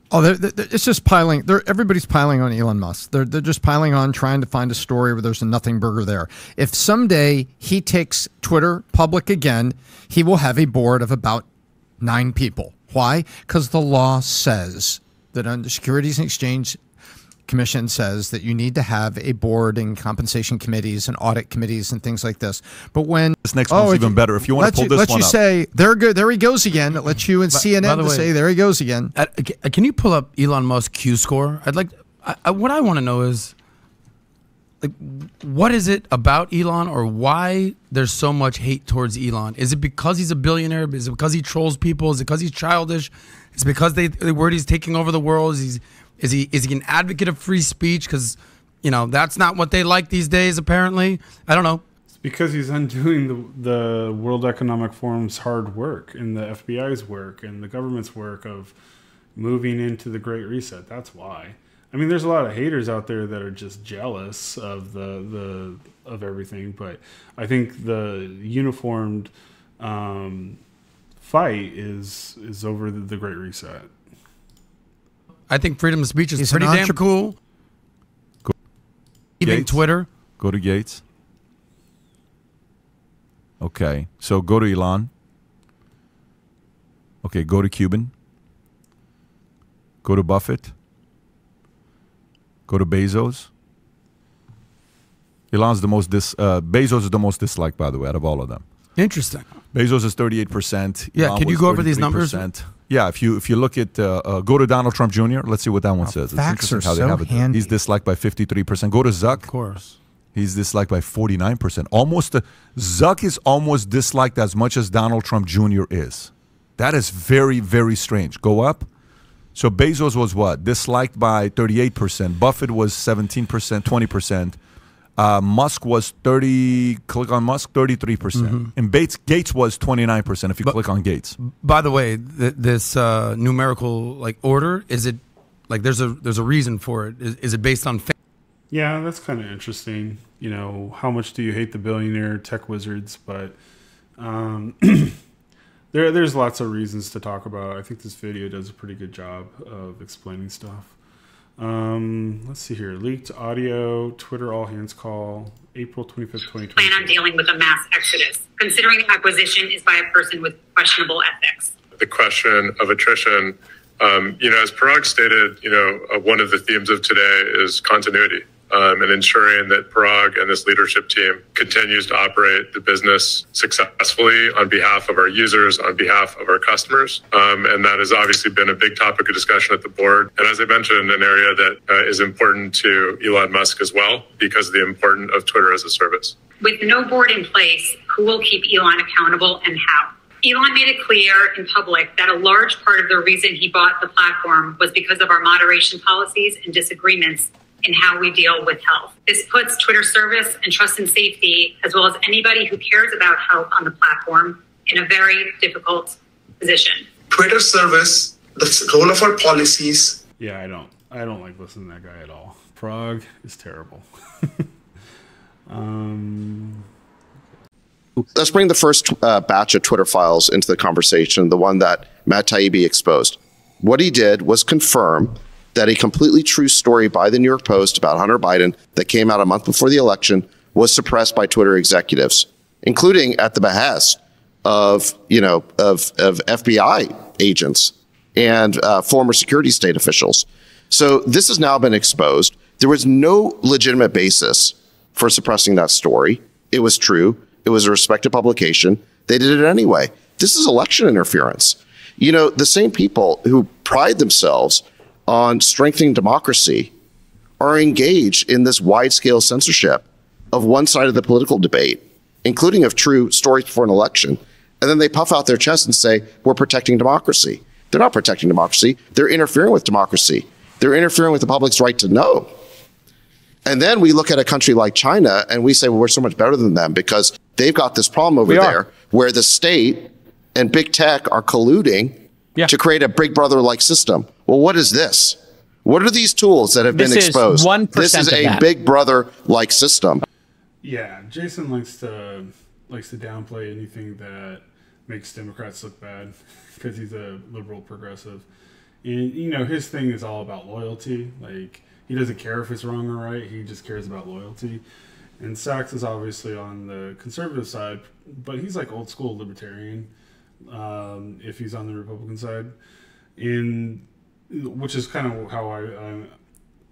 Oh, it's just piling. Everybody's piling on Elon Musk. They're just piling on, trying to find a story where there's a nothing burger there. If someday he takes Twitter public again, he will have a board of about 9 people. Why? Because the law says that under Securities and Exchange Commission says that you need to have a board and compensation committees and audit committees and things like this. But when this next one's even better, if you want to pull this one up. Let you say, there he goes again. It lets you and CNN to say, there he goes again. Can you pull up Elon Musk Q score? What I want to know is, like, what is it about Elon, or why there's so much hate towards Elon? Is it because he's a billionaire? Is it because he trolls people? Is it because he's childish? Is it because they word he's taking over the world? Is he an advocate of free speech? Because, you know, that's not what they like these days, apparently. I don't know. It's because he's undoing the World Economic Forum's hard work and the FBI's work and the government's work of moving into the Great Reset. That's why. I mean, there's a lot of haters out there that are just jealous of of everything, but I think the uniformed fight is over the Great Reset. I think freedom of speech is pretty damn cool. Even Twitter. Go to Gates. Okay, so go to Elon. Okay, go to Cuban. Go to Buffett. Go to Bezos. Elon's the most Bezos is the most disliked, by the way, out of all of them. Interesting. Bezos is 38%. Yeah, Elon can you go over these 33%. numbers? Yeah, if you look at go to Donald Trump Jr. Let's see what that one says. Facts are how they have it. handy. He's disliked by 53%. Go to Zuck. Of course. He's disliked by 49%. Zuck is almost disliked as much as Donald Trump Jr. is. That is very, very strange. Go up. So Bezos was what? Disliked by 38%. Buffett was 17%, 20%. Musk was 30. Click on Musk, 33%. And Gates was 29%. If you click on Gates. By the way, this numerical order, is it like there's a reason for it? Is it based on? Yeah, that's kind of interesting. You know, how much do you hate the billionaire tech wizards? But there's lots of reasons to talk about. I think this video does a pretty good job of explaining stuff. Let's see here. Leaked audio, Twitter all hands call, April 25th, 2020. Plan on dealing with a mass exodus, considering the acquisition is by a person with questionable ethics. The question of attrition, as Parag stated, one of the themes of today is continuity. And ensuring that Parag and this leadership team continues to operate the business successfully on behalf of our users, on behalf of our customers. And that has obviously been a big topic of discussion at the board. And as I mentioned, an area that is important to Elon Musk as well, because of the importance of Twitter as a service. With no board in place, who will keep Elon accountable and how? Elon made it clear in public that a large part of the reason he bought the platform was because of our moderation policies and disagreements in how we deal with health. This puts Twitter service and trust and safety, as well as anybody who cares about health on the platform, in a very difficult position. Twitter service, the role of our policies. Yeah, I don't like listening to that guy at all. Parag is terrible. Let's bring the first batch of Twitter files into the conversation, the one that Matt Taibbi exposed. What he did was confirm that a completely true story by the New York Post about Hunter Biden that came out a month before the election was suppressed by Twitter executives, including at the behest of FBI agents and former security state officials. So this has now been exposed. There was no legitimate basis for suppressing that story. It was true. It was a respected publication. They did it anyway. This is election interference. The same people who pride themselves on strengthening democracy are engaged in this wide-scale censorship of one side of the political debate, including of true stories before an election. And then they puff out their chest and say, we're protecting democracy. They're not protecting democracy. They're interfering with democracy. They're interfering with the public's right to know. And then we look at a country like China and we say, well, we're so much better than them because they've got this problem over there where the state and big tech are colluding to create a Big Brother-like system. Well, what is this? What are these tools that have been exposed? 1% this is a Big Brother-like system. Yeah, Jason likes to downplay anything that makes Democrats look bad because he's a liberal progressive. And, you know, his thing is all about loyalty. Like, he doesn't care if it's wrong or right. He just cares about loyalty. And Sachs is obviously on the conservative side, but he's like old school libertarian, if he's on the Republican side. Which is kind of how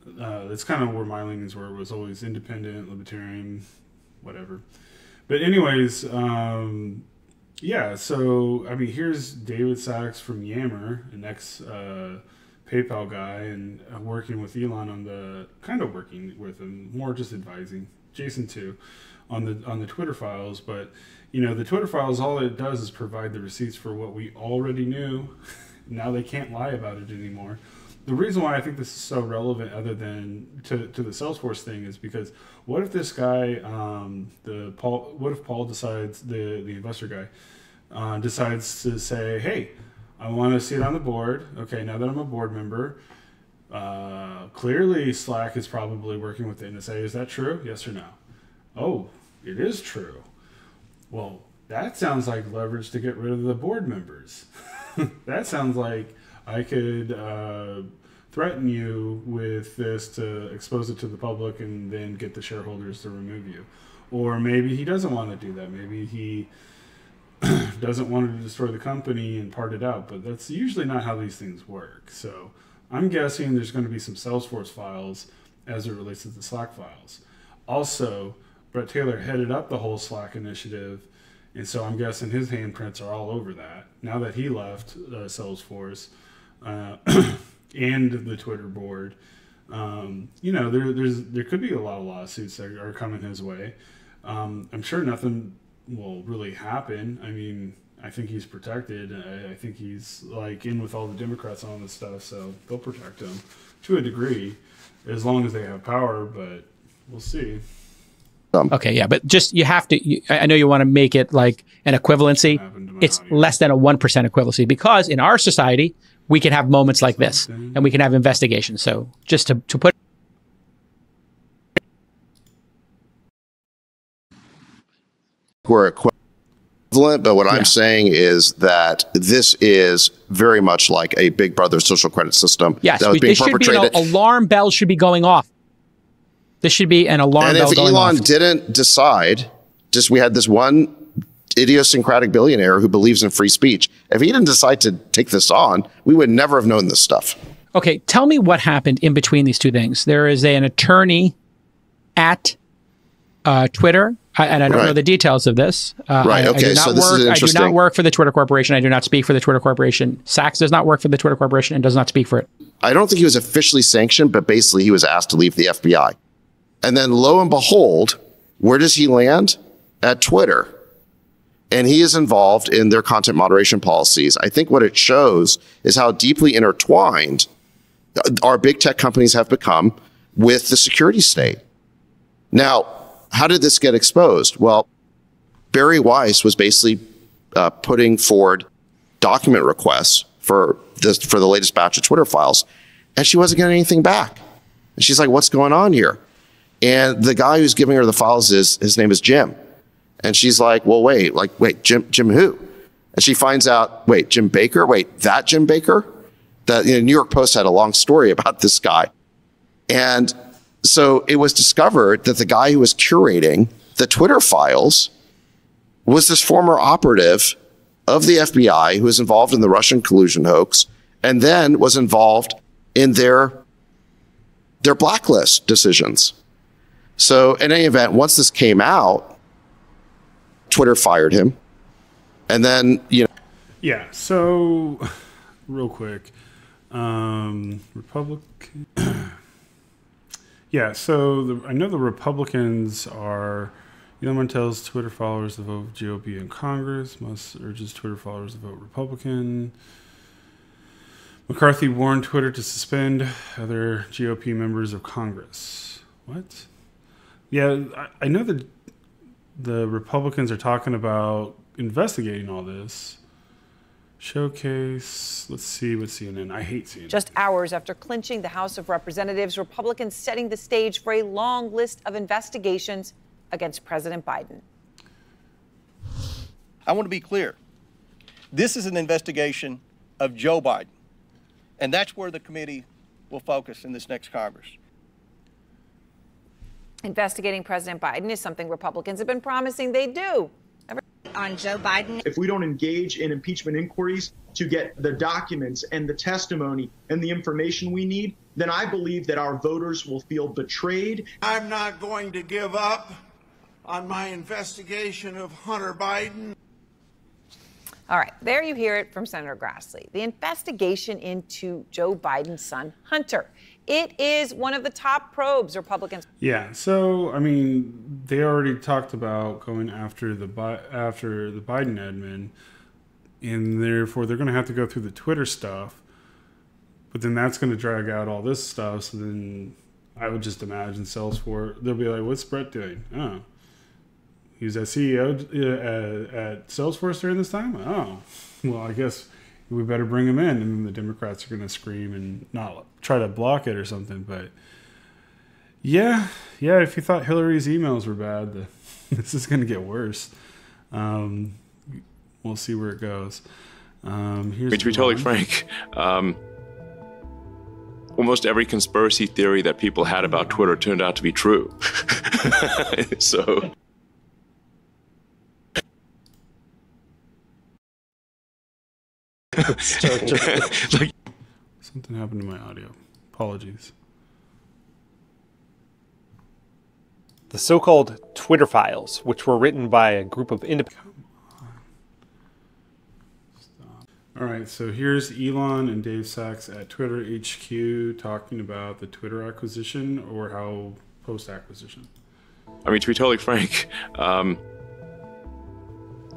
that's kind of where my leanings were. It was always independent, libertarian, whatever. But anyways, yeah, so, I mean, here's David Sachs from Yammer, an ex-PayPal guy, and working with Elon working with him, more just advising, Jason too, on the Twitter files. But, you know, the Twitter files, all it does is provide the receipts for what we already knew. Now they can't lie about it anymore. The reason why I think this is so relevant, other than to the Salesforce thing, is because what if this guy, what if Paul decides, the investor guy, decides to say, hey, I want to sit on the board. Okay, now that I'm a board member, clearly Slack is probably working with the NSA. Is that true? Yes or no? Oh, it is true. Well, that sounds like leverage to get rid of the board members. That sounds like I could threaten you with this to expose it to the public and then get the shareholders to remove you. Or maybe he doesn't want to do that. Maybe he doesn't want to destroy the company and part it out. But that's usually not how these things work. So I'm guessing there's going to be some Salesforce files as it relates to the Slack files. Also, Brett Taylor headed up the whole Slack initiative. And so I'm guessing his handprints are all over that. Now that he left Salesforce and the Twitter board, you know, there could be a lot of lawsuits that are coming his way. I'm sure nothing will really happen. I mean, I think he's protected. I think he's like in with all the Democrats on this stuff, so they'll protect him to a degree, as long as they have power. But we'll see. Okay, yeah, but just you have to. I know you want to make it like an equivalency. It's less than a 1% equivalency, because in our society we can have moments like this, and we can have investigations. So just to put. We're equivalent, but what I'm saying is that this is very much like a Big Brother social credit system. Yes, that was being perpetrated. An alarm bell should be going off. This should be an alarm bell going off. And if Elon didn't decide, we had this one idiosyncratic billionaire who believes in free speech. If he didn't decide to take this on, we would never have known this stuff. Okay, tell me what happened in between these two things. There is an attorney at Twitter, and I don't know the details of this. Right, okay, so this is interesting. I do not work for the Twitter Corporation. I do not speak for the Twitter Corporation. Sachs does not work for the Twitter Corporation and does not speak for it. I don't think he was officially sanctioned, but basically he was asked to leave the FBI. And then lo and behold, where does he land? At Twitter. And he is involved in their content moderation policies. I think what it shows is how deeply intertwined our big tech companies have become with the security state. Now, how did this get exposed? Well, Barry Weiss was basically putting forward document requests for the latest batch of Twitter files, and she wasn't getting anything back. And she's like, what's going on here? And the guy who's giving her the files his name is Jim. And she's like, well, wait, Jim who? And she finds out, wait, Jim Baker? Wait, that Jim Baker? That, New York Post had a long story about this guy. And so it was discovered that the guy who was curating the Twitter files was this former operative of the FBI who was involved in the Russian collusion hoax, and then was involved in their blacklist decisions. So in any event, once this came out, Twitter fired him. And then, Yeah, so real quick. Republican. Yeah, so I know the Republicans are. Elon tells Twitter followers to vote GOP in Congress. Musk urges Twitter followers to vote Republican. McCarthy warned Twitter to suspend other GOP members of Congress. What? Yeah, I know that the Republicans are talking about investigating all this. Showcase. Let's see what CNN. I hate CNN. Just hours after clinching the House of Representatives, Republicans setting the stage for a long list of investigations against President Biden. I want to be clear. This is an investigation of Joe Biden. And that's where the committee will focus in this next Congress. Investigating President Biden is something Republicans have been promising they'd do. On Joe Biden. If we don't engage in impeachment inquiries to get the documents and the testimony and the information we need, then I believe that our voters will feel betrayed. I'm not going to give up on my investigation of Hunter Biden. All right, there you hear it from Senator Grassley. The investigation into Joe Biden's son, Hunter. It is one of the top probes Republicans. Yeah, so I mean, they already talked about going after the Biden admin, and therefore they're going to have to go through the Twitter stuff. But then that's going to drag out all this stuff. So then I would just imagine Salesforce, they'll be like, "What's Brett doing? Oh, he's a CEO at Salesforce during this time. Oh, well, I guess we better bring him in." And then the Democrats are going to scream and not try to block it or something. But yeah, if you thought Hillary's emails were bad, this is going to get worse. We'll see where it goes. To be totally frank, almost every conspiracy theory that people had about Twitter turned out to be true. So. Something happened to my audio. Apologies. The so-called Twitter files, which were written by a group of independent... All right, so here's Elon and Dave Sachs at Twitter HQ talking about the Twitter acquisition or how post-acquisition. I mean, to be totally frank,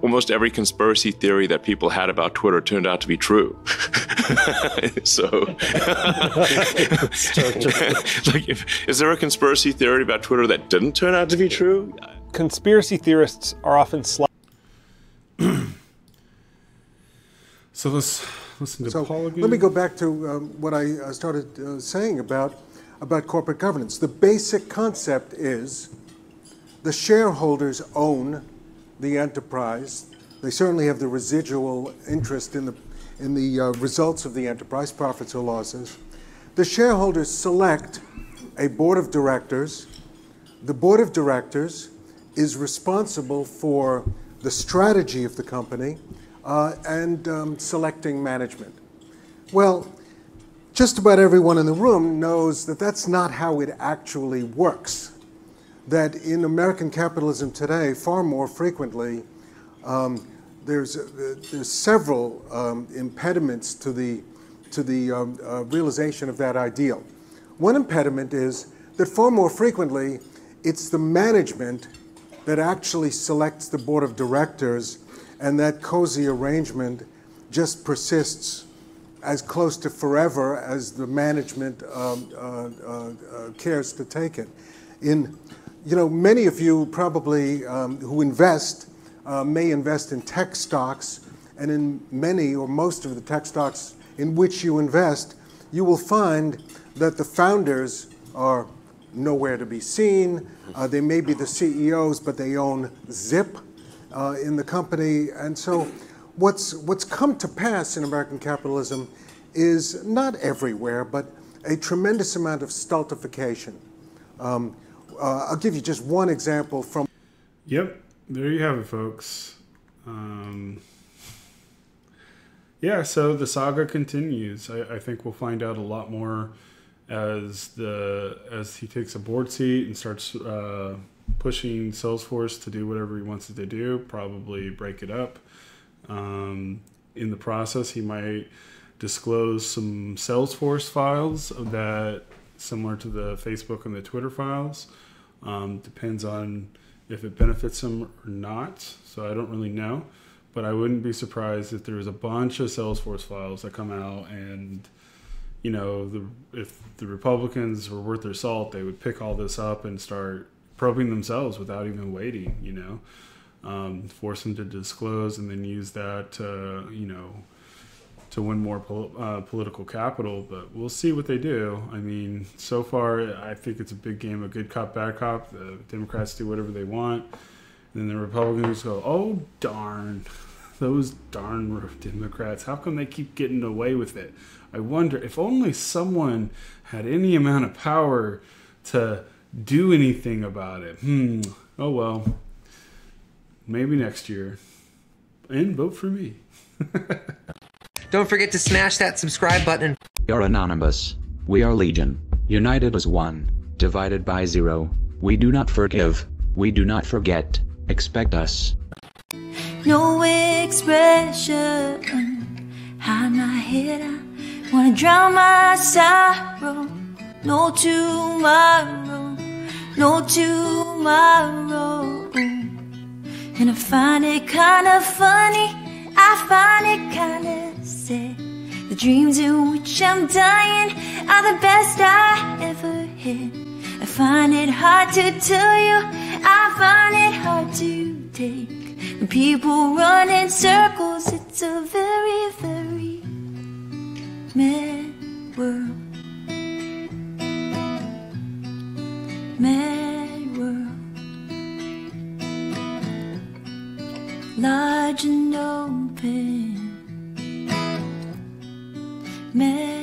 almost every conspiracy theory that people had about Twitter turned out to be true. So, is there a conspiracy theory about Twitter that didn't turn out to be true? Conspiracy theorists are often So let's listen to Paul again. Let me go back to what I started saying about corporate governance. The basic concept is the shareholders own the enterprise. They certainly have the residual interest in the results of the enterprise, profits or losses. The shareholders select a board of directors. The board of directors is responsible for the strategy of the company and selecting management. Well, just about everyone in the room knows that that's not how it actually works. That in American capitalism today, far more frequently, there's several impediments to the realization of that ideal. One impediment is that far more frequently, it's the management that actually selects the board of directors, and that cozy arrangement just persists as close to forever as the management cares to take it. Many of you probably who invest may invest in tech stocks, and in many or most of the tech stocks in which you invest, you will find that the founders are nowhere to be seen. They may be the CEOs, but they own zip in the company. And so what's come to pass in American capitalism is not everywhere, but a tremendous amount of stultification. I'll give you just one example from... Yep, there you have it, folks. Yeah, so the saga continues. I think we'll find out a lot more as he takes a board seat and starts pushing Salesforce to do whatever he wants it to do, probably break it up. In the process, he might disclose some Salesforce files that similar to the Facebook and the Twitter files. Depends on if it benefits him or not. So I don't really know, but I wouldn't be surprised if there was a bunch of Salesforce files that come out, and if the Republicans were worth their salt, they would pick all this up and start probing themselves without even waiting. Force them to disclose, and then use that to win more political capital. But we'll see what they do. I mean, so far, I think it's a big game of good cop, bad cop. The Democrats do whatever they want, and then the Republicans go, "Oh darn, Those darn Democrats, how come they keep getting away with it? I wonder if only someone had any amount of power to do anything about it. Oh well. Maybe next year. And vote for me. Don't forget to smash that subscribe button. We are anonymous. We are legion. United as one. Divided by zero. We do not forgive. We do not forget. Expect us. No expression. Hide my head. I wanna drown my sorrow. No tomorrow. No tomorrow. And I find it kinda funny. I find it kinda sad. The dreams in which I'm dying are the best I ever had. I find it hard to tell you. I find it hard to take. When people run in circles, it's a very, very mad world. Mad world. Large and open. Mad